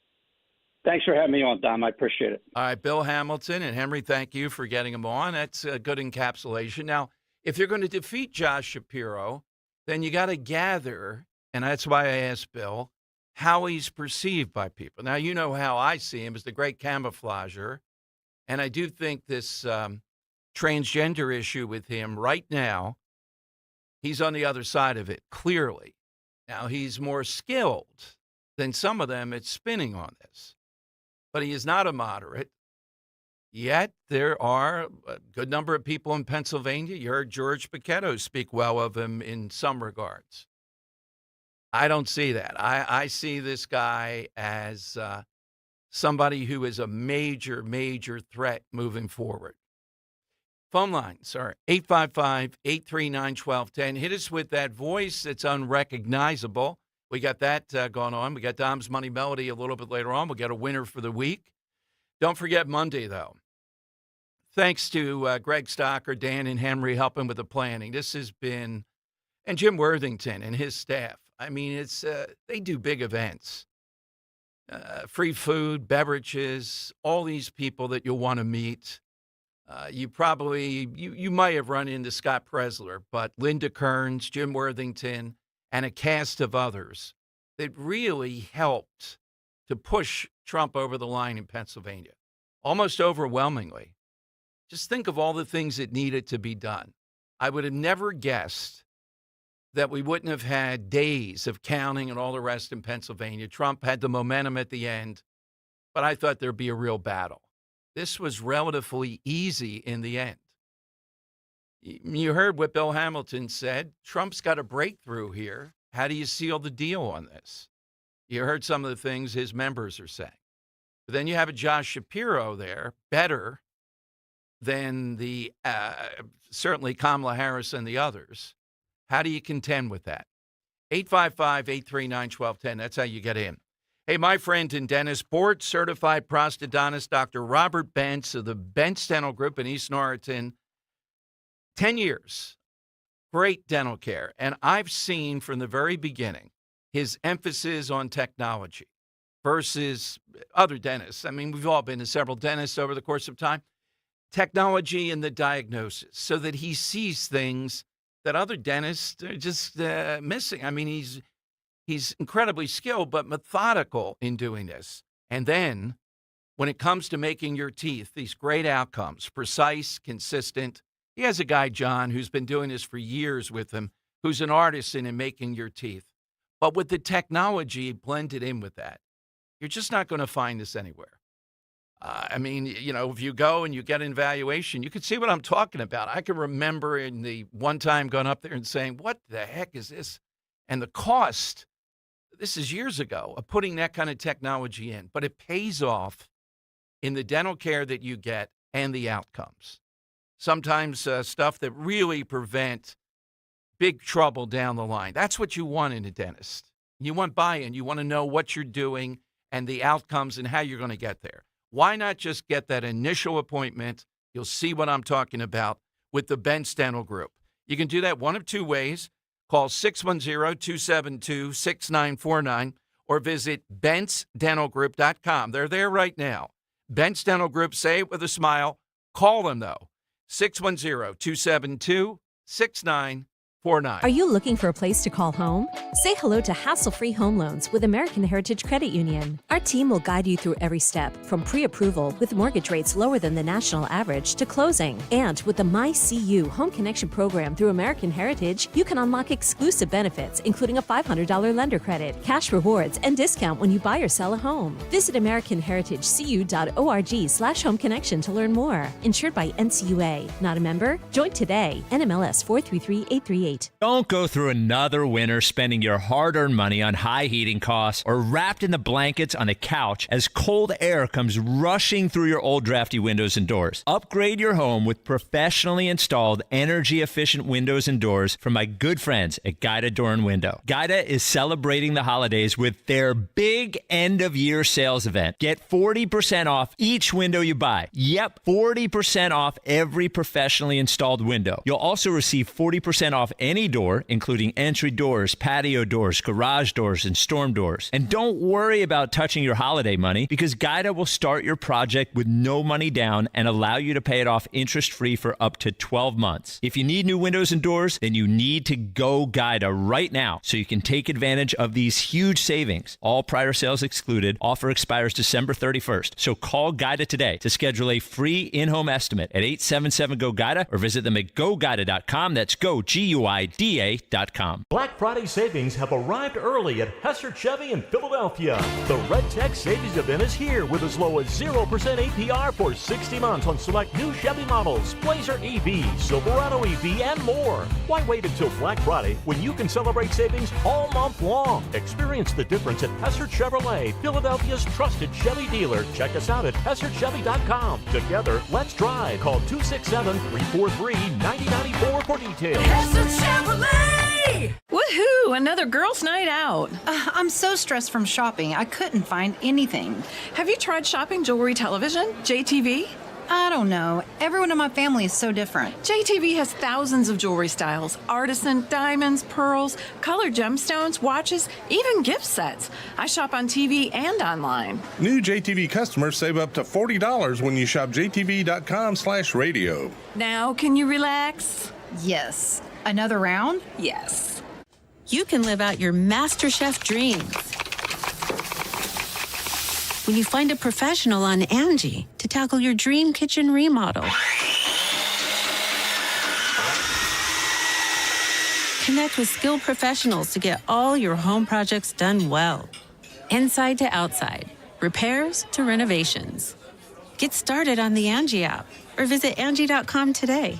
S15: Thanks for having me on, Dom. I appreciate it.
S4: All right, Bill Hamilton and Henry, thank you for getting him on. That's a good encapsulation. Now, if you're going to defeat Josh Shapiro, then you got to gather, and that's why I asked Bill, how he's perceived by people. Now, you know how I see him as the great camouflager, and I do think this transgender issue with him right now, he's on the other side of it, clearly. Now, he's more skilled than some of them at spinning on this, but he is not a moderate. Yet there are a good number of people in Pennsylvania. You heard George Paquetto speak well of him in some regards. I don't see that. I see this guy as somebody who is a major, major threat moving forward. Phone lines are 855-839-1210. Hit us with that voice that's unrecognizable. We got that going on. We got Dom's Money Melody a little bit later on. We'll get a winner for the week. Don't forget Monday, though. Thanks to Greg Stocker, Dan, and Henry helping with the planning. This has been, and Jim Worthington and his staff. I mean, it's they do big events. Free food, beverages, all these people that you'll want to meet. You might have run into Scott Presler, but Linda Kearns, Jim Worthington, and a cast of others that really helped to push Trump over the line in Pennsylvania, almost overwhelmingly. Just think of all the things that needed to be done. I would have never guessed that we wouldn't have had days of counting and all the rest in Pennsylvania. Trump had the momentum at the end, but I thought there'd be a real battle. This was relatively easy in the end. You heard what Bill Hamilton said. Trump's got a breakthrough here. How do you seal the deal on this? You heard some of the things his members are saying. But then you have a Josh Shapiro there, better than the certainly Kamala Harris and the others. How do you contend with that? 855-839-1210. That's how you get in. Hey, my friend and dentist, board-certified prosthodontist Dr. Robert Bentz of the Bentz Dental Group in East Norriton. 10 years, great dental care. And I've seen from the very beginning his emphasis on technology versus other dentists. I mean, we've all been to several dentists over the course of time. technology in the diagnosis so that he sees things that other dentists are just missing. I mean, he's incredibly skilled, but methodical in doing this. And then when it comes to making your teeth, these great outcomes, precise, consistent. He has a guy, John, who's been doing this for years with him, who's an artisan in making your teeth. But with the technology blended in with that, you're just not going to find this anywhere. I mean, if you go and you get an evaluation, you can see what I'm talking about. I can remember in the one time going up there and saying, what the heck is this? And the cost, this is years ago, of putting that kind of technology in. But it pays off in the dental care that you get and the outcomes. Sometimes stuff that really prevent big trouble down the line. That's what you want in a dentist. You want buy-in. You want to know what you're doing and the outcomes and how you're going to get there. Why not just get that initial appointment? You'll see what I'm talking about with the Bentz Dental Group. You can do that one of two ways. Call 610-272-6949 or visit BentzDentalGroup.com. They're there right now. Bentz Dental Group, say it with a smile. Call them, though. 610-272-6949.
S13: Are you looking for a place to call home? Say hello to hassle-free home loans with American Heritage Credit Union. Our team will guide you through every step, from pre-approval with mortgage rates lower than the national average to closing. And with the MyCU Home Connection program through American Heritage, you can unlock exclusive benefits, including a $500 lender credit, cash rewards, and discount when you buy or sell a home. Visit AmericanHeritageCU.org/home connection to learn more. Insured by NCUA. Not a member? Join today. NMLS 433838.
S14: Don't go through another winter spending your hard-earned money on high heating costs or wrapped in the blankets on the couch as cold air comes rushing through your old drafty windows and doors. Upgrade your home with professionally installed energy-efficient windows and doors from my good friends at Guida Door and Window. Guida is celebrating the holidays with their big end-of-year sales event. Get 40% off each window you buy. Yep, 40% off every professionally installed window. You'll also receive 40% off any door, including entry doors, patio doors, garage doors, and storm doors. And don't worry about touching your holiday money, because Guida will start your project with no money down and allow you to pay it off interest-free for up to 12 months. If you need new windows and doors, then you need to go Guida right now so you can take advantage of these huge savings. All prior sales excluded. Offer expires December 31st. So call Guida today to schedule a free in-home estimate at 877-GO-GUIDA or visit them at GoGuida.com. That's go, GUIDA.com.
S16: Black Friday savings have arrived early at Hessert Chevy in Philadelphia. The Red Tech Savings Event is here with as low as 0% APR for 60 months on select new Chevy models, Blazer EV, Silverado EV, and more. Why wait until Black Friday when you can celebrate savings all month long? Experience the difference at Hessert Chevrolet, Philadelphia's trusted Chevy dealer. Check us out at HessertChevy.com. Together, let's drive. Call 267-343-9094 for details.
S17: Chevrolet! Woohoo! Another girls' night out. I'm so stressed from shopping, I couldn't find anything. Have you tried shopping jewelry television? JTV? I don't know. Everyone in my family is so different. JTV has thousands of jewelry styles. Artisan, diamonds, pearls, colored gemstones, watches, even gift sets. I shop on TV and online.
S18: New JTV customers save up to $40 when you shop jtv.com/radio.
S17: Now can you relax?
S20: Yes. Another round?
S17: Yes.
S26: You can live out your MasterChef dreams when you find a professional on Angie to tackle your dream kitchen remodel. Connect with skilled professionals to get all your home projects done well. Inside to outside, repairs to renovations. Get started on the Angie app or visit Angie.com today.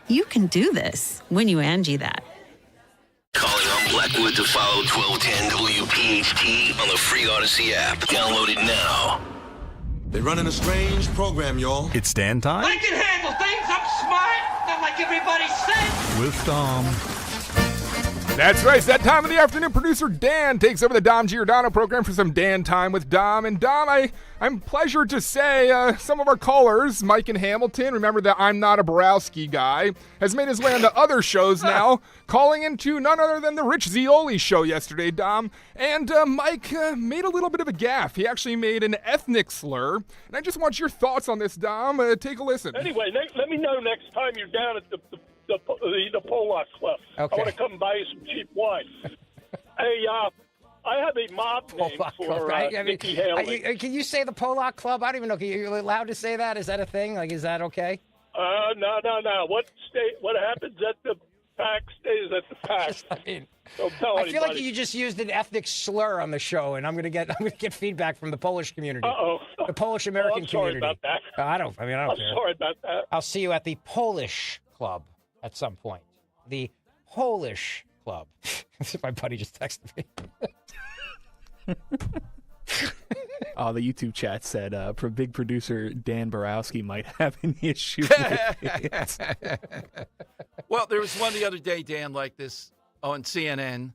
S26: You can do this when you Angie that.
S3: Calling on Blackwood to follow 1210 WPHT on the free Odyssey app. Download it now.
S27: They're running a strange program, y'all.
S8: It's Dan time
S28: I can handle things. I'm smart. Not like everybody says.
S8: with Dom.
S1: That's right. It's that time of the afternoon. Producer Dan takes over the Dom Giordano program for some Dan Time with Dom. And Dom, I'm pleasured to say some of our callers, Mike in Hamilton, remember that I'm not a Borowski guy, has made his way onto other shows now, calling into none other than the Rich Zeoli show yesterday, Dom. And Mike made a little bit of a gaffe. He actually made an ethnic slur. And I just want your thoughts on this, Dom. Take a listen.
S2: Anyway, let me know next time you're down at the Pollock Club.
S5: Okay.
S2: I want to come buy you some cheap wine. Hey, I have a mob name for Nikki Haley.
S5: Can you say the Pollock Club? I don't even know. Are you allowed to say that? Is that a thing? Like, is that okay?
S2: No. What happens at the pack stays at the pack. Don't tell anybody.
S5: I feel like you just used an ethnic slur on the show, and I'm gonna get feedback from the Polish community. The Polish American community.
S2: I'm sorry about that.
S5: I don't care.
S2: I'm sorry about that.
S5: I'll see you at the Polish Club at some point. The Polish Club. My buddy just texted me.
S10: Oh, the YouTube chat said big producer Dan Borowski might have an issue with it.
S4: Well, there was one the other day, Dan, like this on CNN,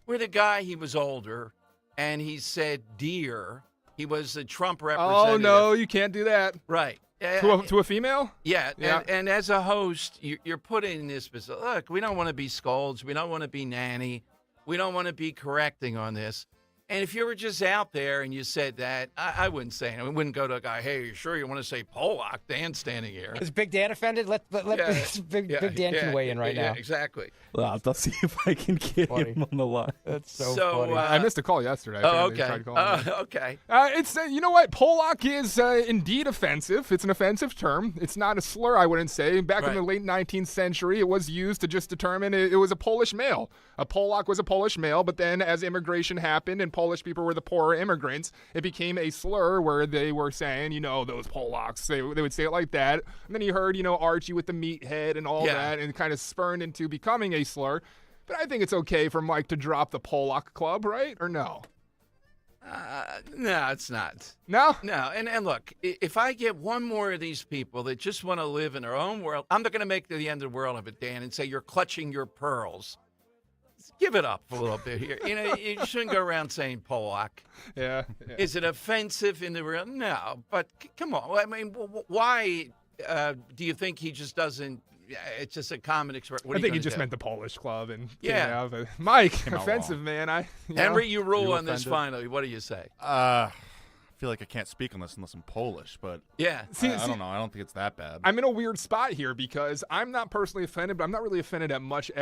S4: where the guy, he was older, and he said dear. He was a Trump representative.
S1: Oh, no, you can't do that.
S4: Right.
S1: To a female?
S4: Yeah. And as a host, you're put in this position. Look, we don't want to be scolds. We don't want to be nanny. We don't want to be correcting on this. And if you were just out there and you said that, I wouldn't say it. I wouldn't go to a guy, hey, you sure you want to say Pollock? Dan's standing here.
S5: Is Big Dan offended? Let Big Dan can weigh in right now.
S4: Yeah, exactly.
S10: Well, I'll see if I can get him on the line.
S5: That's so funny.
S1: I missed a call yesterday.
S4: Oh, okay. Okay.
S1: It's you know what? Pollock is indeed offensive. It's an offensive term. It's not a slur, I wouldn't say. Back in the late 19th century, it was used to just determine it was a Polish male. A Pollock was a Polish male, but then as immigration happened and Polish people were the poorer immigrants, it became a slur where they were saying, those Polacks. They would say it like that. And then you heard, Archie with the meathead and all that, and it kind of spurned into becoming a slur. But I think it's okay for Mike to drop the Pollock Club, right? Or no?
S4: No, it's not.
S1: No?
S4: No. And look, if I get one more of these people that just want to live in their own world, I'm not going to make the end of the world of it, Dan, and say you're clutching your pearls. Give it up a little bit here. You shouldn't go around saying Pollock.
S1: Yeah.
S4: Is it offensive in the real? No, but come on. I mean, why do you think he just doesn't? It's just a common expression.
S1: I think he just meant the Polish Club, and but Mike, offensive man.
S4: Henry, you rule on this finally. What do you say?
S11: I feel like I can't speak on this unless I'm Polish, but
S4: yeah,
S11: I don't know. I don't think it's that bad.
S1: I'm in a weird spot here because I'm not personally offended, but I'm not really offended at much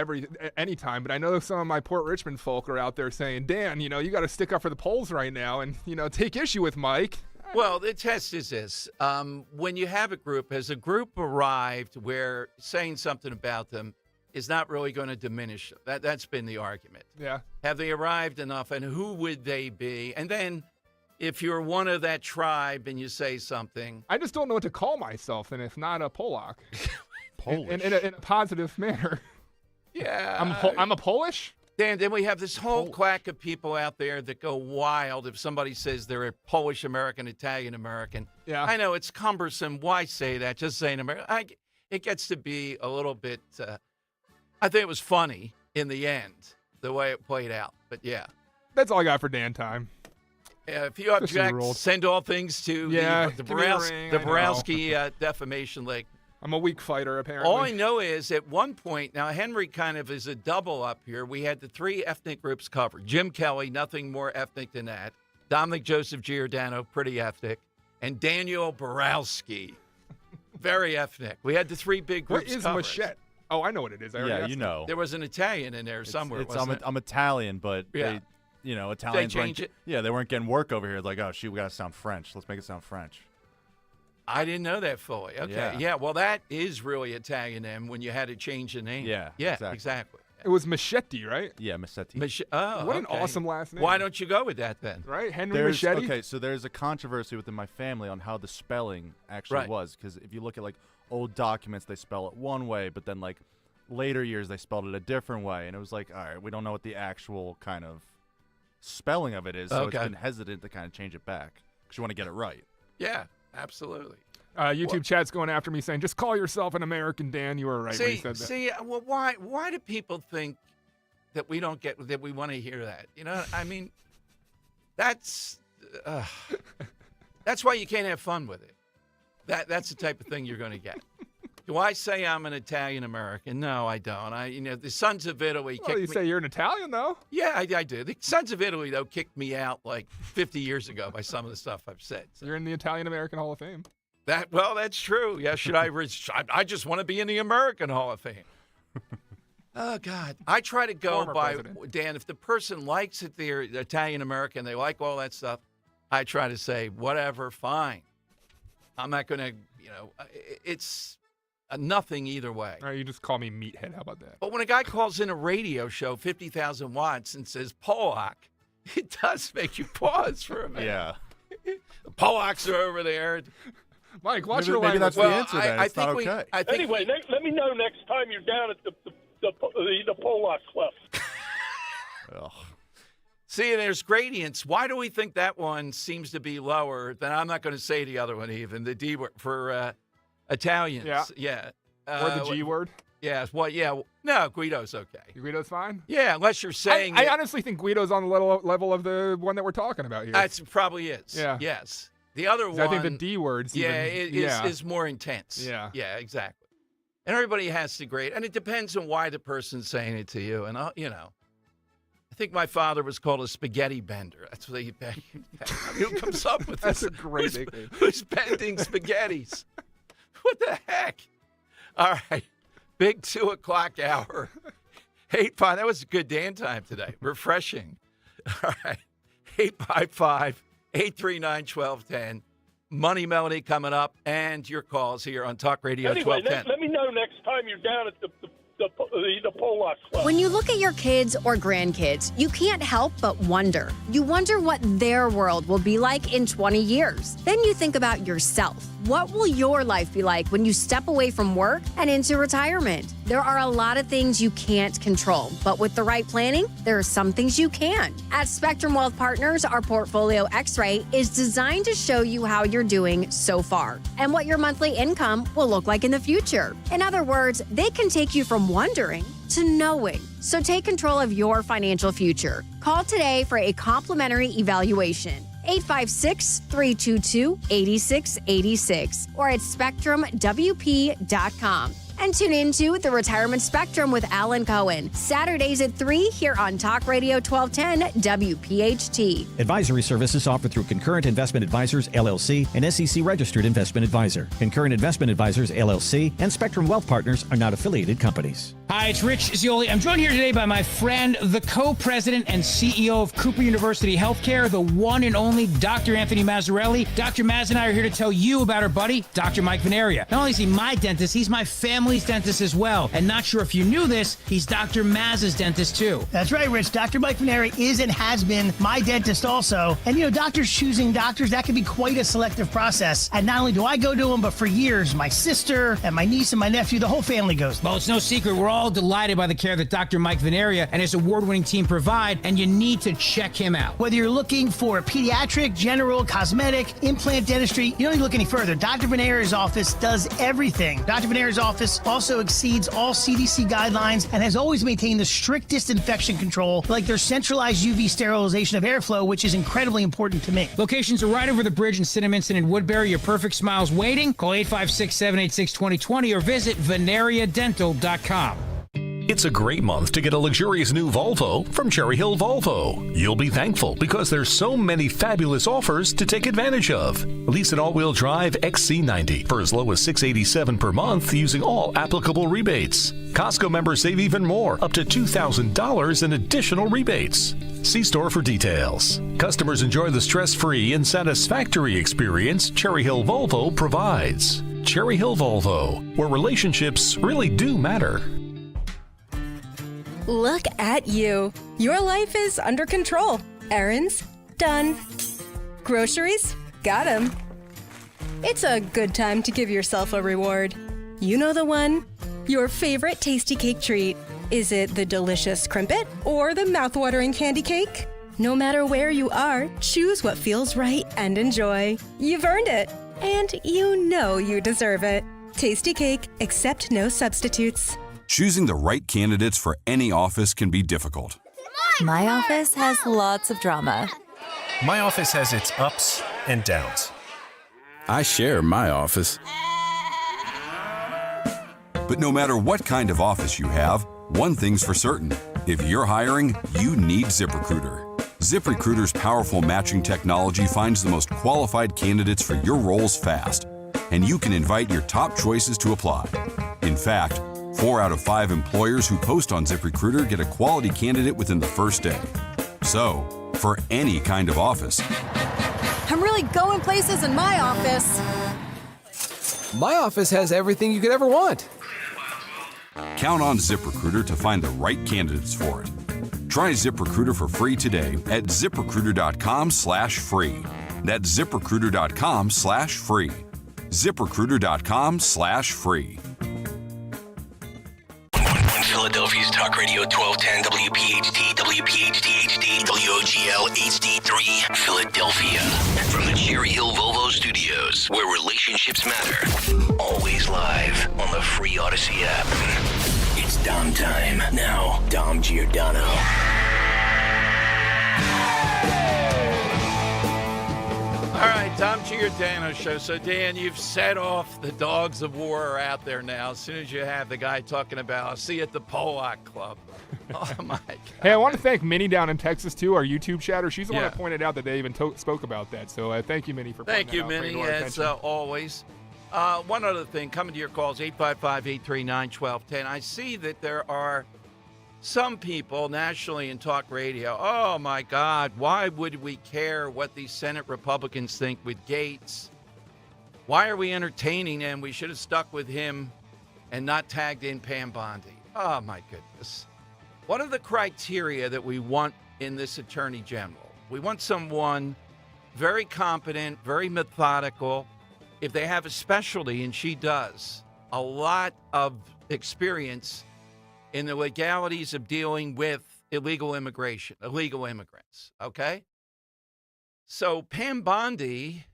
S1: any time. But I know some of my Port Richmond folk are out there saying, Dan, you got to stick up for the Poles right now and, take issue with Mike.
S4: Well, the test is this. When you have a group, has a group arrived where saying something about them is not really going to diminish them? That's been the argument.
S1: Yeah.
S4: Have they arrived enough, and who would they be? And then if you're one of that tribe and you say something.
S1: I just don't know what to call myself, and if not a Pollock.
S11: Polish.
S1: In a positive manner.
S4: Yeah.
S1: I'm a Polish?
S4: Dan, then we have this whole quack of people out there that go wild if somebody says they're a Polish American, Italian American.
S1: Yeah.
S4: I know it's cumbersome. Why say that? Just saying American. It gets to be a little bit. I think it was funny in the end, the way it played out. But yeah.
S1: That's all I got for Dan Time.
S4: If you object, send all things to the Borowski Defamation League.
S1: I'm a weak fighter, apparently.
S4: All I know is at one point, now Henry kind of is a double up here. We had the three ethnic groups covered. Jim Kelly, nothing more ethnic than that. Dominic Joseph Giordano, pretty ethnic. And Daniel Borowski, very ethnic. We had the three big groups
S1: What is
S4: covered.
S1: Machette? Oh, I know what it is.
S4: There was an Italian in there somewhere, wasn't it?
S11: I'm Italian, but
S4: Yeah.
S11: Italians
S4: They change it?
S11: Yeah, they weren't getting work over here. Like, oh, shoot, we got to sound French. Let's make it sound French.
S4: I didn't know that fully. Okay. Yeah. Well, that is really Italian then when you had to change the name.
S11: Yeah.
S4: Exactly.
S1: It was Machete, right?
S11: Yeah, Machete.
S1: What an awesome last name.
S4: Why don't you go with that then?
S1: Right? Henry Machete?
S11: Okay, so there's a controversy within my family on how the spelling actually was. Because if you look at, like, old documents, they spell it one way, but then, like, later years, they spelled it a different way. And it was like, all right, we don't know what the actual kind of spelling of it is, so it's been hesitant to kind of change it back because you want to get it right.
S4: Yeah, absolutely.
S1: YouTube chat's going after me saying, just call yourself an American, Dan. You were right when you said that.
S4: Well, why do people think that we don't get, that we want to hear that. You know, I mean, that's why you can't have fun with it. That's the type of thing you're going to get. Do I say I'm an Italian American? No, I don't. The Sons of Italy.
S1: Well, you say you're an Italian, though.
S4: Yeah, I do. The Sons of Italy, though, kicked me out like 50 years ago by some of the stuff I've said. So.
S1: You're in the Italian American Hall of Fame.
S4: That's true. Yeah, should I? I just want to be in the American Hall of Fame. Oh God, I try to go
S1: Former
S4: by
S1: president.
S4: Dan. If the person likes it, they're Italian American. They like all that stuff. I try to say whatever, fine. I'm not going to. It's nothing either way.
S1: All right, you just call me meathead. How about that?
S4: But when a guy calls in a radio show, 50,000 watts, and says Polak, it does make you pause for a minute.
S11: Yeah.
S4: The Polacks are over there.
S1: Mike, watch
S11: Maybe
S1: your language.
S11: that's the answer then.
S4: I
S11: It's not
S4: think
S11: okay.
S2: Anyway, let me know next time you're down at the Polak Club.
S4: See, there's gradients. Why do we think that one seems to be lower than, I'm not going to say the other one even, the D word for Italians? Yeah.
S1: Or the G word?
S4: Yeah. Well, yeah. No, Guido's okay.
S1: Guido's fine?
S4: Yeah, unless you're saying
S1: I honestly think Guido's on the level of the one that we're talking about here.
S4: That probably is.
S1: Yeah.
S4: Yes. The other one.
S1: I think the D word's
S4: is more intense.
S1: Yeah.
S4: Yeah, exactly. And everybody has to grade. And it depends on why the person's saying it to you. And, I think my father was called a spaghetti bender. That's what who comes up with
S1: That's
S4: this?
S1: a great nickname.
S4: Who's bending spaghettis? What the heck? All right. Big 2 o'clock hour. 8-5. That was a good Dan time today. Refreshing. All right. 855-839-1210. Money Melody coming up, and your calls here on Talk Radio
S2: Anyway,
S4: 1210.
S2: let me know next time you're down at the Polak Club.
S7: When you look at your kids or grandkids, you can't help but wonder. You wonder what their world will be like in 20 years. Then you think about yourself. What will your life be like when you step away from work and into retirement? There are a lot of things you can't control, but with the right planning, there are some things you can. At Spectrum Wealth Partners, our Portfolio X-Ray is designed to show you how you're doing so far and what your monthly income will look like in the future. In other words, they can take you from wondering to knowing. So take control of your financial future. Call today for a complimentary evaluation. 856-322-8686 or at SpectrumWP.com. And tune into The Retirement Spectrum with Alan Cohen, Saturdays at 3 here on Talk Radio 1210 WPHT.
S12: Advisory services offered through Concurrent Investment Advisors, LLC, an SEC-registered investment advisor. Concurrent Investment Advisors, LLC, and Spectrum Wealth Partners are not affiliated companies.
S19: Hi, it's Rich Zioli. I'm joined here today by my friend, the co-president and CEO of Cooper University Healthcare, the one and only Dr. Anthony Mazzarelli. Dr. Maz and I are here to tell you about our buddy, Dr. Mike Venaria. Not only is he my dentist, he's my family's dentist as well. And not sure if you knew this, he's Dr. Maz's dentist too.
S21: That's right, Rich. Dr. Mike Venaria is and has been my dentist also. And doctors choosing doctors, that can be quite a selective process. And not only do I go to him, but for years, my sister and my niece and my nephew, the whole family goes.
S19: Well, it's no secret. We're all delighted by the care that Dr. Mike Venaria and his award-winning team provide, and you need to check him out.
S21: Whether you're looking for pediatric, general, cosmetic, implant dentistry, you don't need to look any further. Dr. Venaria's office does everything. Dr. Venaria's office also exceeds all CDC guidelines and has always maintained the strictest infection control, like their centralized UV sterilization of airflow, which is incredibly important to me.
S19: Locations are right over the bridge in Cinnaminson and Woodbury. Your perfect smile's waiting. Call 856-786-2020 or visit venariadental.com.
S8: It's a great month to get a luxurious new Volvo from Cherry Hill Volvo. You'll be thankful because there's so many fabulous offers to take advantage of. Lease an all-wheel drive XC90 for as low as $687 per month using all applicable rebates. Costco members save even more, up to $2,000 in additional rebates. See store for details. Customers enjoy the stress-free and satisfactory experience Cherry Hill Volvo provides. Cherry Hill Volvo, where relationships really do matter.
S22: Look at you. Your life is under control. Errands? Done. Groceries? Got 'em. It's a good time to give yourself a reward. You know the one. Your favorite tasty cake treat. Is it the delicious crimpet or the mouthwatering candy cake? No matter where you are, choose what feels right and enjoy. You've earned it. And you know you deserve it. Tasty cake, accept no substitutes.
S6: Choosing the right candidates for any office can be difficult.
S9: My office has lots of drama.
S13: My office has its ups and downs.
S6: I share my office. But no matter what kind of office you have, one thing's for certain. If you're hiring, you need ZipRecruiter. ZipRecruiter's powerful matching technology finds the most qualified candidates for your roles fast, and you can invite your top choices to apply. In fact, 4 out of 5 employers who post on ZipRecruiter get a quality candidate within the first day. So, for any kind of office,
S22: I'm really going places in my office.
S15: My office has everything you could ever want.
S6: count on ZipRecruiter to find the right candidates for it. Try ZipRecruiter for free today at ZipRecruiter.com/free. That's ZipRecruiter.com/free. ZipRecruiter.com/free.
S3: Philadelphia's Talk Radio 1210 WPHT, WPHT HD, WOGL HD3, Philadelphia. From the Cherry Hill Volvo Studios, where relationships matter. Always live on the free Odyssey app. It's Dom time. Now, Dom Giordano.
S4: All right, Dom Giordano Show. So, Dan, you've set off the dogs of war are out there now. As soon as you have the guy talking about, I'll see you at the Pollock Club. Oh, my God.
S1: Hey, I want to thank Minnie down in Texas, too, our YouTube chatter. She's the one
S4: Yeah.
S1: that pointed out that they even spoke about that. So thank you, Minnie, for pointing
S4: Thank you,
S1: that out, bringing
S4: Minnie,
S1: it to our
S4: as
S1: attention.
S4: always. One other thing, coming to your calls, 855-839-1210. I see that there are some people nationally in talk radio, oh, my God, why would we care what these Senate Republicans think with Gates? Why are we entertaining him? We should have stuck with him and not tagged in Pam Bondi. Oh, my goodness. What are the criteria that we want in this Attorney General? We want someone very competent, very methodical. If they have a specialty, and she does, a lot of experience in the legalities of dealing with illegal immigration, illegal immigrants, okay? So Pam Bondi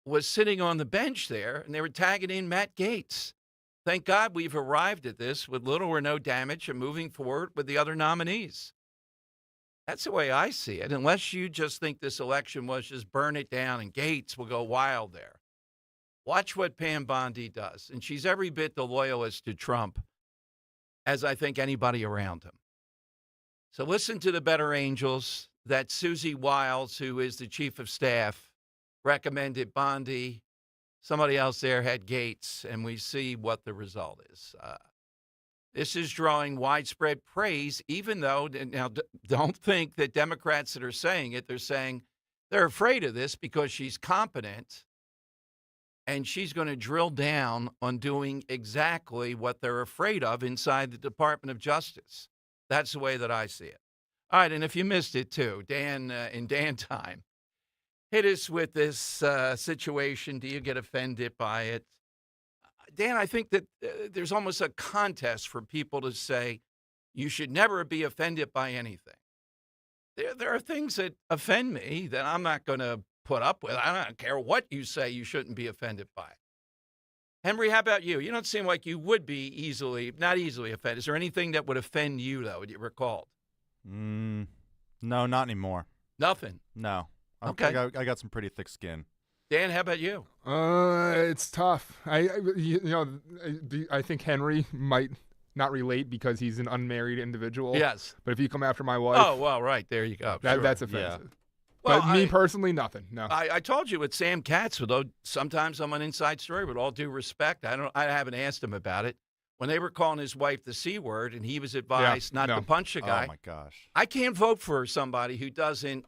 S4: was sitting on the bench there, and they were tagging in Matt Gaetz. Thank God we've arrived at this with little or no damage and moving forward with the other nominees. That's the way I see it, unless you just think this election was just burn it down and Gaetz will go wild there. Watch what Pam Bondi does, and she's every bit the loyalist to Trump as I think anybody around him. So listen to the better angels that Susie Wiles, who is the chief of staff, recommended Bondi. Somebody else there had Gaetz, and we see what the result is. This is drawing widespread praise, even though, now don't think that Democrats that are saying it, they're saying they're afraid of this because she's competent and she's going to drill down on doing exactly what they're afraid of inside the Department of Justice. That's the way that I see it. All right, and if you missed it too, Dan, in Dan time, hit us with this situation. Do you get offended by it? Dan, I think that there's almost a contest for people to say you should never be offended by anything. There are things that offend me that I'm not going to put up with. I don't care what you say you shouldn't be offended by. Henry, how about you? You don't seem like you would be not easily offended. Is there anything that would offend you, though, that you recalled?
S11: No, not anymore.
S4: Nothing?
S11: No.
S4: Okay.
S11: I got some pretty thick skin.
S4: Dan, how about you?
S1: It's tough. I think Henry might not relate because he's an unmarried individual.
S4: Yes.
S1: But if you come after my wife,
S4: Oh, well, right. There you go. Sure.
S1: that's offensive.
S11: Yeah.
S1: But
S4: Well,
S1: me personally, nothing. No.
S4: I told you with Sam Katz, although sometimes I'm an inside story, with all due respect, I haven't asked him about it. When they were calling his wife the C word and he was advised not to punch the guy.
S11: Oh, my gosh.
S4: I can't vote for somebody who doesn't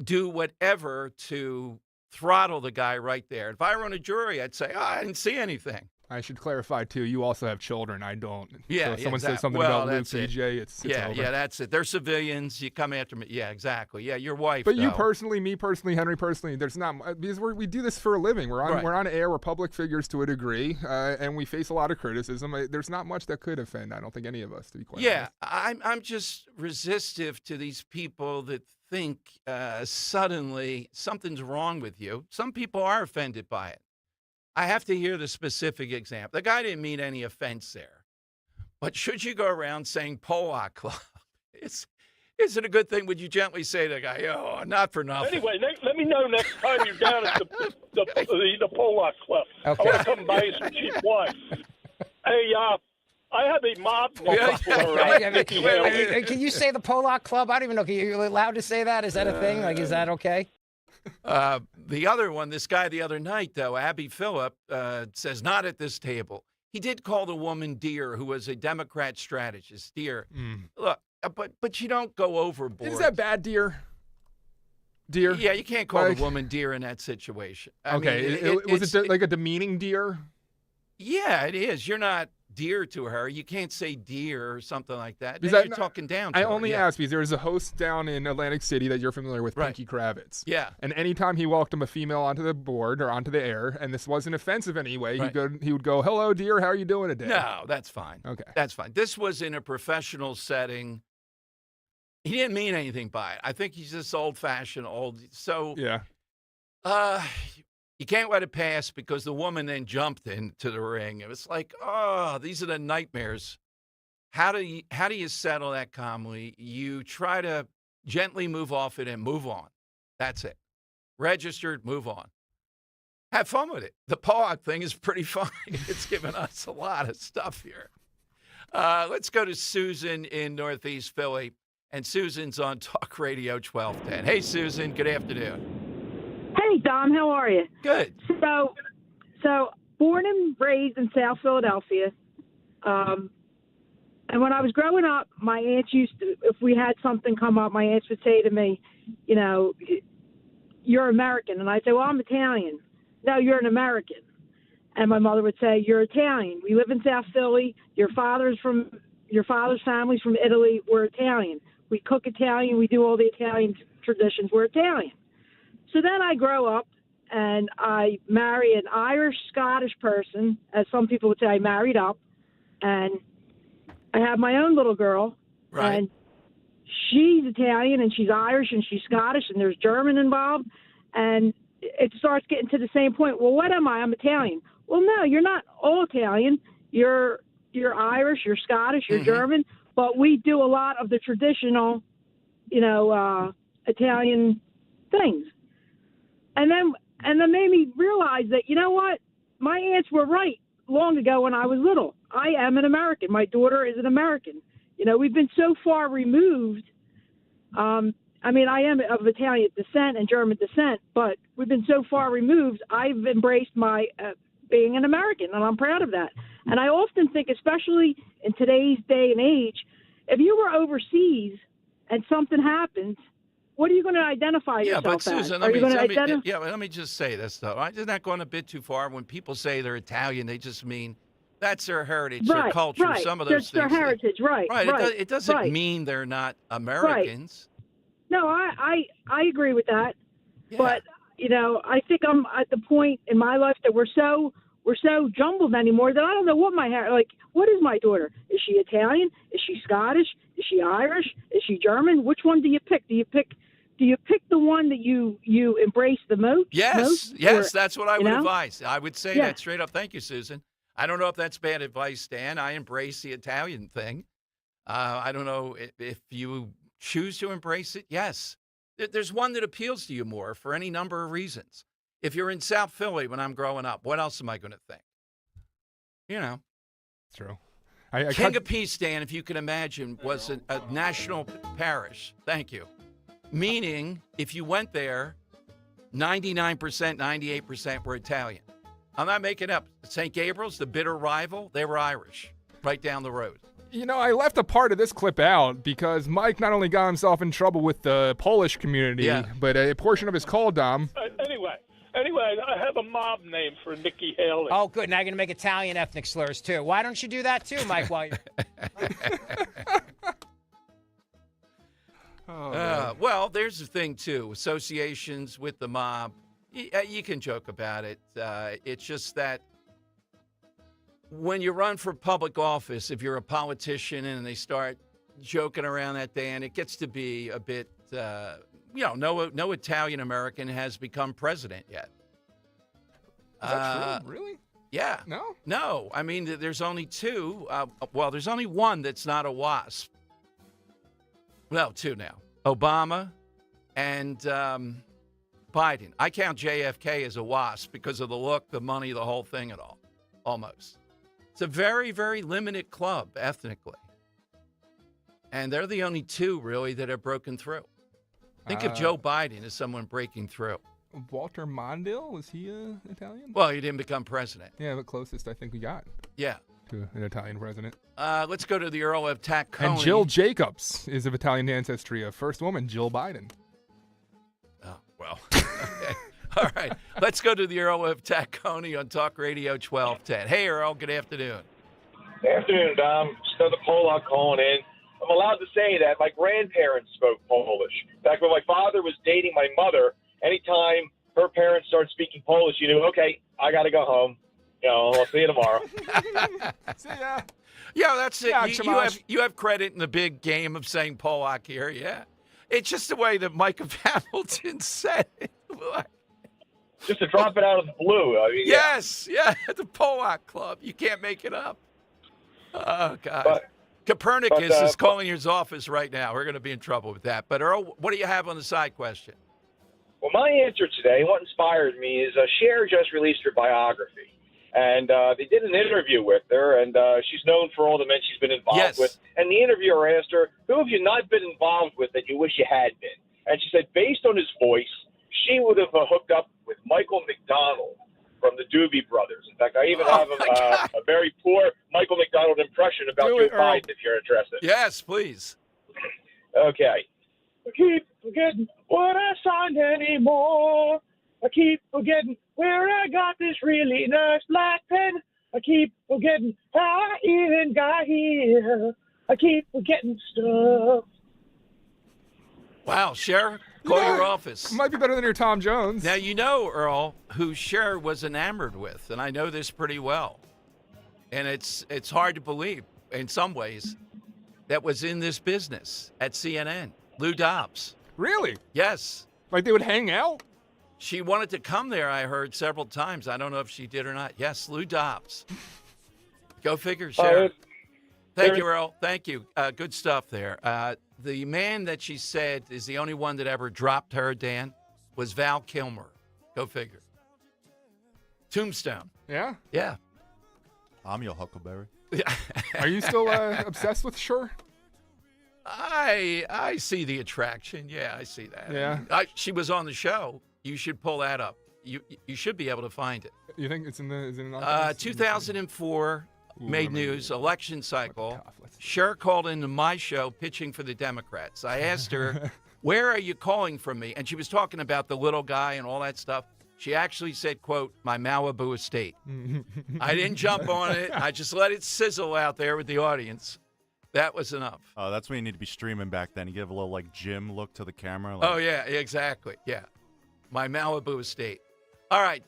S4: do whatever to throttle the guy right there. If I were on a jury, I'd say, I didn't see anything.
S1: I should clarify, too, you also have children. I don't.
S4: Yeah,
S1: so if someone
S4: exactly.
S1: says something
S4: Well,
S1: about Luke,
S4: that's it.
S1: EJ, it's over.
S4: Yeah, that's it. They're civilians. You come after me. Yeah, exactly. Yeah, your wife,
S1: But you
S4: though.
S1: personally, me personally, Henry personally, there's not, because we do this for a living. We're on air. We're public figures to a degree, and we face a lot of criticism. There's not much that could offend, I don't think, any of us, to be quite honest.
S4: I'm just resistive to these people that think suddenly something's wrong with you. Some people are offended by it. I have to hear the specific example. The guy didn't mean any offense there. But should you go around saying Polak Club? Is it a good thing? Would you gently say to the guy, "Oh, not for nothing"?
S2: Anyway, let me know next time you're down at the Polak Club.
S5: Okay.
S2: I want to come buy you some cheap wine. Hey, I have a mob name for Nikki Haley.
S5: Can you say the Polak Club? I don't even know. Are you allowed to say that? Is that a thing? Like, is that okay?
S4: The other one, this guy the other night, though, Abby Phillip, says not at this table. He did call the woman dear, who was a Democrat strategist. Dear. Look, but you don't go overboard.
S1: Is that bad, dear? Dear?
S4: Yeah, you can't call the woman dear in that situation. I mean,
S1: was it like a demeaning dear?
S4: Yeah, it is. You're not dear to her. You can't say dear or something like that.
S1: Because
S4: You're talking down to
S1: I
S4: her.
S1: only
S4: Yeah.
S1: ask because there's a host down in Atlantic City that you're familiar with,
S4: Right.
S1: Pinky Kravitz.
S4: Yeah.
S1: And anytime he welcomed a female onto the board or onto the air, and this wasn't offensive in any way, he would go, "Hello, dear, how are you doing today?"
S4: No, that's fine.
S1: Okay.
S4: That's fine. This was in a professional setting. He didn't mean anything by it. I think he's just old-fashioned, So,
S1: yeah.
S4: You can't let it pass because the woman then jumped into the ring. It was like, oh, these are the nightmares. How do you settle that calmly? You try to gently move off it and move on. That's it. Registered, move on. Have fun with it. The Pollock thing is pretty fun. It's given us a lot of stuff here. Let's go to Susan in Northeast Philly. And Susan's on Talk Radio 1210. Hey, Susan, good afternoon.
S14: Hey, Dom, how are you?
S4: Good.
S14: So born and raised in South Philadelphia. And when I was growing up, my aunts used to, if we had something come up, my aunts would say to me, you know, "You're American." And I'd say, "Well, I'm Italian." "No, you're an American." And my mother would say, "You're Italian. We live in South Philly. Your father's family's from Italy. We're Italian. We cook Italian. We do all the Italian traditions. We're Italian." So then I grow up and I marry an Irish-Scottish person, as some people would say. I married up, and I have my own little girl,
S4: right.
S14: And she's Italian and she's Irish and she's Scottish and there's German involved, and it starts getting to the same point. Well, what am I? I'm Italian. Well, no, you're not all Italian. You're Irish, you're Scottish, you're German, but we do a lot of the traditional, Italian things. And then made me realize that, you know what? My aunts were right long ago when I was little. I am an American. My daughter is an American. We've been so far removed. I am of Italian descent and German descent, but we've been so far removed. I've embraced my being an American, and I'm proud of that. And I often think, especially in today's day and age, if you were overseas and something happens, what are you going to identify yourself
S4: but Susan,
S14: as?
S4: let me just say this, though. Isn't that going a bit too far? When people say they're Italian, they just mean that's their heritage, their culture,
S14: right.
S4: some of those
S14: things. Their heritage, right.
S4: It doesn't mean they're not Americans.
S14: Right. No, I agree with that.
S4: Yeah.
S14: But, I think I'm at the point in my life that we're so jumbled anymore that I don't know what what is my daughter? Is she Italian? Is she Scottish? Is she Irish? Is she German? Which one do you pick? Do you pick the one that you embrace the most?
S4: Yes, that's what I would advise. I would say
S14: Yeah.
S4: that straight up. Thank you, Susan. I don't know if that's bad advice, Dan. I embrace the Italian thing. I don't know if you choose to embrace it. Yes. There's one that appeals to you more for any number of reasons. If you're in South Philly when I'm growing up, what else am I going to think?
S1: It's true.
S4: King of Peace, Dan, if you can imagine, was a national parish. Thank you. Meaning, if you went there, 99%, 98% were Italian. I'm not making up. St. Gabriel's, the bitter rival, they were Irish, right down the road.
S1: I left a part of this clip out because Mike not only got himself in trouble with the Polish community, but a portion of his call, Dom.
S2: Anyway, I have a mob name for Nikki Haley.
S5: Oh, good. Now you're going to make Italian ethnic slurs, too. Why don't you do that, too, Mike?
S4: Well, there's the thing, too. Associations with the mob, you can joke about it. It's just that when you run for public office, if you're a politician and they start joking around that day, and it gets to be a bit, no Italian American has become president yet.
S1: Is that true? Really?
S4: Yeah. No. I mean, there's only two. Well, there's only one that's not a WASP. Well, two now. Obama and Biden. I count JFK as a WASP because of the look, the money, the whole thing and all. Almost. It's a very, very limited club ethnically. And they're the only two, really, that have broken through. Think of Joe Biden as someone breaking through.
S1: Walter Mondale, was he Italian?
S4: Well, he didn't become president.
S1: Yeah, the closest I think we got.
S4: Yeah.
S1: To an Italian president.
S4: Let's go to the Earl of Tacony.
S1: And Jill Jacobs is of Italian ancestry, a first woman, Jill Biden.
S4: Oh, well. Okay. All right. Let's go to the Earl of Tacony on Talk Radio 1210. Hey, Earl. Good afternoon.
S16: Good afternoon, Dom. Just another Polak calling in. I'm allowed to say that my grandparents spoke Polish. In fact, when my father was dating my mother, anytime her parents started speaking Polish, you knew, okay, I got to go home. I'll see you tomorrow.
S1: See ya.
S4: Yeah, that's it.
S1: Yeah,
S4: you have credit in the big game of saying Polak here, yeah. It's just the way that Micah Hamilton said it.
S16: Just to drop it out of the blue. I mean,
S4: yes, yeah, the Polak Club. You can't make it up. Oh, God. Copernicus is calling his office right now. We're going to be in trouble with that. But, Earl, what do you have on the side question?
S16: Well, my answer today, what inspired me, is Cher just released her biography. And they did an interview with her, and she's known for all the men she's been involved with. And the interviewer asked her, who have you not been involved with that you wish you had been? And she said, based on his voice, she would have hooked up with Michael McDonald from the Doobie Brothers. In fact, I even have a very poor Michael McDonald impression about Joe Biden, if you're interested.
S4: Yes, please.
S16: Okay. I keep forgetting what I signed anymore. I keep forgetting where I got this really nice black pen. I keep forgetting how I even got here. I keep forgetting stuff.
S4: Wow, Cher, call your office.
S1: Might be better than your Tom Jones.
S4: Now, you know, Earl, who Cher was enamored with, and I know this pretty well. And it's hard to believe, in some ways, that was in this business at CNN. Lou Dobbs.
S1: Really?
S4: Yes.
S1: Like they would hang out?
S4: She wanted to come there, I heard, several times. I don't know if she did or not. Yes, Lou Dobbs. Go figure, Cher. Thank you, Earl. Thank you. Good stuff there. The man that she said is the only one that ever dropped her, Dan, was Val Kilmer. Go figure. Tombstone.
S1: Yeah?
S4: Yeah.
S11: I'm your Huckleberry.
S1: Are you still obsessed with Cher?
S4: I see the attraction. Yeah, I see that.
S1: Yeah.
S4: She was on the show. You should pull that up. You should be able to find it.
S1: You think it's in the
S4: 2004 made news, election cycle. Cher called into my show pitching for the Democrats. I asked her, where are you calling from me? And she was talking about the little guy and all that stuff. She actually said, quote, my Malibu estate. I didn't jump on it. I just let it sizzle out there with the audience. That was enough.
S11: Oh, that's when you need to be streaming back then. You give a little, like, Jim look to the camera.
S4: Oh, yeah, exactly. Yeah. My Malibu estate. All right.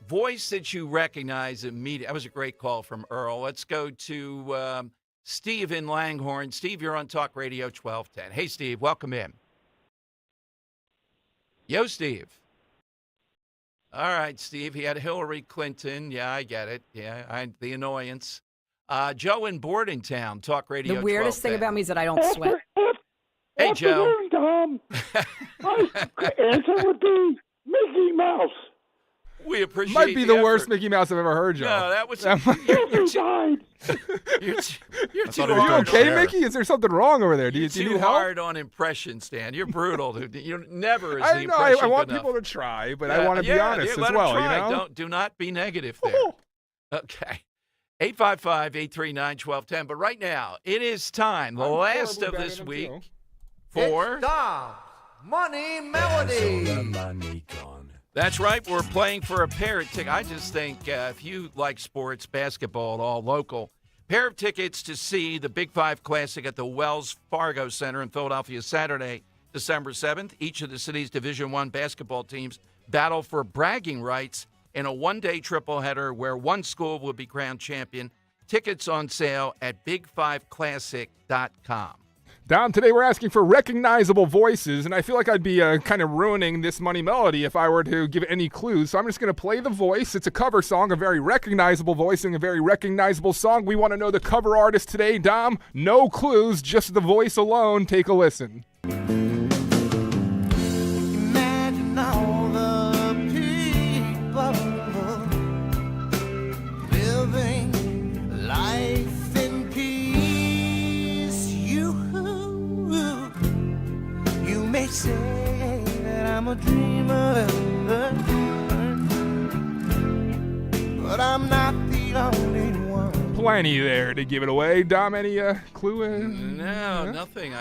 S4: Voice that you recognize immediately. That was a great call from Earl. Let's go to Steve in Langhorne. Steve, you're on Talk Radio 1210. Hey, Steve, welcome in. Yo, Steve. All right, Steve. He had Hillary Clinton. Yeah, I get it. Yeah, the annoyance. Joe in Bordentown, Talk Radio 1210.
S17: The weirdest thing about me is that I don't sweat.
S4: Hey, Joe.
S18: Tom. My answer would be Mickey Mouse.
S4: We appreciate
S1: Might be the worst
S4: effort.
S1: Mickey Mouse I've ever heard, Joe.
S4: No, that was... You're too
S1: Are you
S4: hard
S1: okay,
S4: on
S1: Mickey? Is there something wrong over there? Do you
S4: too
S1: need help?
S4: hard on impressions, Dan. You're brutal. You're never is the
S1: I know.
S4: impression
S1: I want
S4: good enough.
S1: people to try, but I want to be honest
S4: let
S1: as well.
S4: them try.
S1: You know?
S4: Do not be negative there. Okay. 855-839-1210. But right now, it is time, the last of this week, for...
S20: It's the Money Melody.
S4: That's right. We're playing for a pair of tickets. I just think if you like sports, basketball at all, local, pair of tickets to see the Big Five Classic at the Wells Fargo Center in Philadelphia Saturday, December 7th. Each of the city's Division I basketball teams battle for bragging rights in a one-day triple-header where one school will be crowned champion. Tickets on sale at big5classic.com.
S1: Dom, today we're asking for recognizable voices, and I feel like I'd be kind of ruining this Money Melody if I were to give any clues. So I'm just going to play the voice. It's a cover song, a very recognizable voice and a very recognizable song. We want to know the cover artist today. Dom, no clues, just the voice alone. Take a listen.
S20: Imagine all the people living life in peace. You may say that I'm a dreamer, but I'm not the only one.
S1: Plenty there to give it away. Dom, any clue?
S4: No, nothing.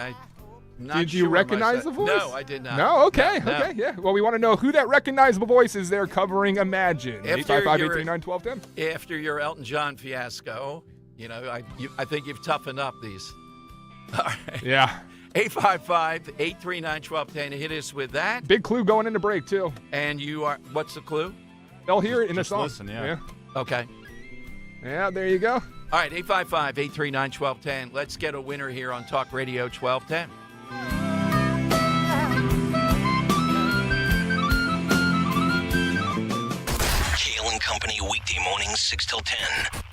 S1: Did you recognize the voice?
S4: No, I did not.
S1: No? Okay,
S4: No.
S1: okay, yeah. Well, we want to know who that recognizable voice is there covering Imagine. 855-839-1210.
S4: After your Elton John fiasco, I think you've toughened up these. All right.
S1: Yeah.
S4: 855-839-1210. Hit us with that.
S1: Big clue going into break, too.
S4: And what's the clue?
S1: They'll hear it in the
S11: Just
S1: song.
S11: listen, yeah.
S4: Okay.
S1: Yeah, there you go.
S4: All right, 855-839-1210. Let's get a winner here on Talk Radio 1210.
S3: Kale and Company weekday mornings 6 till 10.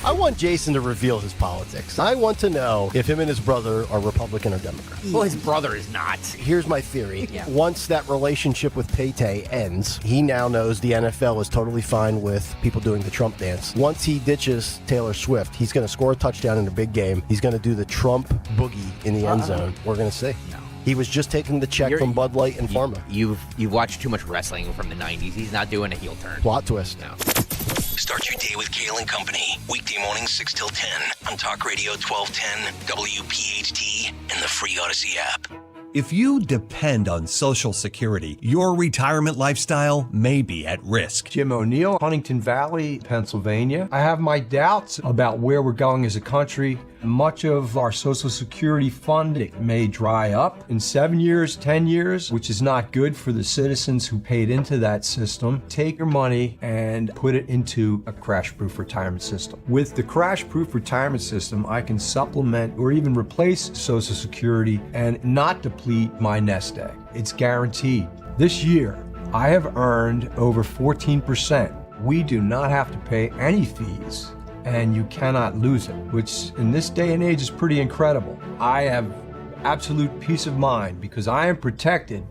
S7: I want Jason to reveal his politics. I want to know if him and his brother are Republican or Democrat.
S5: Well, his brother is not.
S7: Here's my theory.
S5: Yeah.
S7: Once that relationship with Paytay ends, he now knows the NFL is totally fine with people doing the Trump dance. Once he ditches Taylor Swift, he's going to score a touchdown in a big game. He's going to do the Trump boogie in the end zone. We're going to see.
S5: No.
S7: He was just taking the check from Bud Light and Pharma.
S5: You've watched too much wrestling from the 90s. He's not doing a heel turn.
S7: Plot twist.
S5: No.
S3: Start your day with Kale and Company. Weekday mornings 6 till 10 on Talk Radio 1210, WPHT, and the free Odyssey app.
S10: If you depend on Social Security, your retirement lifestyle may be at risk.
S23: Jim O'Neill, Huntington Valley, Pennsylvania. I have my doubts about where we're going as a country. Much of our Social Security funding may dry up in 7 years, 10 years, which is not good for the citizens who paid into that system. Take your money and put it into a crash-proof retirement system. With the crash-proof retirement system, I can supplement or even replace Social Security and not deplete my nest egg. It's guaranteed. This year, I have earned over 14%. We do not have to pay any fees, and you cannot lose it, which in this day and age is pretty incredible. I have absolute peace of mind because I am protected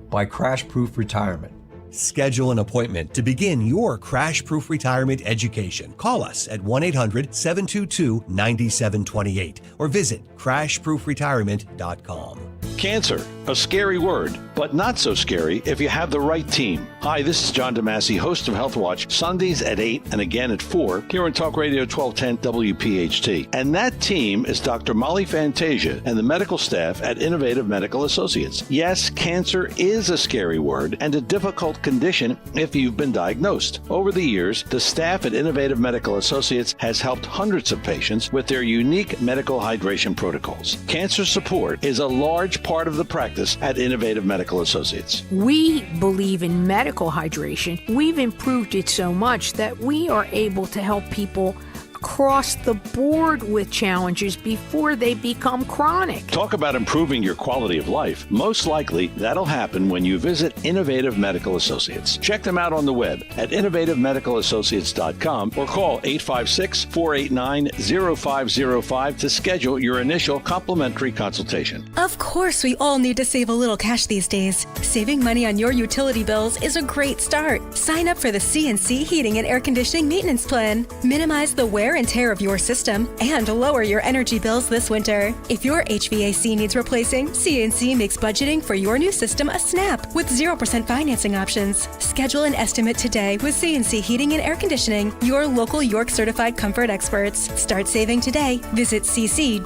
S23: by crash-proof retirement.
S10: Schedule an appointment to begin your crash-proof retirement education. Call us at 1-800-722-9728 or visit crashproofretirement.com.
S24: Cancer, a scary word, but not so scary if you have the right team. Hi, this is John DeMasi, host of Health Watch, Sundays at 8 and again at 4 here on Talk Radio 1210 WPHT. And that team is Dr. Molly Fantasia and the medical staff at Innovative Medical Associates. Yes, cancer is a scary word and a difficult condition if you've been diagnosed. Over the years, the staff at Innovative Medical Associates has helped hundreds of patients with their unique medical hydration protocols. Cancer support is a large part of the practice at Innovative Medical Associates.
S25: We believe in medical hydration. We've improved it so much that we are able to help people across the board with challenges before they become chronic.
S24: Talk about improving your quality of life. Most likely, that'll happen when you visit Innovative Medical Associates. Check them out on the web at innovativemedicalassociates.com or call 856-489-0505 to schedule your initial complimentary consultation.
S22: Of course, we all need to save a little cash these days. Saving money on your utility bills is a great start. Sign up for the CNC Heating and Air Conditioning Maintenance Plan. Minimize the wear and tear of your system and lower your energy bills this winter. If your HVAC needs replacing, CNC makes budgeting for your new system a snap with 0% financing options. Schedule an estimate today with CNC Heating and Air Conditioning, your local York certified comfort experts. Start saving today. Visit cc-hvac.com.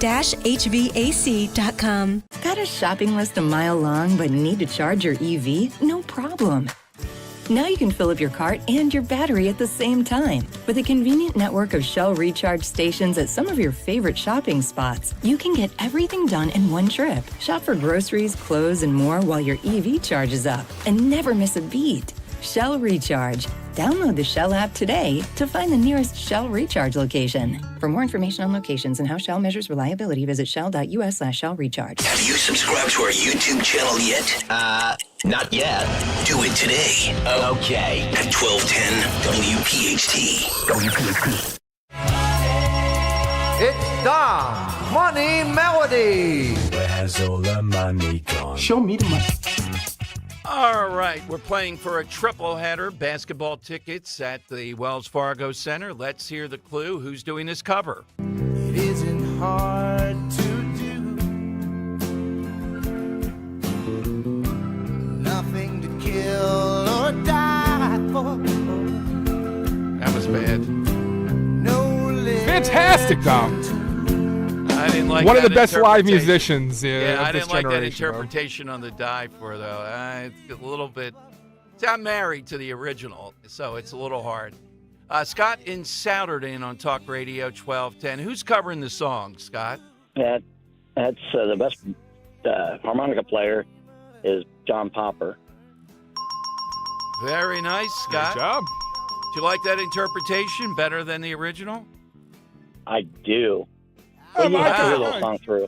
S26: Got a shopping list a mile long but need to charge your EV? No problem. Now you can fill up your cart and your battery at the same time. With a convenient network of Shell recharge stations at some of your favorite shopping spots, you can get everything done in one trip. Shop for groceries, clothes, and more while your EV charges up, and never miss a beat. Shell Recharge. Download the Shell app today to find the nearest Shell Recharge location. For more information on locations and how Shell measures reliability, visit shell.us/Shell Recharge.
S3: Have you subscribed to our YouTube channel yet? Not yet. Do it today. Okay. At 1210 WPHT.
S8: It's Don Money Melody.
S9: Where has all the money gone?
S8: Show me the money.
S4: All right, we're playing for a triple header, basketball tickets at the Wells Fargo Center. Let's hear the clue. Who's doing this cover?
S20: It isn't hard to do. Nothing to kill or die for.
S4: That was bad.
S1: Fantastic, Tom.
S4: I didn't like
S1: one of
S4: that
S1: the best live
S4: interpretation.
S1: musicians.
S4: Yeah,
S1: of
S4: I
S1: this
S4: didn't like that
S1: generation, though.
S4: interpretation on the die for though. It's a little bit. See, I'm married to the original, so it's a little hard. Scott in Souderton on Talk Radio 1210. Who's covering the song, Scott?
S12: That's the best harmonica player is John Popper.
S4: Very nice, Scott.
S1: Good job.
S4: Do you like that interpretation better than the original?
S12: I do. Well, you have to hear the whole song through.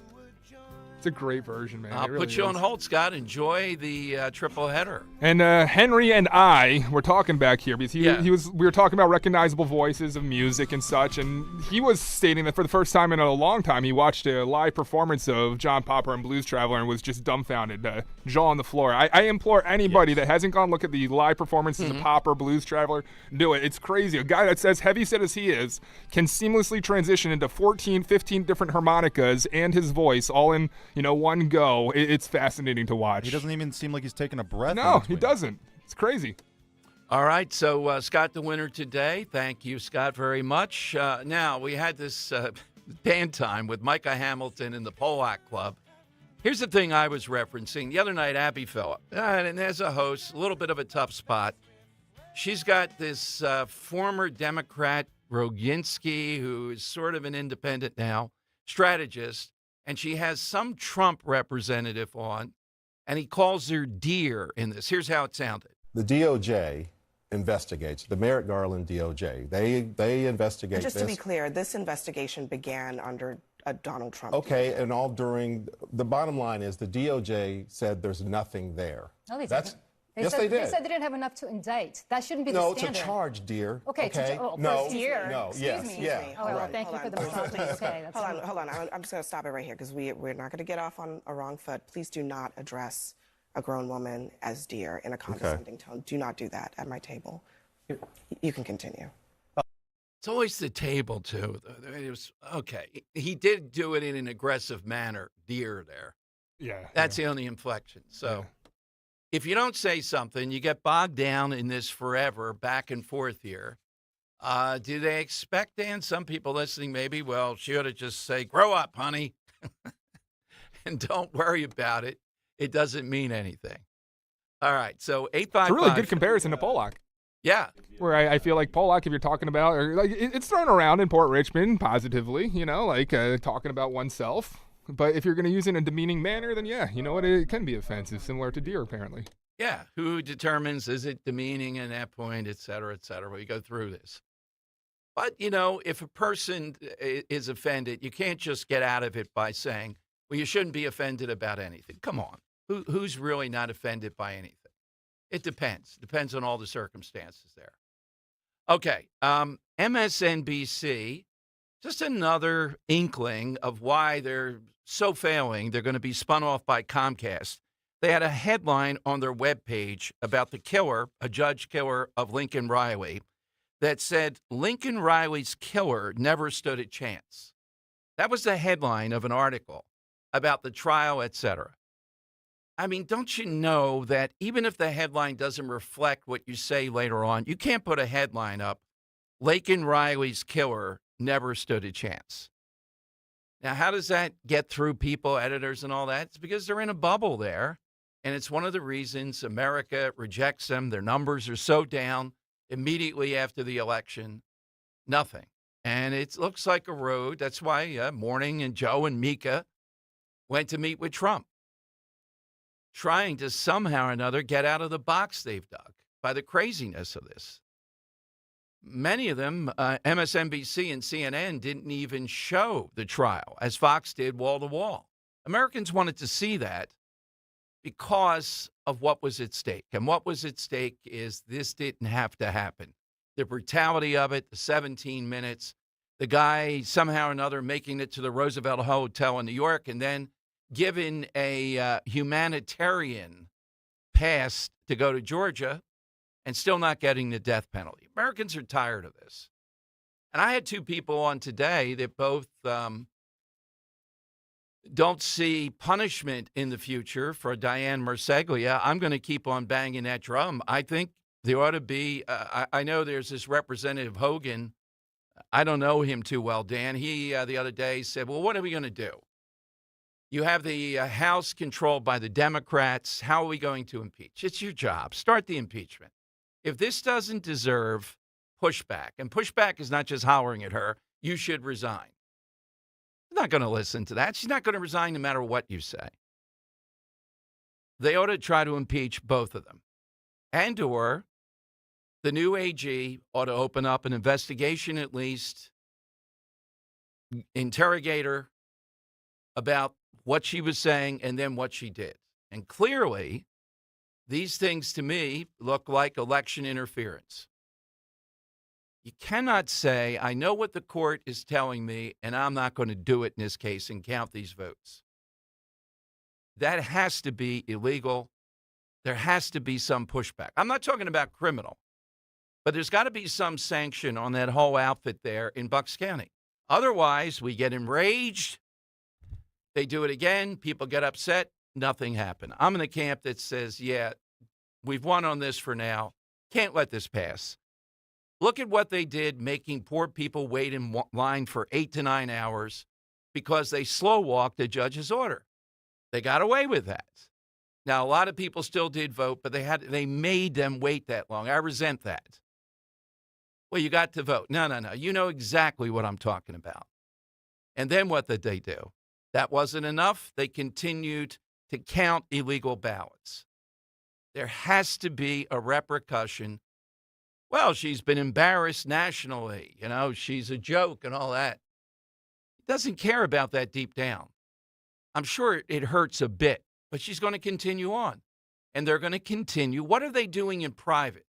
S1: It's a great version, man.
S4: I'll
S1: It really
S4: put you on
S1: is.
S4: hold, Scott. Enjoy the triple header.
S1: And Henry and I were talking back here because
S4: Yeah.
S1: we were talking about recognizable voices of music and such, and he was stating that for the first time in a long time he watched a live performance of John Popper and Blues Traveler and was just dumbfounded, jaw on the floor. I implore anybody that hasn't gone look at the live performances of Popper, Blues Traveler, do it. It's crazy. A guy that's as heavy set as he is can seamlessly transition into 14, 15 different harmonicas and his voice all in one go. It's fascinating to watch.
S11: He doesn't even seem like he's taking a breath.
S1: No, he doesn't. It's crazy.
S4: All right, so Scott, the winner today. Thank you, Scott, very much. Now, we had this band time with Micah Hamilton and the Polak Club. Here's the thing I was referencing. The other night, Abby Phillip, and as a host, a little bit of a tough spot. She's got this former Democrat, Roginski, who is sort of an independent now, strategist, and she has some Trump representative on, and he calls her dear in this. Here's how it sounded.
S13: The DOJ investigates, the Merrick Garland DOJ. They investigate
S19: Just
S13: this.
S19: to be clear, this investigation began under Donald Trump.
S13: Okay, and all during, the bottom line is the DOJ said there's nothing there.
S21: No, they
S13: That's,
S21: didn't.
S13: yes, they did.
S21: They said they didn't have enough to indict. That shouldn't be the
S13: No,
S21: standard.
S13: it's a charge, dear.
S21: Okay,
S13: no,
S21: dear.
S13: no,
S19: Excuse
S13: yes,
S19: me.
S13: yeah.
S21: Oh, well,
S13: right.
S21: thank you for the misogyny. Okay, that's
S19: Hold on. I'm just going to stop it right here because we're not going to get off on a wrong foot. Please do not address a grown woman as dear in a condescending tone. Do not do that at my table. You can continue.
S4: It's always the table, too. It was, okay, he did do it in an aggressive manner, dear there.
S1: Yeah.
S4: That's the only inflection. So if you don't say something, you get bogged down in this forever back and forth here. Do they expect, Dan, some people listening maybe, well, she ought to just say, grow up, honey, and don't worry about it. It doesn't mean anything. All right, so 855.
S1: It's a really good comparison to Polak.
S4: Yeah.
S1: Where I feel like Polak, if you're talking about, or like it's thrown around in Port Richmond positively, talking about oneself. But if you're going to use it in a demeaning manner, then yeah, you know what? It can be offensive, similar to deer, apparently.
S4: Yeah. Who determines, is it demeaning at that point, et cetera, et cetera? We go through this. But, if a person is offended, you can't just get out of it by saying, well, you shouldn't be offended about anything. Come on. Who's really not offended by anything? It depends. Depends on all the circumstances there. Okay. MSNBC, just another inkling of why they're so failing. They're going to be spun off by Comcast. They had a headline on their webpage about the killer, a judge killer of Lincoln Riley, that said Lincoln Riley's killer never stood a chance. That was the headline of an article about the trial, et cetera. I mean, don't you know that even if the headline doesn't reflect what you say later on, you can't put a headline up, Lincoln Riley's killer never stood a chance. Now, how does that get through people, editors and all that? It's because they're in a bubble there, and it's one of the reasons America rejects them. Their numbers are so down immediately after the election, nothing. And it looks like a road. That's why Morning and Joe and Mika went to meet with Trump, trying to somehow or another get out of the box they've dug. by the craziness of this. Many of them, MSNBC and CNN, didn't even show the trial, as Fox did wall to wall. Americans wanted to see that because of what was at stake. And what was at stake is this didn't have to happen. The brutality of it, the 17 minutes, the guy somehow or another making it to the Roosevelt Hotel in New York and then given a humanitarian pass to go to Georgia and still not getting the death penalty. Americans are tired of this. And I had two people on today that both don't see punishment in the future for Diane Marseglia. I'm going to keep on banging that drum. I think there ought to be, I know there's this Representative Hogan. I don't know him too well, Dan. He, the other day, said, well, what are we going to do? You have the House controlled by the Democrats. How are we going to impeach? It's your job. Start the impeachment. If this doesn't deserve pushback, and pushback is not just hollering at her, you should resign. I'm not going to listen to that. She's not going to resign no matter what you say. They ought to try to impeach both of them. And or the new AG ought to open up an investigation at least, interrogate her about what she was saying and then what she did. And clearly, these things to me look like election interference. You cannot say, I know what the court is telling me, and I'm not going to do it in this case and count these votes. That has to be illegal. There has to be some pushback. I'm not talking about criminal, but there's got to be some sanction on that whole outfit there in Bucks County. Otherwise, we get enraged. They do it again. People get upset. Nothing happened. I'm in the camp that says, yeah, we've won on this for now. Can't let this pass. Look at what they did, making poor people wait in line for 8 to 9 hours because they slow walked the judge's order. They got away with that. Now, a lot of people still did vote, but they made them wait that long. I resent that. Well, you got to vote. No. You know exactly what I'm talking about. And then what did they do? That wasn't enough. They continued to count illegal ballots. There has to be a repercussion. Well, she's been embarrassed nationally. You know, she's a joke and all that. He doesn't care about that deep down. I'm sure it hurts a bit, but she's going to continue on. And they're going to continue. What are they doing in private?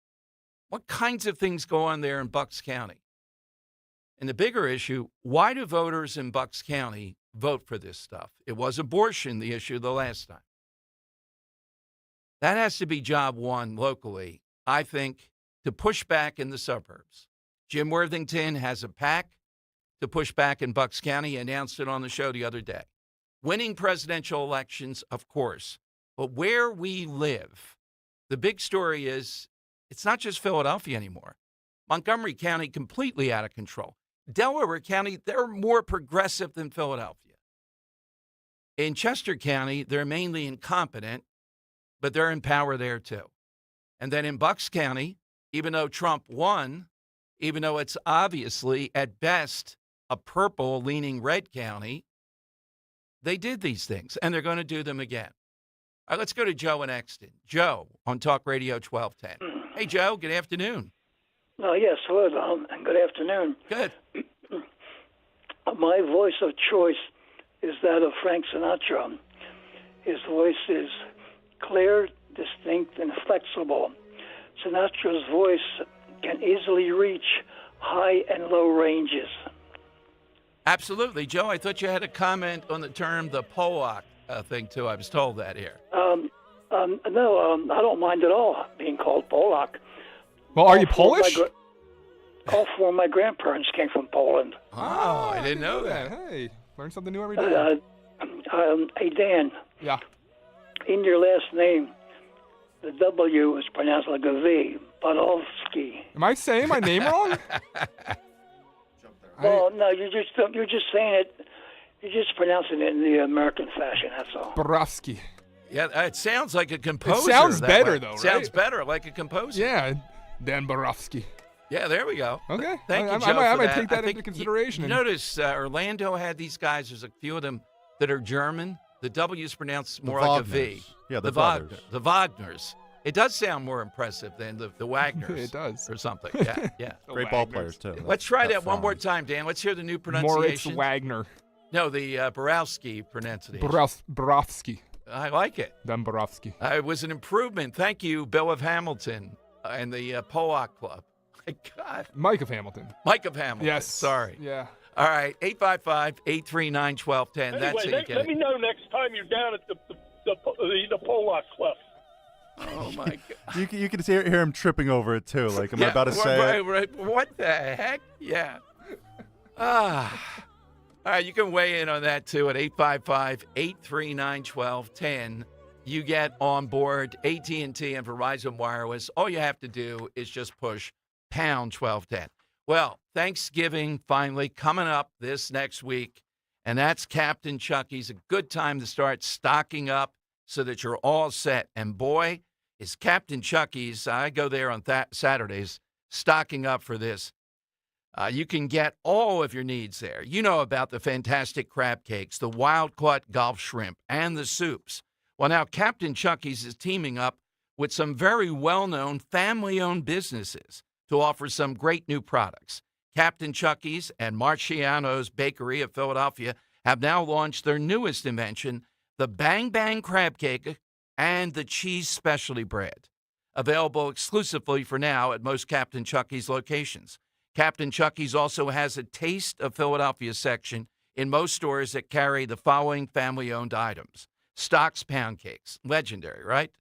S4: What kinds of things go on there in Bucks County? And the bigger issue, why do voters in Bucks County vote for this stuff? It was abortion, the issue the last time. That has to be job one locally, I think, to push back in the suburbs. Jim Worthington has a pack to push back in Bucks County. He announced it on the show the other day. Winning presidential elections, of course, but where we live, the big story is it's not just Philadelphia anymore. Montgomery County, completely out of control. Delaware County, they're more progressive than Philadelphia. In Chester County, they're mainly incompetent, but they're in power there too. And then in Bucks County, even though Trump won, even though it's obviously at best a purple-leaning red county, they did these things, and they're going to do them again. All right, let's go to Joe in Exton. Joe on Talk Radio 1210. Hey, Joe, good afternoon.
S2: Yes, hello, Don, and good afternoon.
S4: Good.
S2: My voice of choice is that of Frank Sinatra. His voice is clear, distinct, and flexible. Sinatra's voice can easily reach high and low ranges.
S4: Absolutely. Joe, I thought you had a comment on the term the Pollock thing, too. I was told that here.
S2: No, I don't mind at all being called Pollock.
S1: Well, are you Polish?
S2: All four of my grandparents came from Poland.
S4: Oh, I didn't know that.
S1: Hey, learn something new every day.
S2: Hey, Dan.
S1: Yeah.
S2: In your last name, the W is pronounced like a V. Podolsky.
S1: Am I saying my name wrong?
S2: Well, no, you're just saying it. You're just pronouncing it in the American fashion. That's all.
S1: Borowski.
S4: Yeah, it sounds like a composer.
S1: It sounds better,
S4: way.
S1: Though, right?
S4: Sounds better, like a composer.
S1: Yeah, Dan Borowski.
S4: Yeah, there we go.
S1: Okay.
S4: Thank you, Joe,
S1: I might
S4: for
S1: take that into consideration.
S4: You notice Orlando had these guys. There's a few of them that are German. The W is pronounced more like a V.
S11: Yeah, the
S4: Wagners. The Wagners. It does sound more impressive than the Wagners.
S1: It does.
S4: Or something. Yeah, yeah.
S11: Great ball players, too.
S4: Let's try that one more time, Dan. Let's hear the new pronunciation.
S1: Moritz Wagner.
S4: No, the Borowski pronunciation.
S1: Borowski.
S4: I like it.
S1: Borowski.
S4: It was an improvement. Thank you, Bill of Hamilton and the Pollock Club. My God.
S1: Mike of Hamilton.
S4: Mike of Hamilton.
S1: Yes.
S4: Sorry.
S1: Yeah.
S4: All right. 855-839-1210.
S6: Anyway,
S4: That's how you get
S6: let me
S4: it.
S6: know next time you're down at the Pollock Club.
S4: Oh, my God.
S11: You can hear him tripping over it, too. Like, am I about to say it?
S4: Right. What the heck? Yeah. All right, you can weigh in on that, too, at 855-839-1210. You get on board AT&T and Verizon Wireless. All you have to do is just push pound 1210. Well, Thanksgiving finally coming up this next week, and that's Captain Chucky's. A good time to start stocking up so that you're all set. And boy, is Captain Chucky's, I go there on Saturdays, stocking up for this. You can get all of your needs there. You know about the fantastic crab cakes, the wild-caught Gulf shrimp, and the soups. Well, now Captain Chucky's is teaming up with some very well-known family-owned businesses to offer some great new products. Captain Chucky's and Marciano's Bakery of Philadelphia have now launched their newest invention, the Bang Bang Crab Cake and the Cheese Specialty Bread, available exclusively for now at most Captain Chucky's locations. Captain Chucky's also has a Taste of Philadelphia section in most stores that carry the following family-owned items. Stock's Pound Cakes, legendary, right?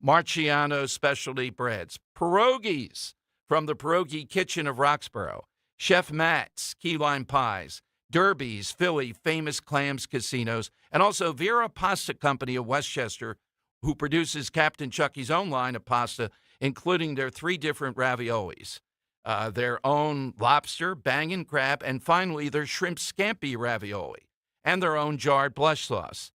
S4: Marciano's Specialty Breads, pierogies from the Pierogi Kitchen of Roxborough, Chef Matt's Key Lime Pies, Derby's Philly Famous Clams Casinos, and also Vera Pasta Company of Westchester, who produces Captain Chucky's own line of pasta, including their 3 different raviolis, their own lobster, bangin' crab, and finally their shrimp scampi ravioli, and their own jarred blush sauce.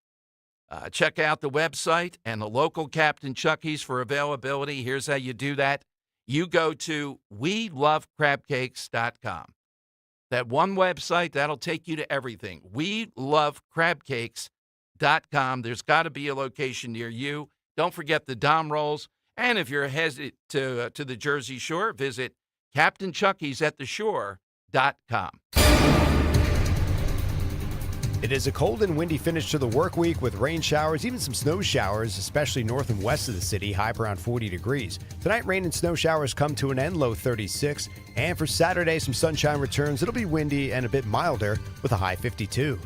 S4: Check out the website and the local Captain Chucky's for availability. Here's how you do that. You go to welovecrabcakes.com. That one website, that'll take you to everything. welovecrabcakes.com. There's got to be a location near you. Don't forget the Dom rolls. And if you're headed to the Jersey Shore, visit CaptainChucky'sAtTheShore.com.
S14: It is a cold and windy finish to the work week with rain showers, even some snow showers, especially north and west of the city, high around 40 degrees. Tonight, rain and snow showers come to an end, low 36. And for Saturday, some sunshine returns. It'll be windy and a bit milder with a high 52.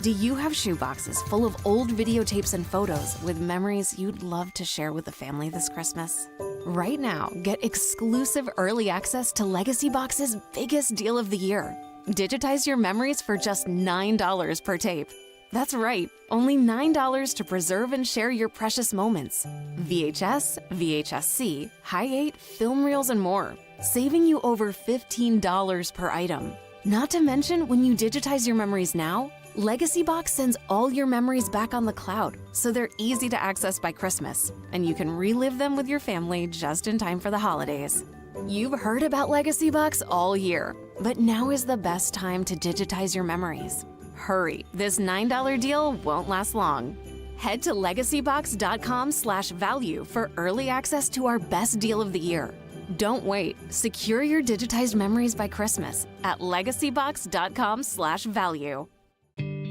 S15: Do you have shoeboxes full of old videotapes and photos with memories you'd love to share with the family this Christmas? Right now, get exclusive early access to Legacy Box's biggest deal of the year. Digitize your memories for just $9 per tape. That's right, only $9 to preserve and share your precious moments. VHS, VHS-C, Hi-8, film reels, and more, saving you over $15 per item. Not to mention, when you digitize your memories now, Legacy Box sends all your memories back on the cloud, so they're easy to access by Christmas, and you can relive them with your family just in time for the holidays. You've heard about Legacy Box all year, but now is the best time to digitize your memories. Hurry, this $9 deal won't last long. Head to legacybox.com/value for early access to our best deal of the year. Don't wait. Secure your digitized memories by Christmas at legacybox.com/value.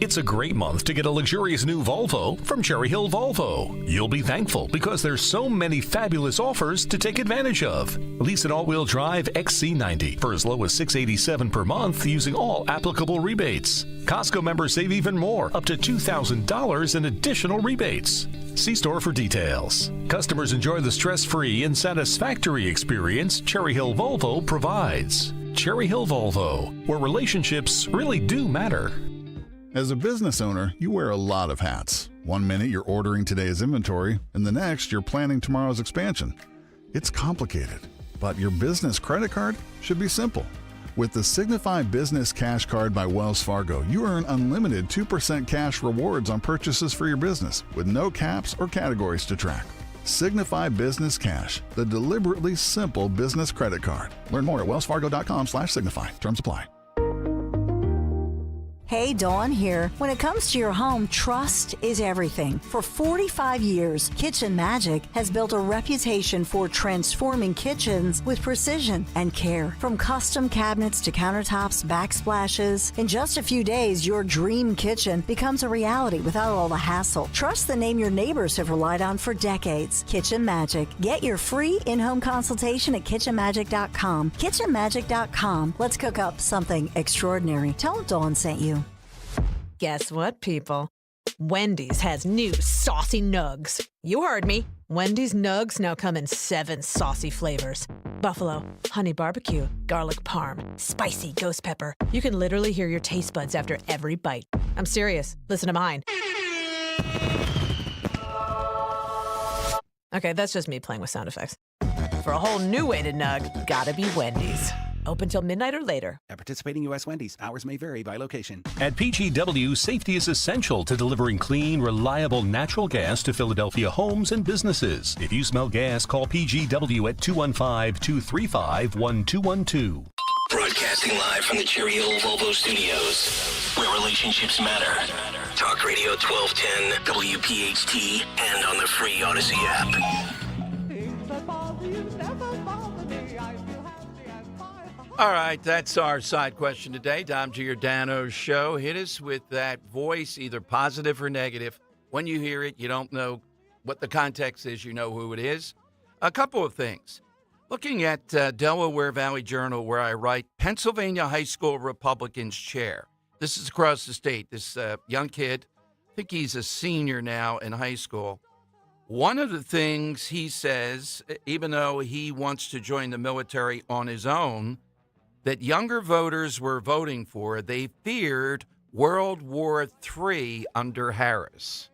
S16: It's a great month to get a luxurious new Volvo from Cherry Hill Volvo. You'll be thankful because there's so many fabulous offers to take advantage of. Lease an all-wheel drive XC90 for as low as $687 per month using all applicable rebates. Costco members save even more, up to $2,000 in additional rebates. See store for details. Customers enjoy the stress-free and satisfactory experience Cherry Hill Volvo provides. Cherry Hill Volvo, where relationships really do matter.
S17: As a business owner, you wear a lot of hats. One minute you're ordering today's inventory, and the next you're planning tomorrow's expansion. It's complicated, but your business credit card should be simple. With the Signify Business Cash Card by Wells Fargo, you earn unlimited 2% cash rewards on purchases for your business, with no caps or categories to track. Signify Business Cash, the deliberately simple business credit card. Learn more at wellsfargo.com/signify. Terms apply.
S5: Hey, Dawn here. When it comes to your home, trust is everything. For 45 years, Kitchen Magic has built a reputation for transforming kitchens with precision and care. From custom cabinets to countertops, backsplashes, in just a few days, your dream kitchen becomes a reality without all the hassle. Trust the name your neighbors have relied on for decades. Kitchen Magic. Get your free in-home consultation at kitchenmagic.com. Kitchenmagic.com. Let's cook up something extraordinary. Tell them Dawn sent you.
S7: Guess what, people? Wendy's has new saucy nugs. You heard me. Wendy's nugs now come in 7 saucy flavors. Buffalo, honey barbecue, garlic parm, spicy ghost pepper. You can literally hear your taste buds after every bite. I'm serious. Listen to mine. Okay, that's just me playing with sound effects. For a whole new way to nug, gotta be Wendy's. Open till midnight or later.
S10: At participating U.S. Wendy's, hours may vary by location.
S16: At PGW, safety is essential to delivering clean, reliable natural gas to Philadelphia homes and businesses. If you smell gas, call PGW at 215-235-1212.
S3: Broadcasting live from the Cherry Hill Volvo Studios, where relationships matter. Talk Radio 1210, WPHT, and on the free Odyssey app.
S4: All right, that's our side question today. Dom Giordano's show. Hit us with that voice, either positive or negative. When you hear it, you don't know what the context is. You know who it is. A couple of things. Looking at Delaware Valley Journal, where I write, Pennsylvania High School Republicans chair. This is across the state. This young kid, I think he's a senior now in high school. One of the things he says, even though he wants to join the military on his own, that younger voters were voting for, they feared World War III under Harris.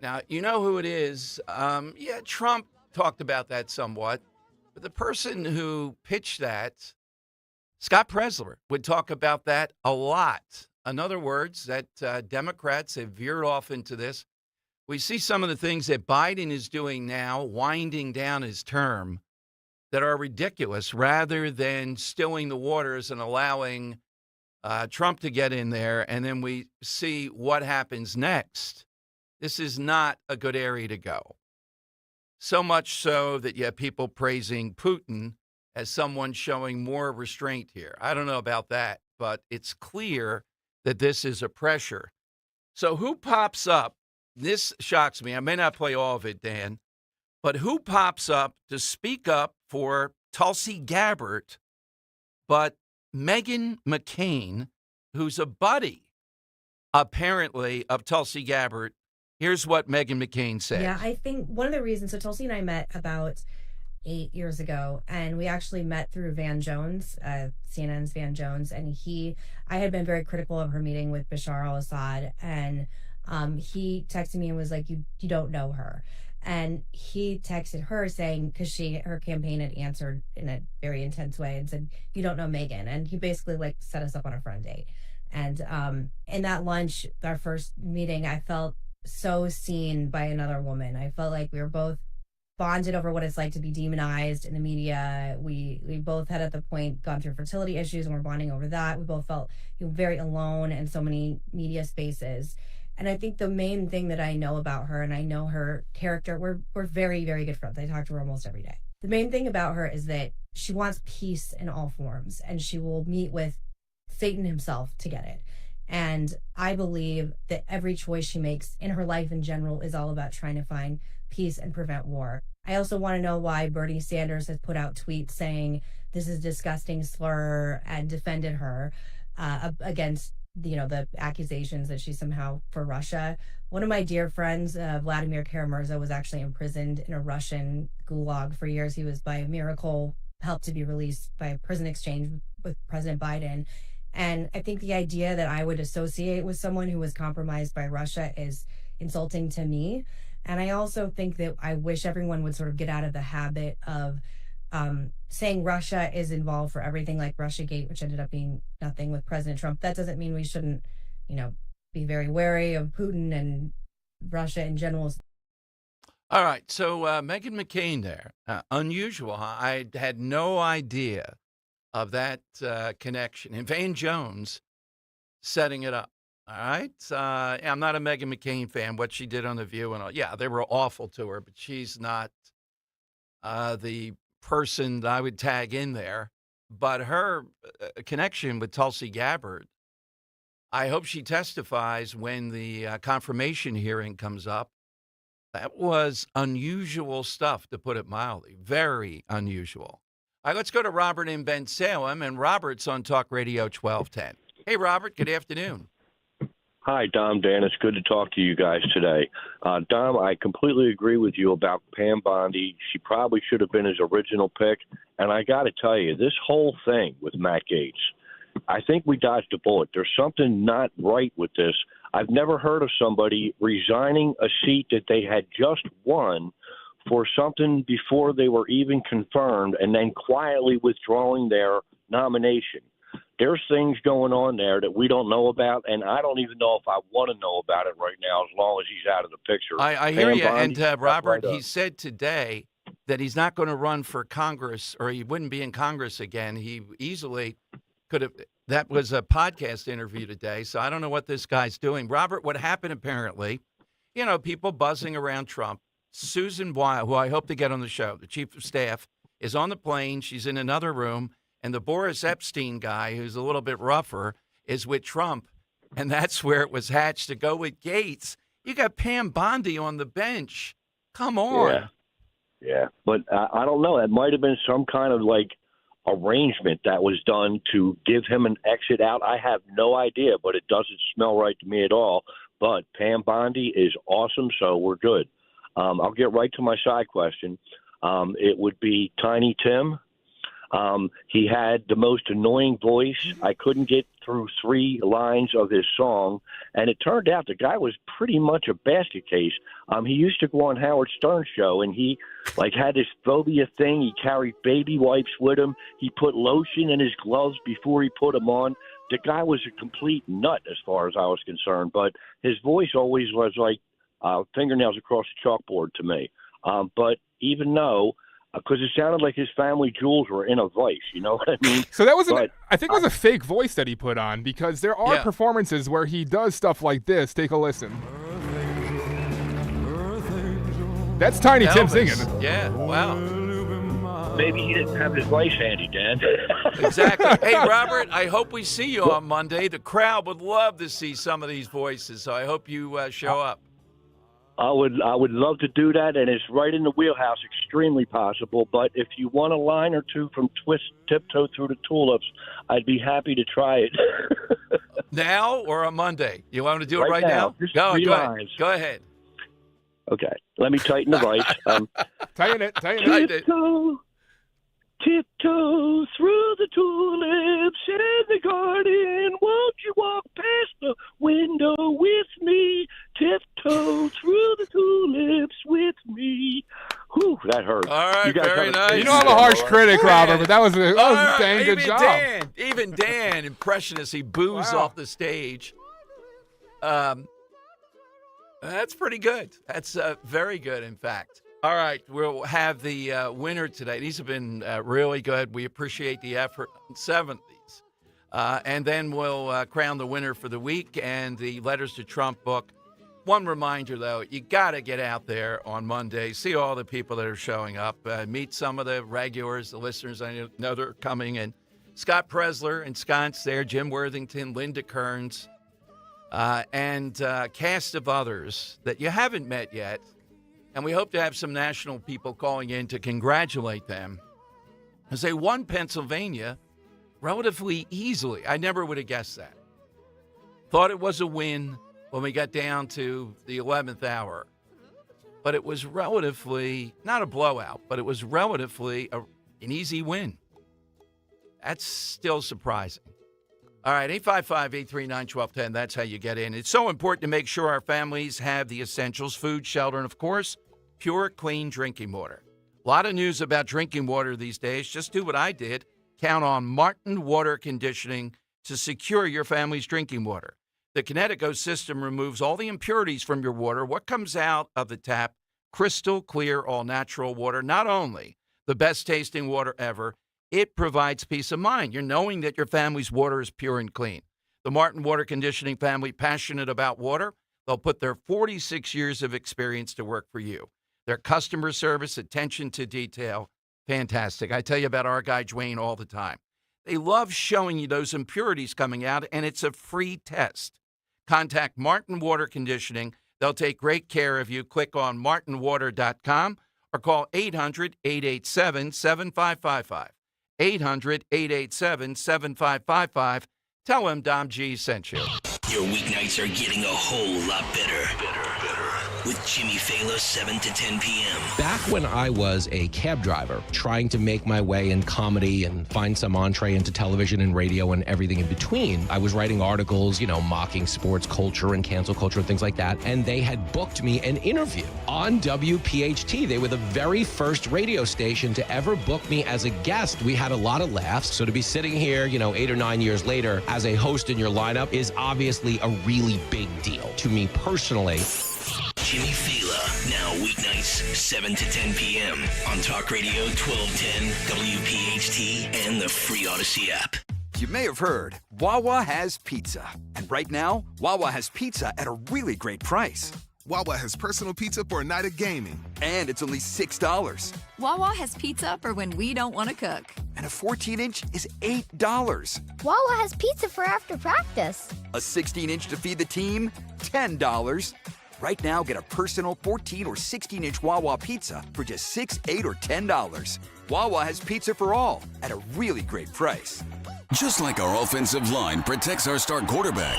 S4: Now, you know who it is. Trump talked about that somewhat. But the person who pitched that, Scott Presler, would talk about that a lot. In other words, that Democrats have veered off into this. We see some of the things that Biden is doing now, winding down his term, that are ridiculous, rather than stilling the waters and allowing Trump to get in there, and then we see what happens next. This is not a good area to go. So much so that you have people praising Putin as someone showing more restraint here. I don't know about that, but it's clear that this is a pressure. So who pops up? This shocks me. I may not play all of it, Dan, but who pops up to speak up for Tulsi Gabbard, but Meghan McCain, who's a buddy, apparently, of Tulsi Gabbard. Here's what Meghan McCain said.
S18: Yeah, I think one of the reasons, so Tulsi and I met about 8 years ago, and we actually met through Van Jones, CNN's Van Jones, and I had been very critical of her meeting with Bashar al-Assad, and he texted me and was like, you don't know her. And he texted her saying, because her campaign had answered in a very intense way and said, you don't know Megan. And he basically set us up on a front date. And in that lunch, our first meeting, I felt so seen by another woman. I felt like we were both bonded over what it's like to be demonized in the media. We both had at the point gone through fertility issues and we're bonding over that. We both felt very alone in so many media spaces. And I think the main thing that I know about her, and I know her character, we're very, very good friends. I talk to her almost every day. The main thing about her is that she wants peace in all forms, and she will meet with Satan himself to get it. And I believe that every choice she makes in her life in general is all about trying to find peace and prevent war. I also want to know why Bernie Sanders has put out tweets saying this is a disgusting slur and defended her against the accusations that she's somehow for Russia. One of my dear friends, Vladimir Kara-Murza, was actually imprisoned in a Russian gulag for years. He was by a miracle helped to be released by a prison exchange with President Biden. And I think the idea that I would associate with someone who was compromised by Russia is insulting to me. And I also think that I wish everyone would sort of get out of the habit of saying Russia is involved for everything, like Russiagate, which ended up being nothing with President Trump. That doesn't mean we shouldn't, be very wary of Putin and Russia in general.
S4: All right. So Meghan McCain there. Unusual, huh? I had no idea of that connection. And Van Jones setting it up. All right. I'm not a Meghan McCain fan. What she did on The View and all. Yeah, they were awful to her, but she's not the person that I would tag in there. But her connection with Tulsi Gabbard, I hope she testifies when the confirmation hearing comes up. That was unusual stuff, to put it mildly. Very unusual. All right, let's go to Robert in Bensalem, and Robert's on Talk Radio 1210. Hey, Robert, good afternoon.
S9: Hi, Dom, Dan. It's good to talk to you guys today. Dom, I completely agree with you about Pam Bondi. She probably should have been his original pick. And I got to tell you, this whole thing with Matt Gaetz, I think we dodged a bullet. There's something not right with this. I've never heard of somebody resigning a seat that they had just won for something before they were even confirmed and then quietly withdrawing their nomination. There's things going on there that we don't know about, and I don't even know if I want to know about it right now as long as he's out of the picture.
S4: I hear you. And, Robert, he said today that he's not going to run for Congress, or he wouldn't be in Congress again. He easily could have. That was a podcast interview today, so I don't know what this guy's doing. Robert, what happened apparently, people buzzing around Trump. Susan Weil, who I hope to get on the show, the chief of staff, is on the plane. She's in another room. And the Boris Epstein guy, who's a little bit rougher, is with Trump. And that's where it was hatched to go with Gaetz. You got Pam Bondi on the bench. Come on.
S9: Yeah. But I don't know. It might have been some kind of arrangement that was done to give him an exit out. I have no idea, but it doesn't smell right to me at all. But Pam Bondi is awesome, so we're good. I'll get right to my side question. It would be Tiny Tim. He had the most annoying voice. I couldn't get through 3 lines of his song, and it turned out the guy was pretty much a basket case. He used to go on Howard Stern's show, and he had this phobia thing. He carried baby wipes with him. He put lotion in his gloves before he put them on. The guy was a complete nut as far as I was concerned, but his voice always was like fingernails across the chalkboard to me. But even though because it sounded like his family jewels were in a vice, you know what I mean?
S1: So that was, I think it was a fake voice that he put on, because there are performances where he does stuff like this. Take a listen. That's Tiny Tim singing.
S4: Yeah, wow.
S9: Maybe he didn't have his voice handy, Dan.
S4: Exactly. Hey, Robert, I hope we see you on Monday. The crowd would love to see some of these voices, so I hope you show up.
S9: I would love to do that, and it's right in the wheelhouse, extremely possible. But if you want a line or two from Tiptoe Through the Tulips, I'd be happy to try it.
S4: Now or on Monday? You want to do it right now?
S9: Just
S4: Go
S9: 3
S4: ahead.
S9: lines.
S4: Go ahead.
S9: Okay, let me tighten the voice.
S1: Tighten it.
S9: Tiptoe through the tulips in the garden. Won't you walk past the window with me? Tiptoe through the tulips with me. Whew, that hurt.
S4: All right, very nice.
S1: You know I'm a harsh critic, Robert, but that was a dang good job.
S4: Even Dan, impressionist, he boos off the stage. That's pretty good. That's very good, in fact. All right, we'll have the winner today. These have been really good. We appreciate the effort. 70s. And then we'll crown the winner for the week and the Letters to Trump book. One reminder, though, you got to get out there on Monday, see all the people that are showing up, meet some of the regulars, the listeners I know they're coming, and Scott Presler and Scott's there, Jim Worthington, Linda Kearns, and a cast of others that you haven't met yet. And we hope to have some national people calling in to congratulate them, as they won Pennsylvania relatively easily. I never would have guessed that. Thought it was a win when we got down to the 11th hour. But it was relatively, not a blowout, but it was relatively an easy win. That's still surprising. All right, 855-839-1210, that's how you get in. It's so important to make sure our families have the essentials, food, shelter, and, of course, pure, clean drinking water. A lot of news about drinking water these days. Just do what I did. Count on Martin Water Conditioning to secure your family's drinking water. The Kinetico system removes all the impurities from your water. What comes out of the tap? Crystal clear, all-natural water. Not only the best-tasting water ever, it provides peace of mind. You're knowing that your family's water is pure and clean. The Martin Water Conditioning family, passionate about water. They'll put their 46 years of experience to work for you. Their customer service, attention to detail, fantastic. I tell you about our guy, Dwayne, all the time. They love showing you those impurities coming out, and it's a free test. Contact Martin Water Conditioning. They'll take great care of you. Click on martinwater.com or call 800-887-7555. 800-887-7555. Tell them Dom G sent you.
S3: Your weeknights are getting a whole lot better. With Jimmy Fallon, 7 to 10 p.m.
S8: Back when I was a cab driver, trying to make my way in comedy and find some entree into television and radio and everything in between, I was writing articles, mocking sports culture and cancel culture and things like that. And they had booked me an interview on WPHT. They were the very first radio station to ever book me as a guest. We had a lot of laughs. So to be sitting here, 8 or 9 years later as a host in your lineup is obviously a really big deal to me personally.
S3: Jimmy Fallon, now weeknights, 7 to 10 p.m. on Talk Radio 1210, WPHT, and the free Odyssey app.
S22: You may have heard, Wawa has pizza. And right now, Wawa has pizza at a really great price.
S23: Wawa has personal pizza for a night of gaming.
S22: And it's only $6.
S24: Wawa has pizza for when we don't want to cook.
S22: And a 14-inch is $8.
S25: Wawa has pizza for after practice.
S22: A 16-inch to feed the team, $10. Right now, get a personal 14 or 16-inch Wawa pizza for just $6, $8, or $10. Wawa has pizza for all at a really great price.
S26: Just like our offensive line protects our star quarterback,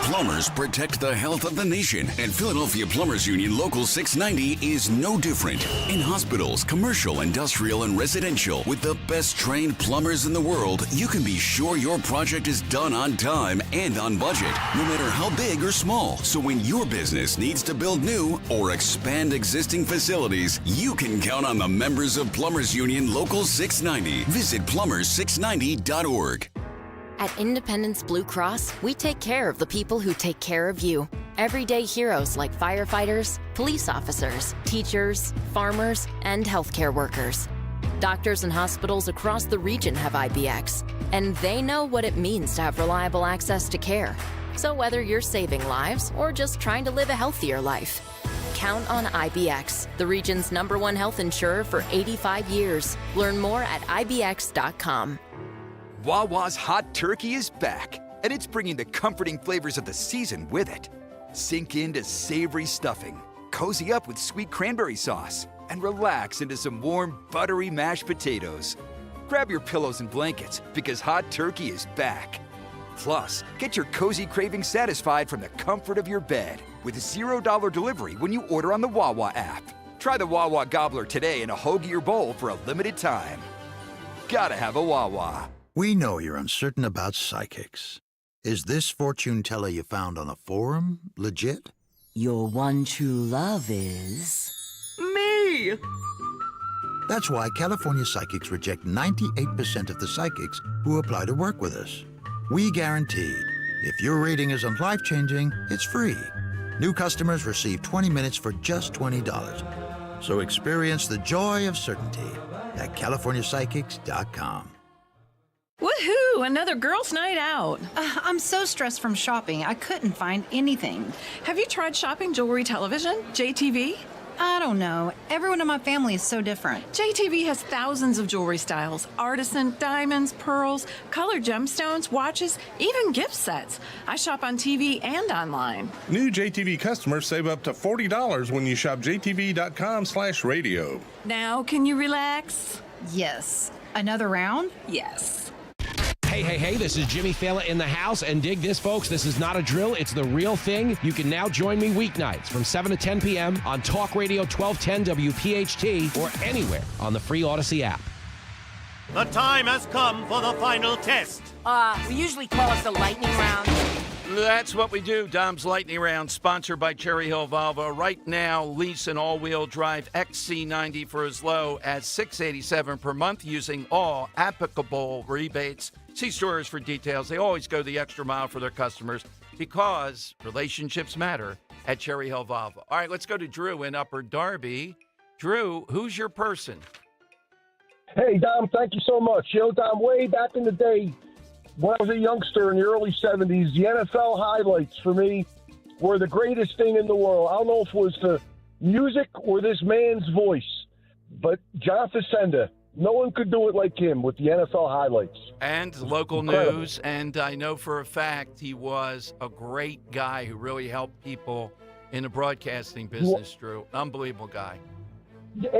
S26: plumbers protect the health of the nation. And Philadelphia Plumbers Union Local 690 is no different. In hospitals, commercial, industrial, and residential, with the best trained plumbers in the world, you can be sure your project is done on time and on budget, no matter how big or small. So when your business needs to build new or expand existing facilities, you can count on the members of Plumbers Union Local 690. Visit plumbers690.org.
S15: At Independence Blue Cross, we take care of the people who take care of you. Everyday heroes like firefighters, police officers, teachers, farmers, and healthcare workers. Doctors and hospitals across the region have IBX, and they know what it means to have reliable access to care. So whether you're saving lives or just trying to live a healthier life, count on IBX, the region's #1 health insurer for 85 years. Learn more at IBX.com.
S22: Wawa's Hot Turkey is back, and it's bringing the comforting flavors of the season with it. Sink into savory stuffing, cozy up with sweet cranberry sauce, and relax into some warm, buttery mashed potatoes. Grab your pillows and blankets, because Hot Turkey is back. Plus, get your cozy cravings satisfied from the comfort of your bed with $0 delivery when you order on the Wawa app. Try the Wawa Gobbler today in a hoagie or bowl for a limited time. Gotta have a Wawa.
S27: We know you're uncertain about psychics. Is this fortune teller you found on a forum legit?
S28: Your one true love is...
S27: me! That's why California Psychics reject 98% of the psychics who apply to work with us. We guarantee, if your reading isn't life-changing, it's free. New customers receive 20 minutes for just $20. So experience the joy of certainty at CaliforniaPsychics.com.
S29: Woohoo! Another girls' night out. I'm so stressed from shopping, I couldn't find anything. Have you tried shopping jewelry television? JTV? I don't know. Everyone in my family is so different. JTV has thousands of jewelry styles. Artisan, diamonds, pearls, colored gemstones, watches, even gift sets. I shop on TV and online.
S6: New JTV customers save up to $40 when you shop jtv.com/radio.
S29: Now, can you relax? Yes. Another round? Yes.
S8: Hey, this is Jimmy Fallon in the house, and dig this, folks. This is not a drill. It's the real thing. You can now join me weeknights from 7 to 10 p.m. on Talk Radio 1210 WPHT or anywhere on the free Odyssey app.
S30: The time has come for the final test.
S31: We usually call it the lightning round.
S4: That's what we do. Dom's Lightning Round, sponsored by Cherry Hill Volvo. Right now, lease an all-wheel drive XC90 for as low as $687 per month using all applicable rebates. See stores for details. They always go the extra mile for their customers because relationships matter at Cherry Hill Volvo. All right, let's go to Drew in Upper Darby. Drew, who's your person?
S32: Hey, Dom, thank you so much. Dom, way back in the day,
S2: when I was a youngster in the early 70s, the NFL highlights for me were the greatest thing in the world. I don't know if it was the music or this man's voice, but John Facenda, no one could do it like him with the NFL highlights.
S4: And local
S2: Incredible.
S4: news, and I know for a fact he was a great guy who really helped people in the broadcasting business, Drew. Unbelievable guy.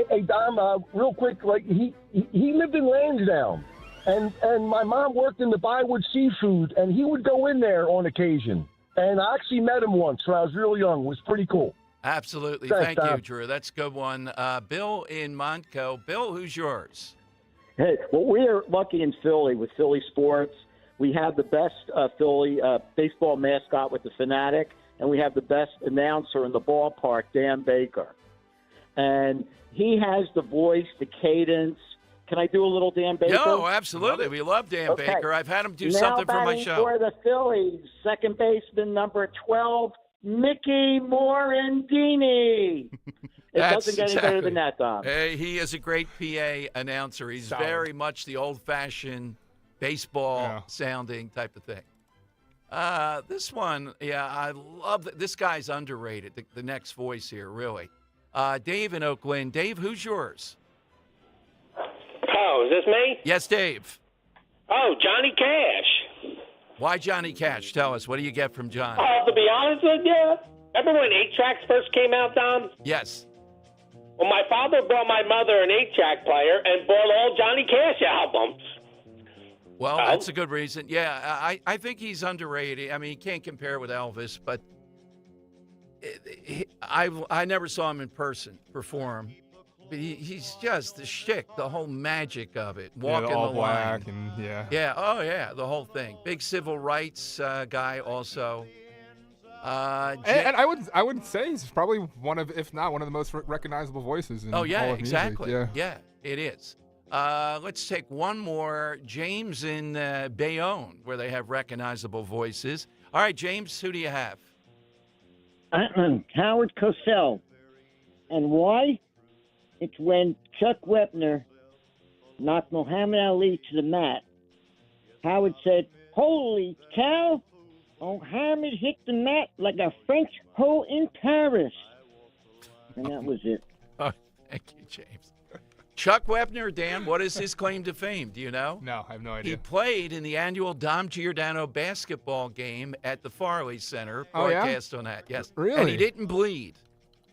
S2: Hey, Dom, real quick, like he lived in Lansdowne, and my mom worked in the Bywood Seafood, and he would go in there on occasion. And I actually met him once when I was real young. It was pretty cool.
S4: Absolutely.
S2: Thanks,
S4: Thank you,
S2: Tom.
S4: Drew. That's a good one. Bill in Montco. Bill, who's yours?
S5: Hey, well, we are lucky in Philly with Philly sports. We have the best Philly baseball mascot with the Fanatic, and we have the best announcer in the ballpark, Dan Baker. And he has the voice, the cadence. Can I do a little Dan Baker?
S4: No, absolutely. We love Dan
S5: Okay.
S4: Baker. I've had him do
S5: Now
S4: something for my
S5: batting
S4: show.
S5: For the Phillies, second baseman number 12, Mickey Morandini. It doesn't get any better than that, Dom.
S4: Hey, he is a great PA announcer. He's very much the old-fashioned baseball-sounding type of thing. This one, I love that. This guy's underrated, the next voice here, really. Dave in Oakland. Dave, who's yours?
S7: Oh, is this me?
S4: Yes, Dave.
S7: Oh, Johnny Cash.
S4: Why Johnny Cash? Tell us. What do you get from John?
S7: To be honest with you, remember when 8-tracks first came out, Dom?
S4: Yes.
S7: Well, my father brought my mother an 8-track player and bought all Johnny Cash albums.
S4: Well, that's a good reason. Yeah, I think he's underrated. I mean, you can't compare with Elvis, but I never saw him in person perform. But he's just the shtick, the whole magic of it. Walking
S1: the all
S4: the
S1: black
S4: line.
S1: and
S4: Yeah, the whole thing. Big civil rights guy also.
S1: And I would say he's probably one of, if not one of the most recognizable voices in all of music.
S4: Exactly. Yeah, it is. Let's take one more. James in Bayonne, where they have recognizable voices. All right, James, who do you have?
S11: Howard Cosell. And why? It's when Chuck Wepner knocked Muhammad Ali to the mat. Howard said, "Holy cow! Muhammad hit the mat like a French hoe in Paris." And that was it.
S4: Oh, thank you, James. Chuck Wepner, Dan, what is his claim to fame? Do you know?
S1: No, I have no idea.
S4: He played in the annual Dom Giordano basketball game at the Farley Center.
S1: Oh, yeah?
S4: Broadcast on that, yes.
S1: Really?
S4: And he didn't bleed,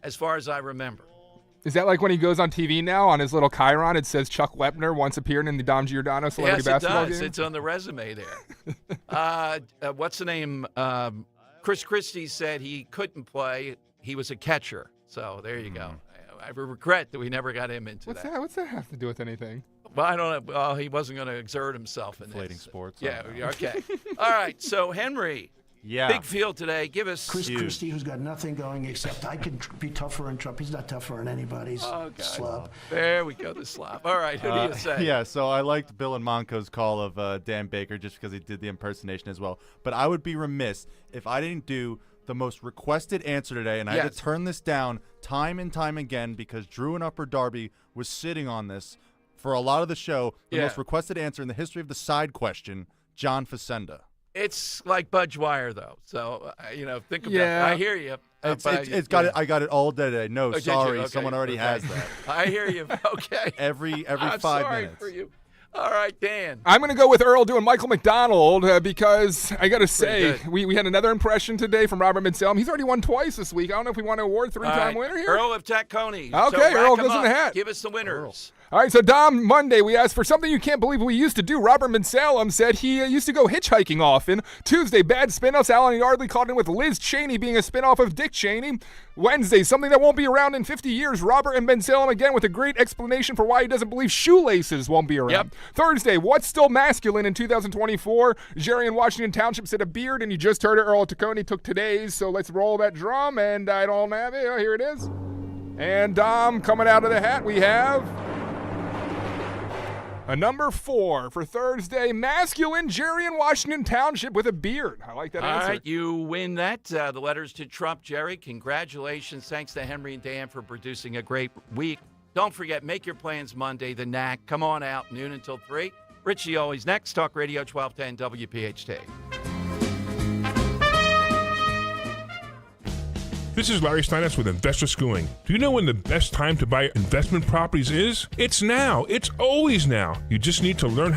S4: as far as I remember.
S1: Is that like when he goes on TV now on his little chyron? It says Chuck Wepner once appeared in the Dom Giordano celebrity basketball
S4: game? Yes, it does. It's on the resume there. What's the name? Chris Christie said he couldn't play. He was a catcher. So there you go. I regret that we never got him into
S1: What's
S4: that.
S1: that? What's that have to do with anything?
S4: Well, I don't know. Well, he wasn't going to exert himself in
S12: Inflating
S4: this.
S12: sports.
S4: Yeah, okay. All right, so Henry.
S12: Yeah.
S4: Big field today. Give us
S13: Chris Christie, who's got nothing going except I can be tougher than Trump. He's not tougher than anybody's slob.
S4: There we go, the slob. All right, who do you say?
S12: Yeah, so I liked Bill and Monco's call of Dan Baker just because he did the impersonation as well. But I would be remiss if I didn't do the most requested answer today, and I had to turn this down time and time again because Drew and Upper Darby was sitting on this for a lot of the show. The most requested answer in the history of the side question, John Facenda.
S4: It's like Bud Dwyer, though. So, think about it. I hear you.
S12: I got it all day today. No,
S4: Oh, did you?
S12: sorry.
S4: Okay,
S12: Someone already has that.
S4: I hear you. Okay.
S12: Every
S4: I'm
S12: 5
S4: sorry
S12: minutes.
S4: for you. All right, Dan.
S1: I'm going to go with Earl doing Michael McDonald because I got to say,
S4: good.
S1: we had another impression today from Robert Manselm. He's already won twice this week. I don't know if we want to award three-time winner here.
S4: Earl of Tacony.
S1: Okay,
S4: so
S1: Earl
S4: rack 'em
S1: goes in the
S4: up.
S1: hat.
S4: Give us the winners.
S1: All right, so Dom, Monday we asked for something you can't believe we used to do. Robert Mansalem said he used to go hitchhiking often. Tuesday, bad spin-offs. Alan Yardley called in with Liz Cheney being a spin-off of Dick Cheney. Wednesday, something that won't be around in 50 years. Robert and Mansalem again with a great explanation for why he doesn't believe shoelaces won't be around.
S4: Yep.
S1: Thursday, what's still masculine in 2024? Jerry in Washington Township said a beard, and you just heard it. Earl Taccone took today's, so let's roll that drum, and I don't have it. Oh, here it is. And Dom, coming out of the hat, we have a number 4 for Thursday, masculine Jerry in Washington Township with a beard. I like that answer.
S4: All right, you win that. The letters to Trump, Jerry. Congratulations. Thanks to Henry and Dan for producing a great week. Don't forget, make your plans Monday, the Knack. Come on out, noon until 3. Richie always next. Talk Radio 1210 WPHT.
S3: This is Larry Steinitz with Investor Schooling. Do you know when the best time to buy investment properties is? It's now. It's always now. You just need to learn